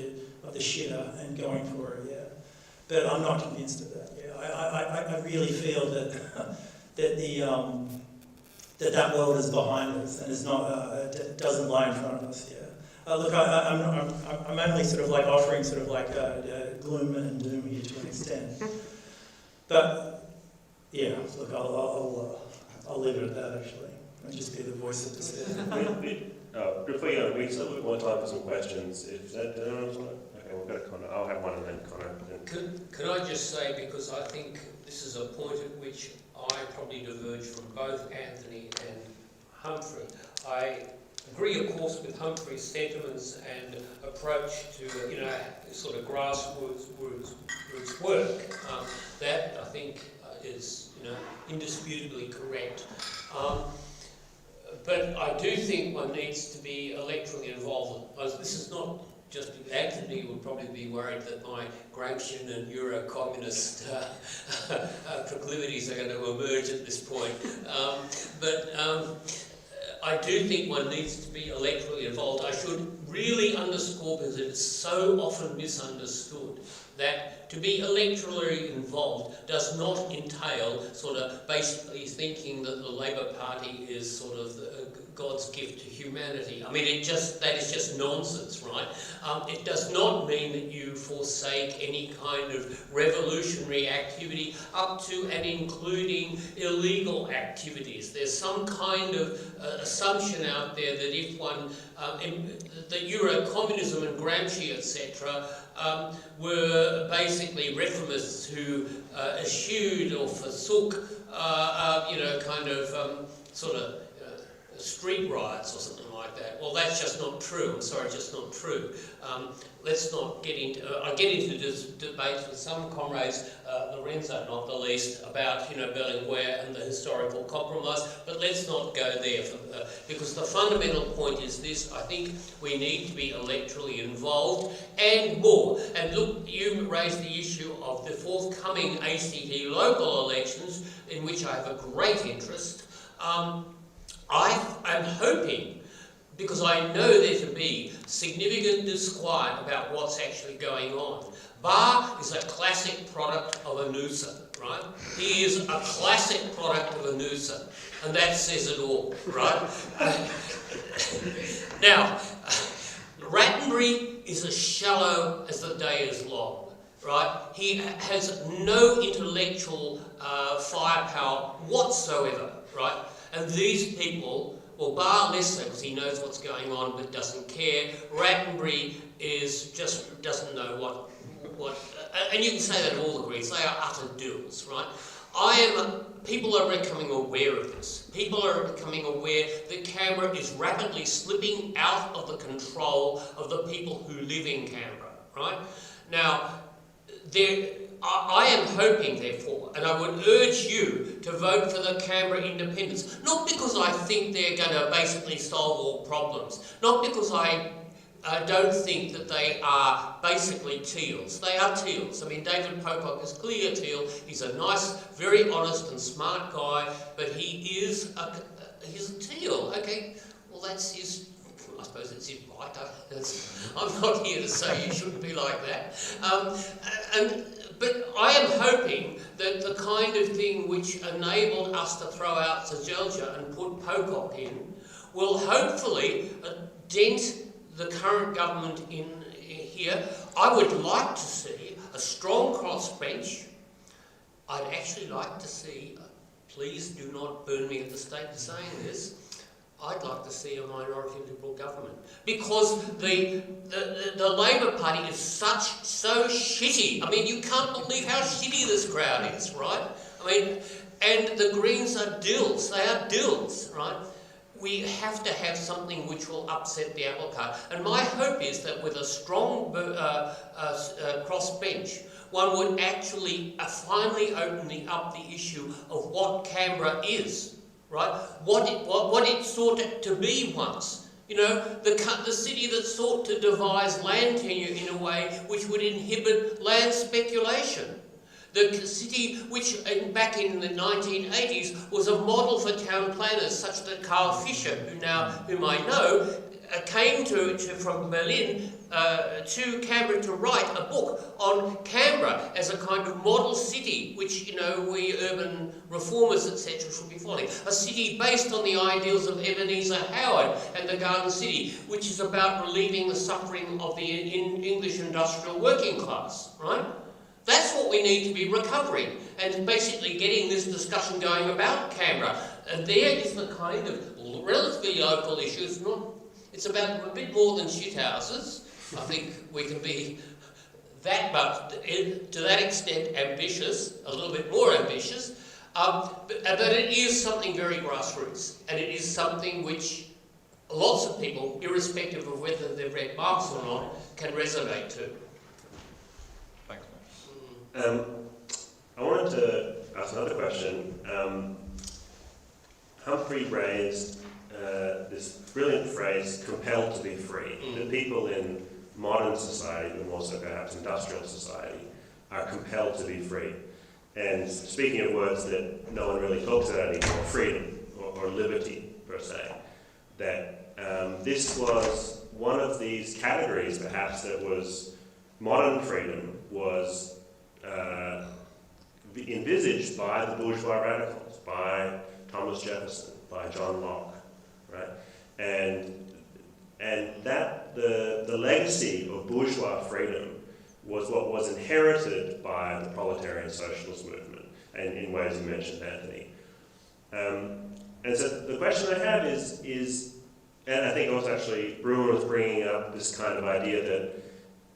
Speaker 2: the shitter and going for it, But I'm not convinced of that, I really feel that that world is behind us and is not doesn't lie in front of us, Look, I'm only sort of like offering sort of like gloom and doom here to an extent, but look, I'll leave it at that actually. I'll just be the voice of despair.
Speaker 11: Before you go, we still have more time for some questions. Is that okay? We've got Connor. I'll have one and then Connor.
Speaker 4: Can I just say, because I think this is a point at which I probably diverge from both Anthony and Humphrey. I agree, of course, with Humphrey's sentiments and approach to, sort of grassroots work. That, I think, is, indisputably correct. But I do think one needs to be electorally involved. This is not just Anthony would probably be worried that my Gramscian and Euro-communist proclivities are going to emerge at this point. I do think one needs to be electorally involved. I should really underscore, because it's so often misunderstood, that to be electorally involved does not entail sort of basically thinking that the Labor Party is sort of God's gift to humanity. I mean, that is just nonsense, right? It does not mean that you forsake any kind of revolutionary activity up to and including illegal activities. There's some kind of assumption out there that if one, that Euro-communism and Gramsci, etc., were basically reformists who eschewed or forsook, street riots or something like that. Well, that's just not true. I'm sorry, just not true. Let's not get into... I get into debates with some comrades, Lorenzo not the least, about Berlinguer and the historical compromise. But let's not go there because the fundamental point is this: I think we need to be electorally involved and more. And look, you raised the issue of the forthcoming ACT local elections, in which I have a great interest. I'm hoping, because I know there to be significant disquiet about what's actually going on. Barr is a classic product of Anusa, right? He is a classic product of Anusa, and that says it all, right? Now, Rattenbury is as shallow as the day is long, right? He has no intellectual firepower whatsoever, right? And these people, well, Barr less so because he knows what's going on but doesn't care. Rattenbury doesn't know what and you can say that of all the Greeks, they are utter doers, right? People are becoming aware of this. People are becoming aware that Canberra is rapidly slipping out of the control of the people who live in Canberra, right? Now, I am hoping, therefore, and I would urge you to vote for the Canberra independence, not because I think they're going to basically solve all problems, not because I don't think that they are basically teals. They are teals. I mean, David Pocock is clearly a teal. He's a nice, very honest and smart guy, but he's a teal. Okay, well, that's his... I suppose it's his right. I'm not here to say you shouldn't be like that. But I am hoping that the kind of thing which enabled us to throw out Zazelja and put Pocock in will hopefully dent the current government in here. I would like to see a strong crossbench. I'd actually like to see, please do not burn me at the stake for saying this, I'd like to see a minority Liberal government, because the Labor Party is so shitty. I mean, you can't believe how shitty this crowd is, right? I mean, and the Greens are dills. They are dills, right? We have to have something which will upset the apple cart. And my hope is that with a strong crossbench, one would actually finally open up the issue of what Canberra is. Right? What it sought to be once. You know, the city that sought to devise land tenure in a way which would inhibit land speculation. The city which back in the 1980s was a model for town planners such that Carl Fischer, whom I know, came from Berlin to Canberra to write a book on Canberra as a kind of model city, which, you know, we urban reformers, etc., should be following. A city based on the ideals of Ebenezer Howard and the Garden City, which is about relieving the suffering of the English industrial working class, right? That's what we need to be recovering, and basically getting this discussion going about Canberra. And there is the kind of relatively local issue. It's about a bit more than shithouses. I think we can be that much, to that extent, ambitious, a little bit more ambitious. But it is something very grassroots, and it is something which lots of people, irrespective of whether they've read Marx or not, can resonate to.
Speaker 11: I wanted to ask another question. Humphrey raised this brilliant phrase, compelled to be free. That people in modern society, and also perhaps industrial society, are compelled to be free. And speaking of words that no one really talks about anymore, freedom, or liberty, per se, that this was one of these categories, perhaps, that was modern freedom was envisaged by the bourgeois radicals, by Thomas Jefferson, by John Locke, right? And that the legacy of bourgeois freedom was what was inherited by the proletarian socialist movement, and in ways you mentioned, Anthony. And so the question I have is, and I think also actually Bruin was bringing up this kind of idea that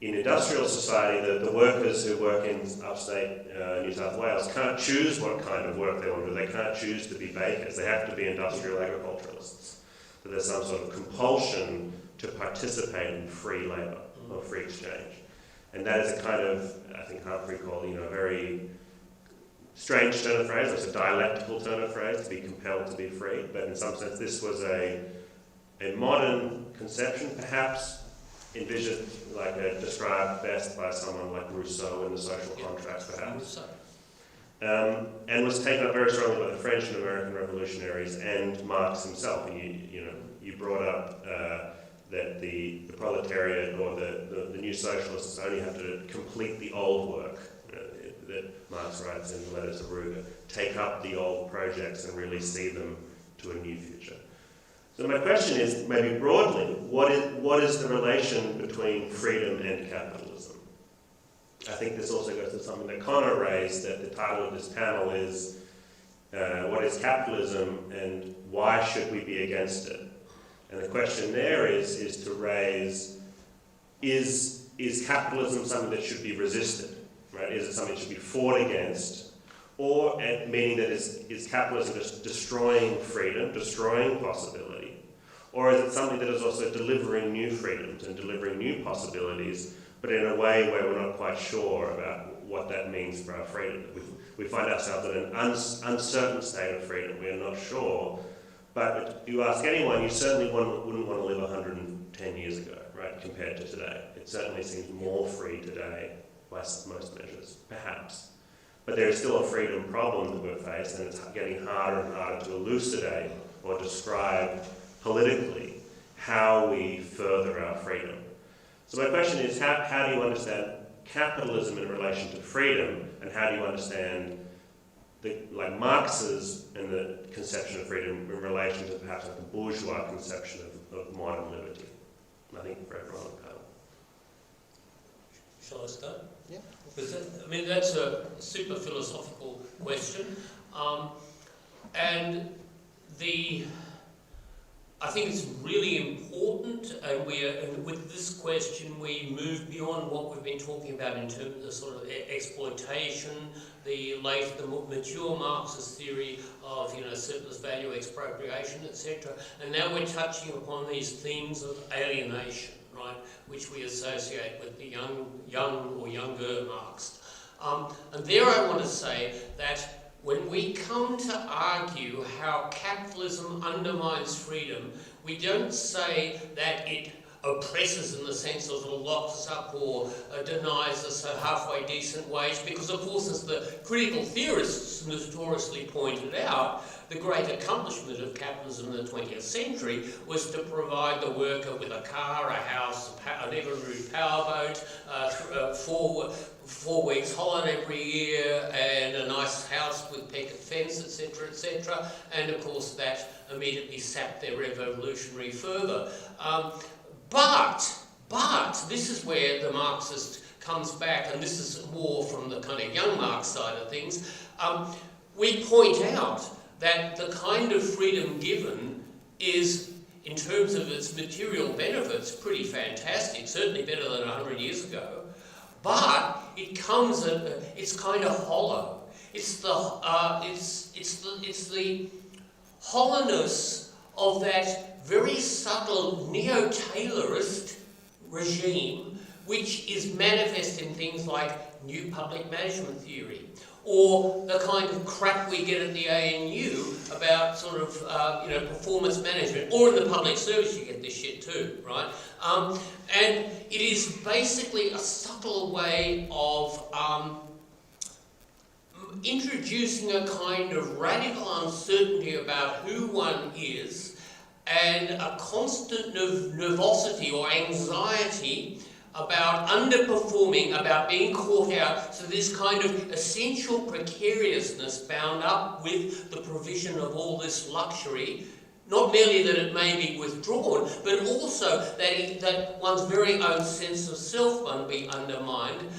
Speaker 11: in industrial society, the workers who work in upstate New South Wales can't choose what kind of work they want to do. They can't choose to be bakers. They have to be industrial agriculturalists. So there's some sort of compulsion to participate in free labour or free exchange. And that is a kind of, I think Humphrey called, a very strange turn of phrase. It's a dialectical turn of phrase, to be compelled to be free. But in some sense, this was a modern conception, perhaps envisioned, described best by someone like Rousseau in The Social Contract, perhaps. And was taken up very strongly by the French and American revolutionaries and Marx himself. And you brought up that the proletariat or the new socialists only have to complete the old work, that Marx writes in the Letters of Ruger, take up the old projects and really see them to a new future. So my question is, maybe broadly, what is the relation between freedom and capitalism? I think this also goes to something that Connor raised, that the title of this panel is, what is capitalism and why should we be against it? And the question there is to raise, is capitalism something that should be resisted? Right? Is it something that should be fought against? Or meaning that is capitalism just destroying freedom, destroying possibility? Or is it something that is also delivering new freedoms and delivering new possibilities, but in a way where we're not quite sure about what that means for our freedom? We find ourselves in an uncertain state of freedom. We are not sure. But if you ask anyone, you certainly wouldn't want to live 110 years ago, right, compared to today. It certainly seems more free today by most measures, perhaps. But there is still a freedom problem that we're faced, and it's getting harder and harder to elucidate or describe politically how we further our freedom. So my question is, how do you understand capitalism in relation to freedom, and how do you understand Marx's and the conception of freedom in relation to perhaps the bourgeois conception of modern liberty? I think for everyone on the
Speaker 4: Shall I start?
Speaker 9: Yeah.
Speaker 4: Because I mean, that's a super philosophical question. And I think it's really important, and with this question we move beyond what we've been talking about in terms of the sort of exploitation, the mature Marxist theory of surplus value expropriation, etc. And now we're touching upon these themes of alienation, right, which we associate with the young or younger Marx. And there I want to say that when we come to argue how capitalism undermines freedom, we don't say that it oppresses in the sense of locks us up or denies us a halfway decent wage, because of course, as the critical theorists notoriously pointed out, the great accomplishment of capitalism in the 20th century was to provide the worker with a car, a house, an ever-renewed powerboat, 4 weeks holiday every year, and a nice house with picket fence, etc., etc. And of course, that immediately sapped their revolutionary fervour. But this is where the Marxist comes back, and this is more from the kind of young Marx side of things. We point out that the kind of freedom given is, in terms of its material benefits, pretty fantastic, certainly better than 100 years ago. But it comes it's kind of hollow. It's the hollowness of that very subtle neo-Taylorist regime, which is manifest in things like new public management theory, or the kind of crap we get at the ANU about sort of performance management, or in the public service you get this shit too, right? And it is basically a subtle way of introducing a kind of radical uncertainty about who one is, and a constant nervosity or anxiety about underperforming, about being caught out. So this kind of essential precariousness bound up with the provision of all this luxury, not merely that it may be withdrawn, but also that one's very own sense of self won't be undermined.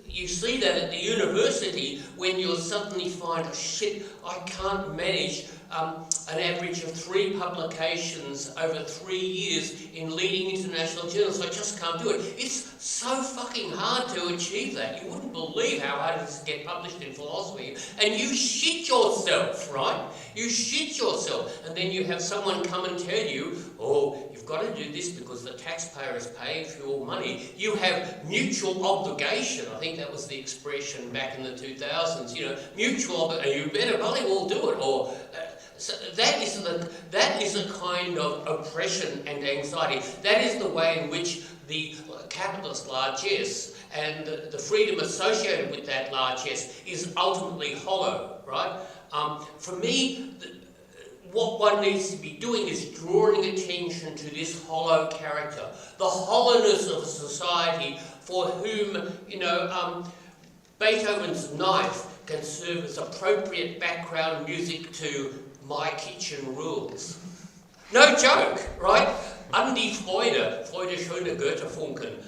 Speaker 4: You see that at the university when you'll suddenly find, oh shit, I can't manage an average of 3 publications over 3 years in leading international journals. I just can't do it. It's so fucking hard to achieve that. You wouldn't believe how hard it is to get published in philosophy. And you shit yourself, right? You shit yourself. And then you have someone come and tell you, oh, you've got to do this because the taxpayer is paying for your money. You have mutual obligation. I think that was the expression back in the 2000s. Mutual obligation. You better bloody well do it. Or so that is a kind of oppression and anxiety. That is the way in which the capitalist largesse and the freedom associated with that largesse is ultimately hollow, right? For me, what one needs to be doing is drawing attention to this hollow character, the hollowness of a society for whom, Beethoven's knife can serve as appropriate background music to My Kitchen Rules. No joke, right? Andi Freude schöne Goethe-Funken,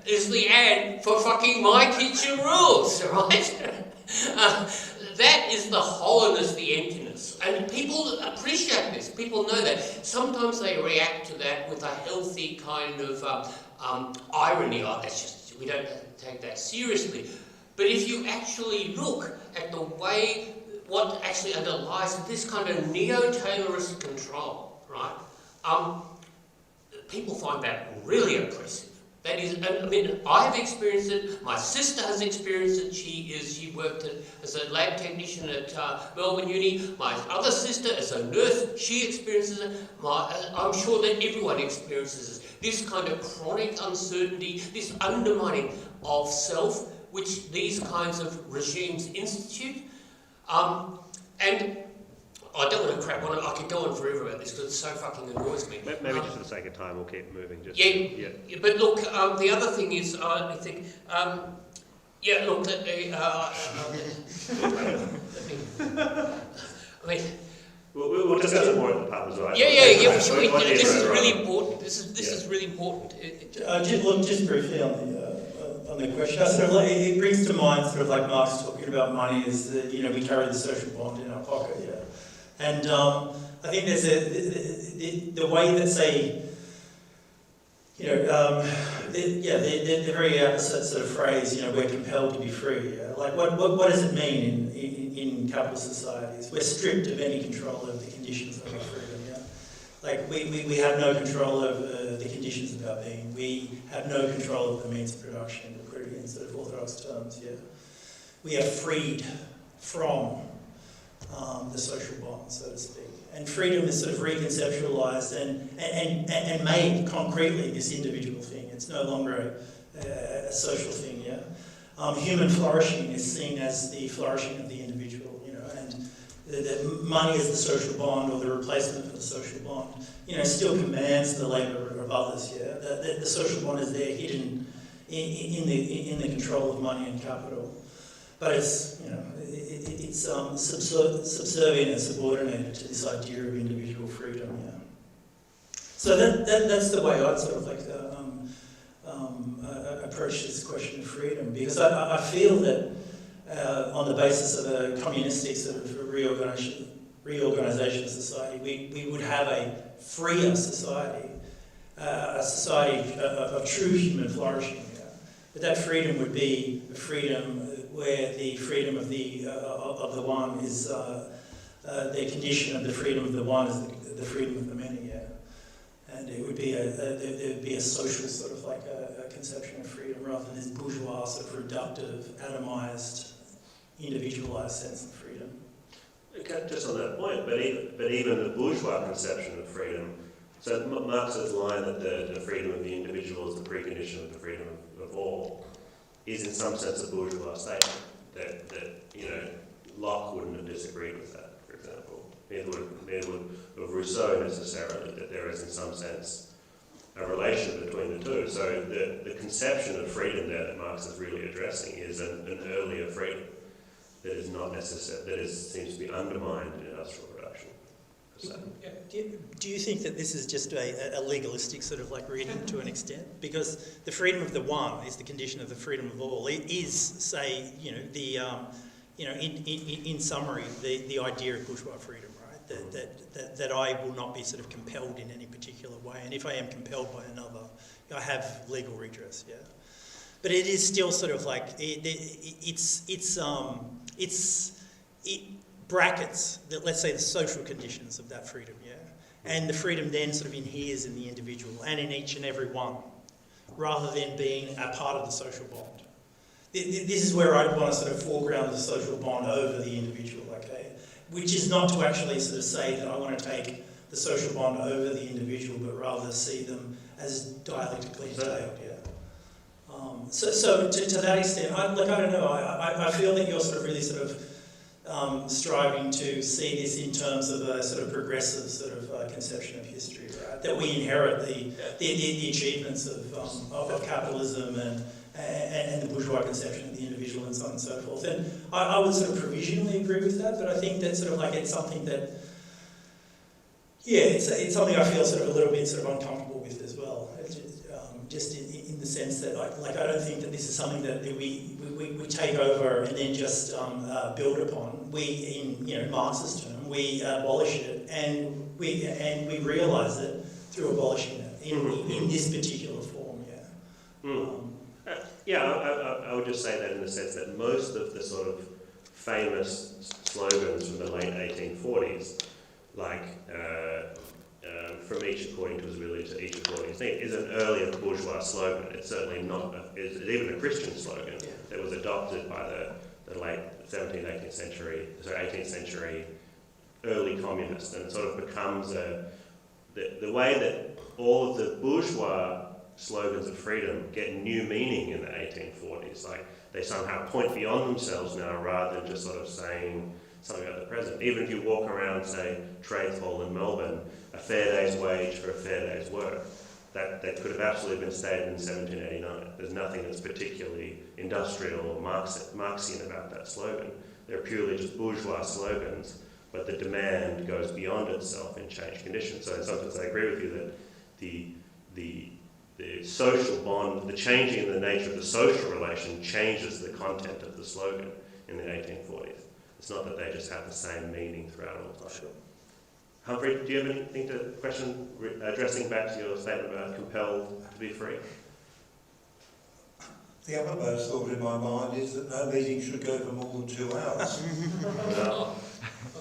Speaker 4: is the ad for fucking My Kitchen Rules, right? That is the hollowness, the emptiness. And people appreciate this. People know that. Sometimes they react to that with a healthy kind of irony. Oh, that's just, we don't take that seriously. But if you actually look at the way, what actually underlies this kind of neo-Taylorist control, right? People find that really oppressive. That is, I mean, I've experienced it, my sister has experienced it, she worked as a lab technician at Melbourne Uni, my other sister as a nurse, she experiences it, I'm sure that everyone experiences it. This kind of chronic uncertainty, this undermining of self, which these kinds of regimes institute. And I don't want to crap on it. I could go on forever about this because it so fucking annoys me.
Speaker 3: Maybe just for the sake of time, we'll keep moving.
Speaker 4: Yeah. But look, the other thing is, I think,
Speaker 11: We'll discuss it more at the pub as well.
Speaker 4: Yeah. This is really important. This is really important.
Speaker 2: Just briefly on the question, it brings to mind sort of like Marx talking about money as we carry the social bond in our pocket, and I think there's the way that say. The very opposite sort of phrase, we're compelled to be free. Yeah? Like, what does it mean in capitalist societies? We're stripped of any control over the conditions of our freedom. Yeah, like we have no control over the conditions of our being. We have no control of the means of production, to put it in sort of orthodox terms. Yeah, we are freed from the social bond, so to speak. And freedom is sort of reconceptualized and made concretely this individual thing. It's no longer a social thing, yeah? Human flourishing is seen as the flourishing of the individual, and the money as the social bond or the replacement for the social bond, still commands the labour of others, yeah? The social bond is there hidden in the control of money and capital. But it's, it's subservient and subordinated to this idea of individual freedom, yeah. So that's the way I'd sort of like approach this question of freedom, because I feel that on the basis of a communistic sort of reorganisation of society, we would have a freer society, a society of true human flourishing. Yeah. But that freedom would be a freedom where the freedom of the one is the condition of the freedom of the one is the freedom of the many, yeah. And it would be there'd be a social sort of like a conception of freedom rather than this bourgeois sort of reductive, atomised, individualised sense of freedom.
Speaker 11: Okay, just on that point, but even the bourgeois conception of freedom. So Marx's line that the freedom of the individual is the precondition of the freedom of all is in some sense a bourgeois statement that Locke wouldn't have disagreed with that, for example. Neither would of Rousseau necessarily, that there is in some sense a relation between the two. So the conception of freedom there that Marx is really addressing is an earlier freedom that is not necessary, seems to be undermined in industrial production.
Speaker 2: Do you think that this is just a legalistic sort of like reading to an extent? Because the freedom of the one is the condition of the freedom of all. It is, say, in summary, the idea of bourgeois freedom, right? That I will not be sort of compelled in any particular way, and if I am compelled by another, I have legal redress. Yeah, but it is still sort of like it brackets, let's say, the social conditions of that freedom, yeah? And the freedom then sort of inheres in the individual and in each and every one, rather than being a part of the social bond. This is where I want to sort of foreground the social bond over the individual, okay? Which is not to actually sort of say that I want to take the social bond over the individual, but rather see them as dialectically entailed, yeah? So to that extent, I don't know, I feel that you're sort of really sort of striving to see this in terms of a sort of progressive sort of conception of history, right? That we inherit the achievements of capitalism and the bourgeois conception of the individual and so on and so forth. And I would sort of provisionally agree with that, but I think that sort of like it's something that, it's something I feel sort of a little bit sort of uncomfortable with as well. Just in the sense that, I don't think that this is something that we take over and then just build upon. We, in Marx's term, we abolish it and we realise it through abolishing it in this particular form. Yeah.
Speaker 11: I would just say that in the sense that most of the sort of famous slogans from the late 1840s, like from each according to his village to each according to his need, is an earlier bourgeois slogan. It's certainly not, it's even a Christian slogan that was adopted by the late 17th, 18th century early communists, and it sort of becomes the way that all of the bourgeois slogans of freedom get new meaning in the 1840s. Like, they somehow point beyond themselves now rather than just sort of saying something about the present. Even if you walk around, say, Trades Hall in Melbourne, a fair day's wage for a fair day's work, that could have absolutely been stated in 1789. There's nothing that's particularly industrial or Marxian about that slogan. They're purely just bourgeois slogans, but the demand goes beyond itself in changed conditions. So in some sense, I agree with you that the social bond, the changing in the nature of the social relation changes the content of the slogan in the 1840s. It's not that they just have the same meaning throughout all time.
Speaker 2: Sure.
Speaker 11: Humphrey, do you have anything to question, addressing back to your statement about compelled to be free?
Speaker 5: The uppermost thought in my mind is that no meeting should go for more than 2 hours.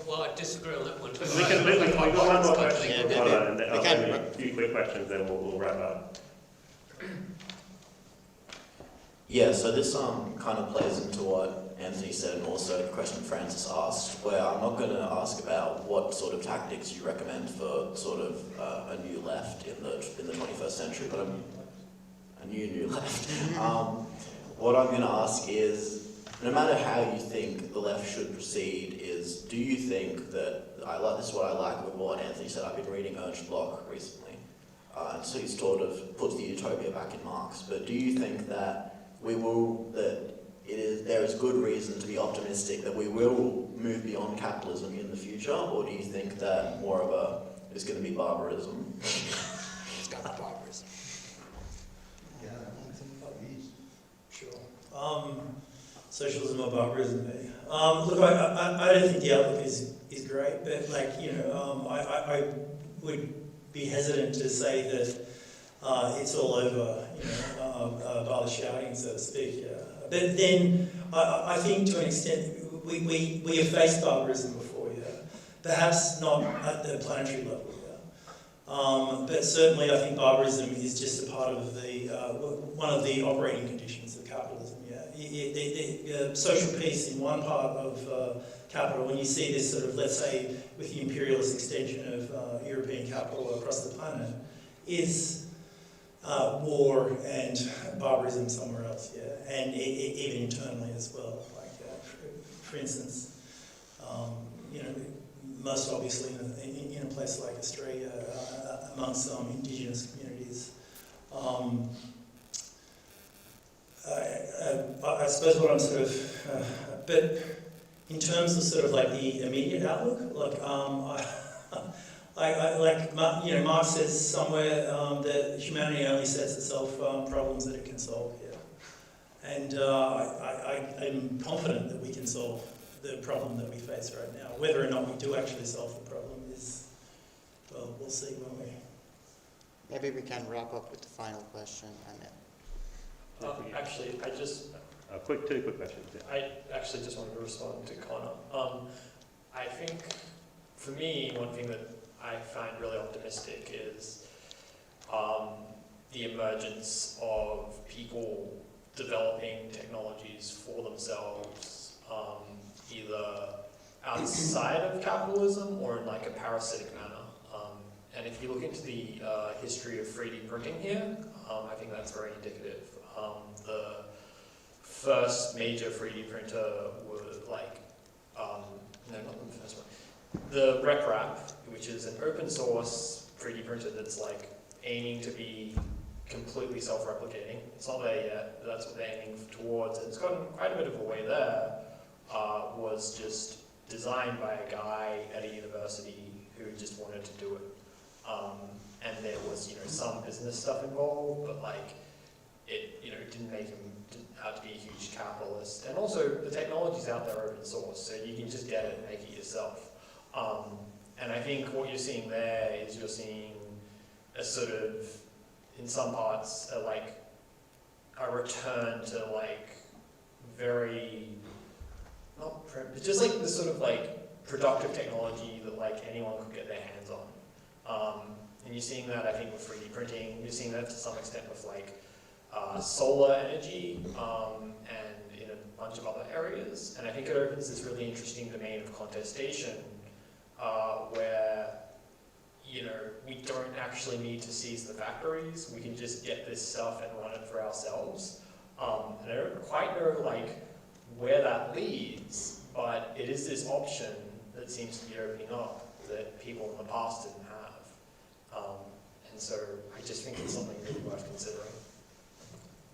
Speaker 4: Well, I disagree on that one too.
Speaker 11: We've got one more question
Speaker 1: Yeah,
Speaker 11: for Paula, and then I'll
Speaker 1: can-
Speaker 11: have a few quick questions, then we'll wrap up.
Speaker 10: Yeah, so this kind of plays into what Anthony said, and also the question Francis asked, where I'm not going to ask about what sort of tactics you recommend for sort of a new left in the 21st century, but a new left. What I'm going to ask is, no matter how you think the left should proceed, is do you think that, this is what I like with what Anthony said, I've been reading Ernst Bloch recently, and so he's sort of puts the utopia back in Marx, but do you think that there is good reason to be optimistic that we will move beyond capitalism in the future, or do you think that more of it's going to be barbarism?
Speaker 9: It's got barbarism.
Speaker 2: Sure. Socialism or barbarism? Look, I don't think the outlook is great, but I would be hesitant to say that it's all over, by the shouting, so to speak. But then I think to an extent we have faced barbarism before, perhaps not at the planetary level, but certainly I think barbarism is just a part of one of the operating conditions of capitalism. The social peace in one part of capital, when you see this sort of, let's say, with the imperialist extension of European capital across the planet, is war and barbarism somewhere else, and even internally as well. Like, for instance, most obviously in a place like Australia, amongst indigenous communities. I suppose what I'm sort of, but in terms of sort of like the immediate outlook, Marx says somewhere that humanity only sets itself problems that it can solve. And I'm confident that we can solve the problem that we face right now. Whether or not we do actually solve the problem is, well, we'll see, won't we?
Speaker 9: Maybe we can wrap up with the final question, and then.
Speaker 7: Actually,
Speaker 11: two quick questions. Yeah.
Speaker 7: I actually just wanted to respond to Connor. I think, for me, one thing that I find really optimistic is the emergence of people developing technologies for themselves, either outside of capitalism or in like a parasitic manner. And if you look into the history of 3D printing here, I think that's very indicative. The first major 3D printer was no, not the first one. The RepRap, which is an open source 3D printer that's like aiming to be completely self-replicating. It's not there yet, but that's what they're aiming towards. And it's gotten quite a bit of a way there. Was just designed by a guy at a university who just wanted to do it. And there was, some business stuff involved, but it didn't make him out to be a huge capitalist. And also, the technology's out there open source, so you can just get it and make it yourself. And I think what you're seeing there is you're seeing a sort of, in some parts, a return to very, but just this sort of productive technology that anyone could get their hands on. And you're seeing that, I think, with 3D printing. You're seeing that to some extent with solar energy and in a bunch of other areas. And I think it opens this really interesting domain of contestation where we don't actually need to seize the factories. We can just get this stuff and run it for ourselves. And I don't quite know where that leads, but it is this option that seems to be opening up that people in the past didn't have. And so I just think it's something really worth considering.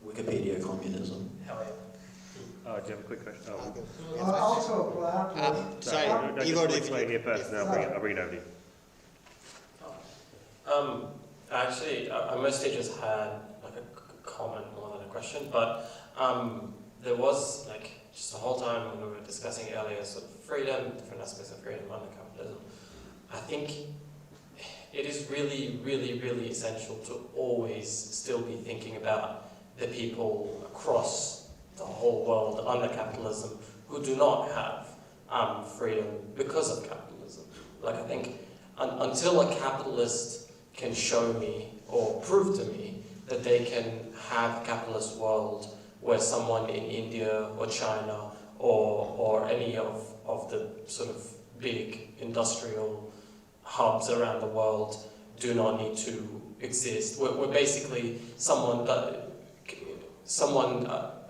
Speaker 10: Wikipedia communism.
Speaker 7: Hell
Speaker 3: Oh, do you have a quick question? Oh.
Speaker 8: I'll talk loudly.
Speaker 9: Sorry,
Speaker 3: No,
Speaker 9: Igor,
Speaker 3: just
Speaker 9: if
Speaker 3: wait here first, then I'll bring it over to you.
Speaker 7: Actually, I mostly just had like a comment more than a question, but there was like just the whole time when we were discussing earlier sort of freedom, different aspects of freedom under capitalism. I think it is really, really, really essential to always still be thinking about the people across the whole world under capitalism who do not have freedom because of capitalism. Like I think until a capitalist can show me or prove to me that they can have a capitalist world where someone in India or China or any of the sort of big industrial hubs around the world do not need to exist. We're basically someone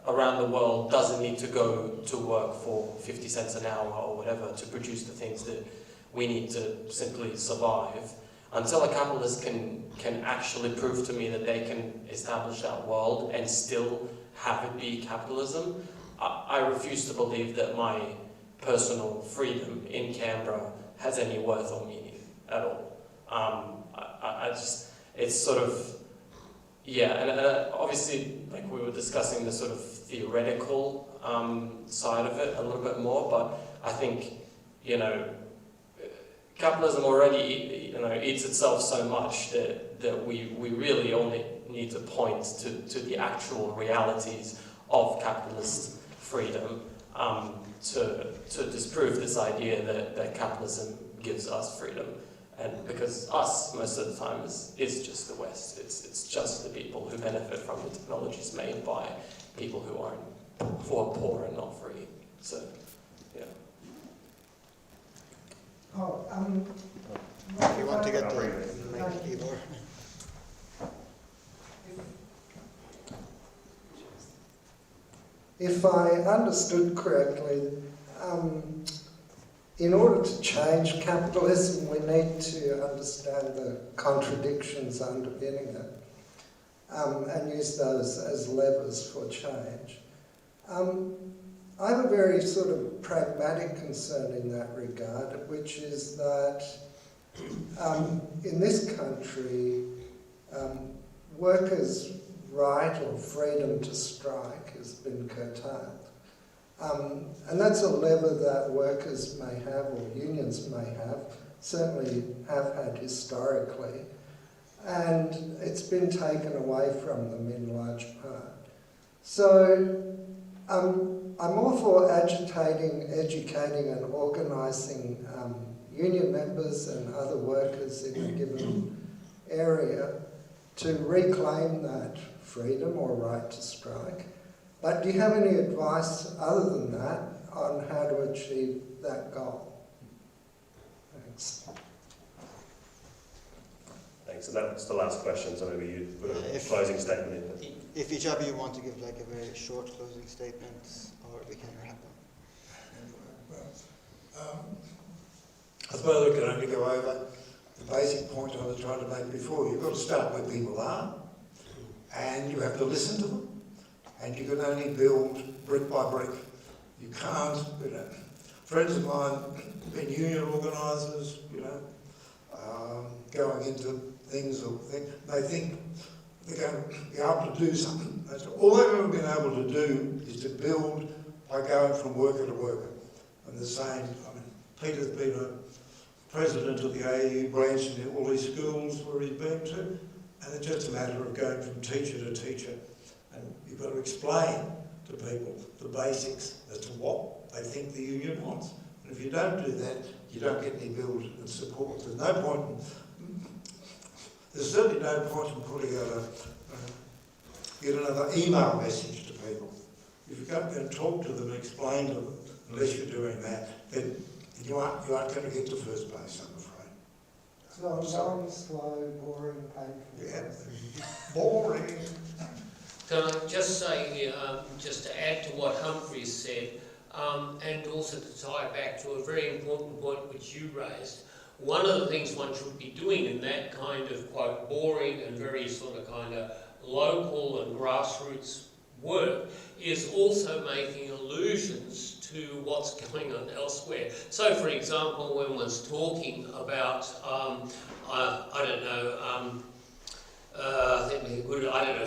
Speaker 7: around the world doesn't need to go to work for 50 cents an hour or whatever to produce the things that we need to simply survive. Until a capitalist can actually prove to me that they can establish that world and still have it be capitalism, I refuse to believe that my personal freedom in Canberra has any worth or meaning at all. I just, it's sort of, yeah, and obviously, like we were discussing the sort of theoretical side of it a little bit more, but I think, you know, capitalism already, you know, eats itself so much that we really only need to point to the actual realities of capitalist freedom to disprove this idea that capitalism gives us freedom. And because us, most of the time, is just the West. It's just the people who benefit from the technologies made by people who are poor and not free. So, yeah.
Speaker 9: If you want to get the mic, Igor.
Speaker 8: If I understood correctly, in order to change capitalism, we need to understand the contradictions underpinning it and use those as levers for change. I have a very sort of pragmatic concern in that regard, which is that in this country, workers' right or freedom to strike has been curtailed. And that's a lever that workers may have or unions may have, certainly have had historically, and it's been taken away from them in large part. So I'm all for agitating, educating and organising union members and other workers in a given area to reclaim that freedom or right to strike. But do you have any advice other than that on how to achieve that goal? Thanks.
Speaker 11: Thanks. And that's the last question, so maybe you put a closing statement in.
Speaker 9: If each of you want to give like a very short closing statement, or we can wrap up.
Speaker 5: I suppose I can only go over the basic point I was trying to make before. You've got to start where people are, and you have to listen to them. And you can only build brick by brick. You can't, you know. Friends of mine, been union organisers, you know, going into things, they think they're going to be able to do something. All they've ever been able to do is to build by going from worker to worker. And the same, I mean, Peter's been a president of the AU branch in all these schools where he's been to, and it's just a matter of going from teacher to teacher. And you've got to explain to people the basics as to what they think the union wants. And if you don't do that, you don't get any build and support. There's no point there's certainly no point in putting out get another email message to people. If you go and talk to them and explain to them, unless you're doing that, then you aren't going to get to first base, I'm afraid.
Speaker 8: So long, slow, boring, painful.
Speaker 5: Yeah. Boring.
Speaker 4: Can I just say, just to add to what Humphrey said, and also to tie back to a very important point which you raised, one of the things one should be doing in that kind of, quote, boring and very sort of kind of local and grassroots work is also making a solutions to what's going on elsewhere. So, for example, when one's talking about,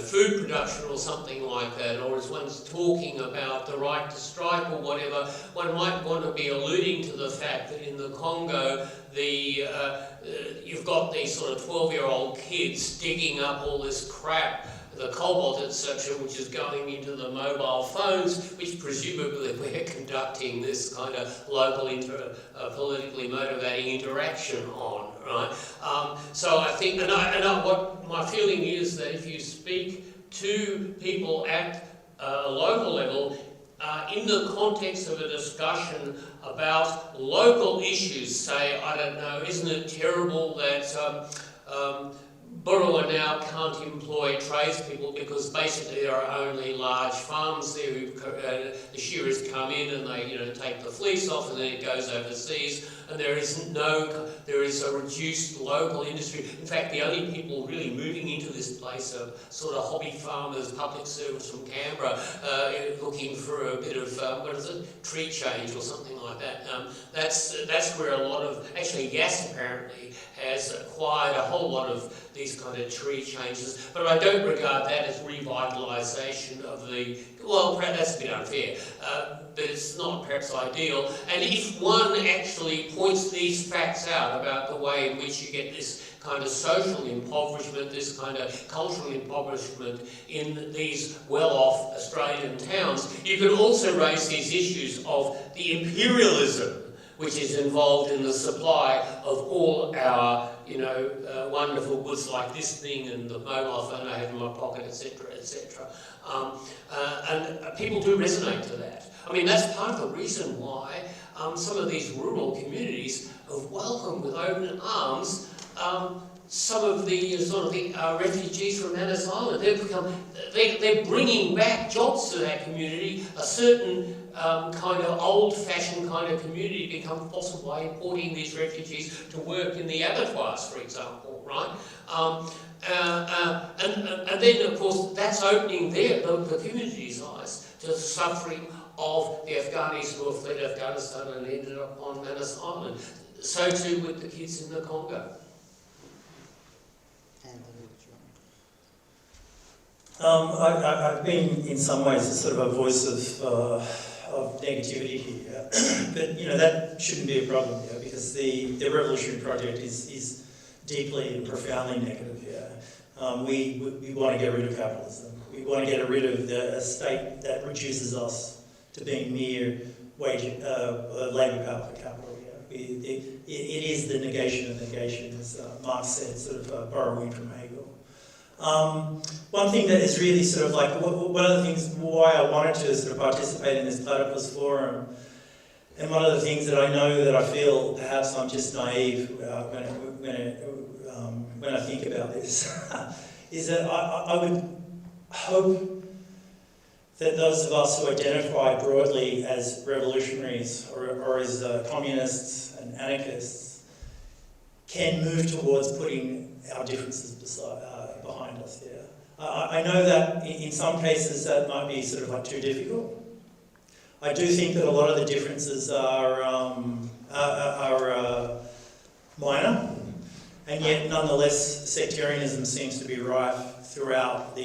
Speaker 4: food production or something like that, or as one's talking about the right to strike or whatever, one might want to be alluding to the fact that in the Congo, you've got these sort of 12-year-old kids digging up all this crap, the cobalt, etc., which is going into the mobile phones, which presumably we're conducting this kind of local, politically motivating interaction on, right? So I think, what my feeling is that if you speak to people at a local level, in the context of a discussion about local issues, say, I don't know, isn't it terrible that Burua now can't employ tradespeople because basically there are only large farms there who the shearers come in and they take the fleece off and then it goes overseas, and there is a reduced local industry. In fact, the only people really moving into this place are sort of hobby farmers, public servants from Canberra, looking for a bit of tree change or something like that. That's where a lot of, actually Yass apparently has acquired a whole lot of these kind of tree changes, but I don't regard that as revitalisation of the, well, perhaps that's a bit unfair, but it's not perhaps ideal. And if one actually points these facts out about the way in which you get this kind of social impoverishment, this kind of cultural impoverishment in these well-off Australian towns, you can also raise these issues of the imperialism which is involved in the supply of all our, wonderful goods like this thing and the mobile phone I have in my pocket, etc., etc. And people do resonate to that. I mean, that's part of the reason why some of these rural communities have welcomed with open arms some of the refugees from Manus Island. They're bringing back jobs to that community. A certain kind of old-fashioned kind of community becomes possible by importing these refugees to work in the abattoirs, for example, right? And then, of course, that's opening the community's eyes to the suffering of the Afghanis who have fled Afghanistan and ended up on Manus Island. So too with the kids in the Congo.
Speaker 2: I've been in some ways sort of a voice of negativity here, but that shouldn't be a problem here because the revolutionary project is deeply and profoundly negative here. We want to get rid of capitalism. We want to get rid of a state that reduces us to being mere labour power for capital. It is the negation of negation, as Marx said, sort of borrowing from Hegel. One thing that is really sort of like, one of the things why I wanted to sort of participate in this Platypus forum, and one of the things that I know that I feel perhaps I'm just naive when I think about this, is that I would hope that those of us who identify broadly as revolutionaries or as communists and anarchists can move towards putting our differences behind us here. I know that in some cases that might be sort of like too difficult. I do think that a lot of the differences are minor, and yet nonetheless sectarianism seems to be rife throughout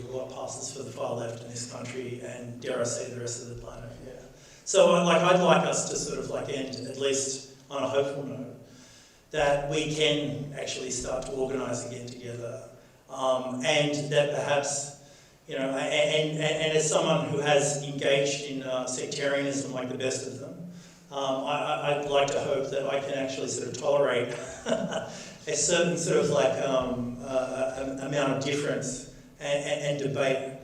Speaker 2: what passes for the far left in this country, and dare I say the rest of the planet. Yeah. So I'd like us to sort of end at least on a hopeful note that we can actually start to organise again together, and that perhaps, and as someone who has engaged in sectarianism like the best of them, I'd like to hope that I can actually sort of tolerate a certain sort of amount of difference and debate,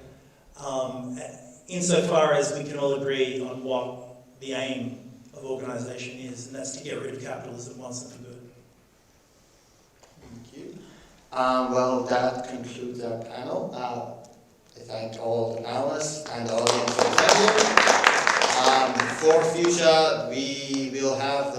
Speaker 2: insofar as we can all agree on what the aim of organisation is, and that's to get rid of capitalism once and for good.
Speaker 1: Thank you. Well, that concludes our panel. I thank all the panelists and the audience for attending. For future, we will have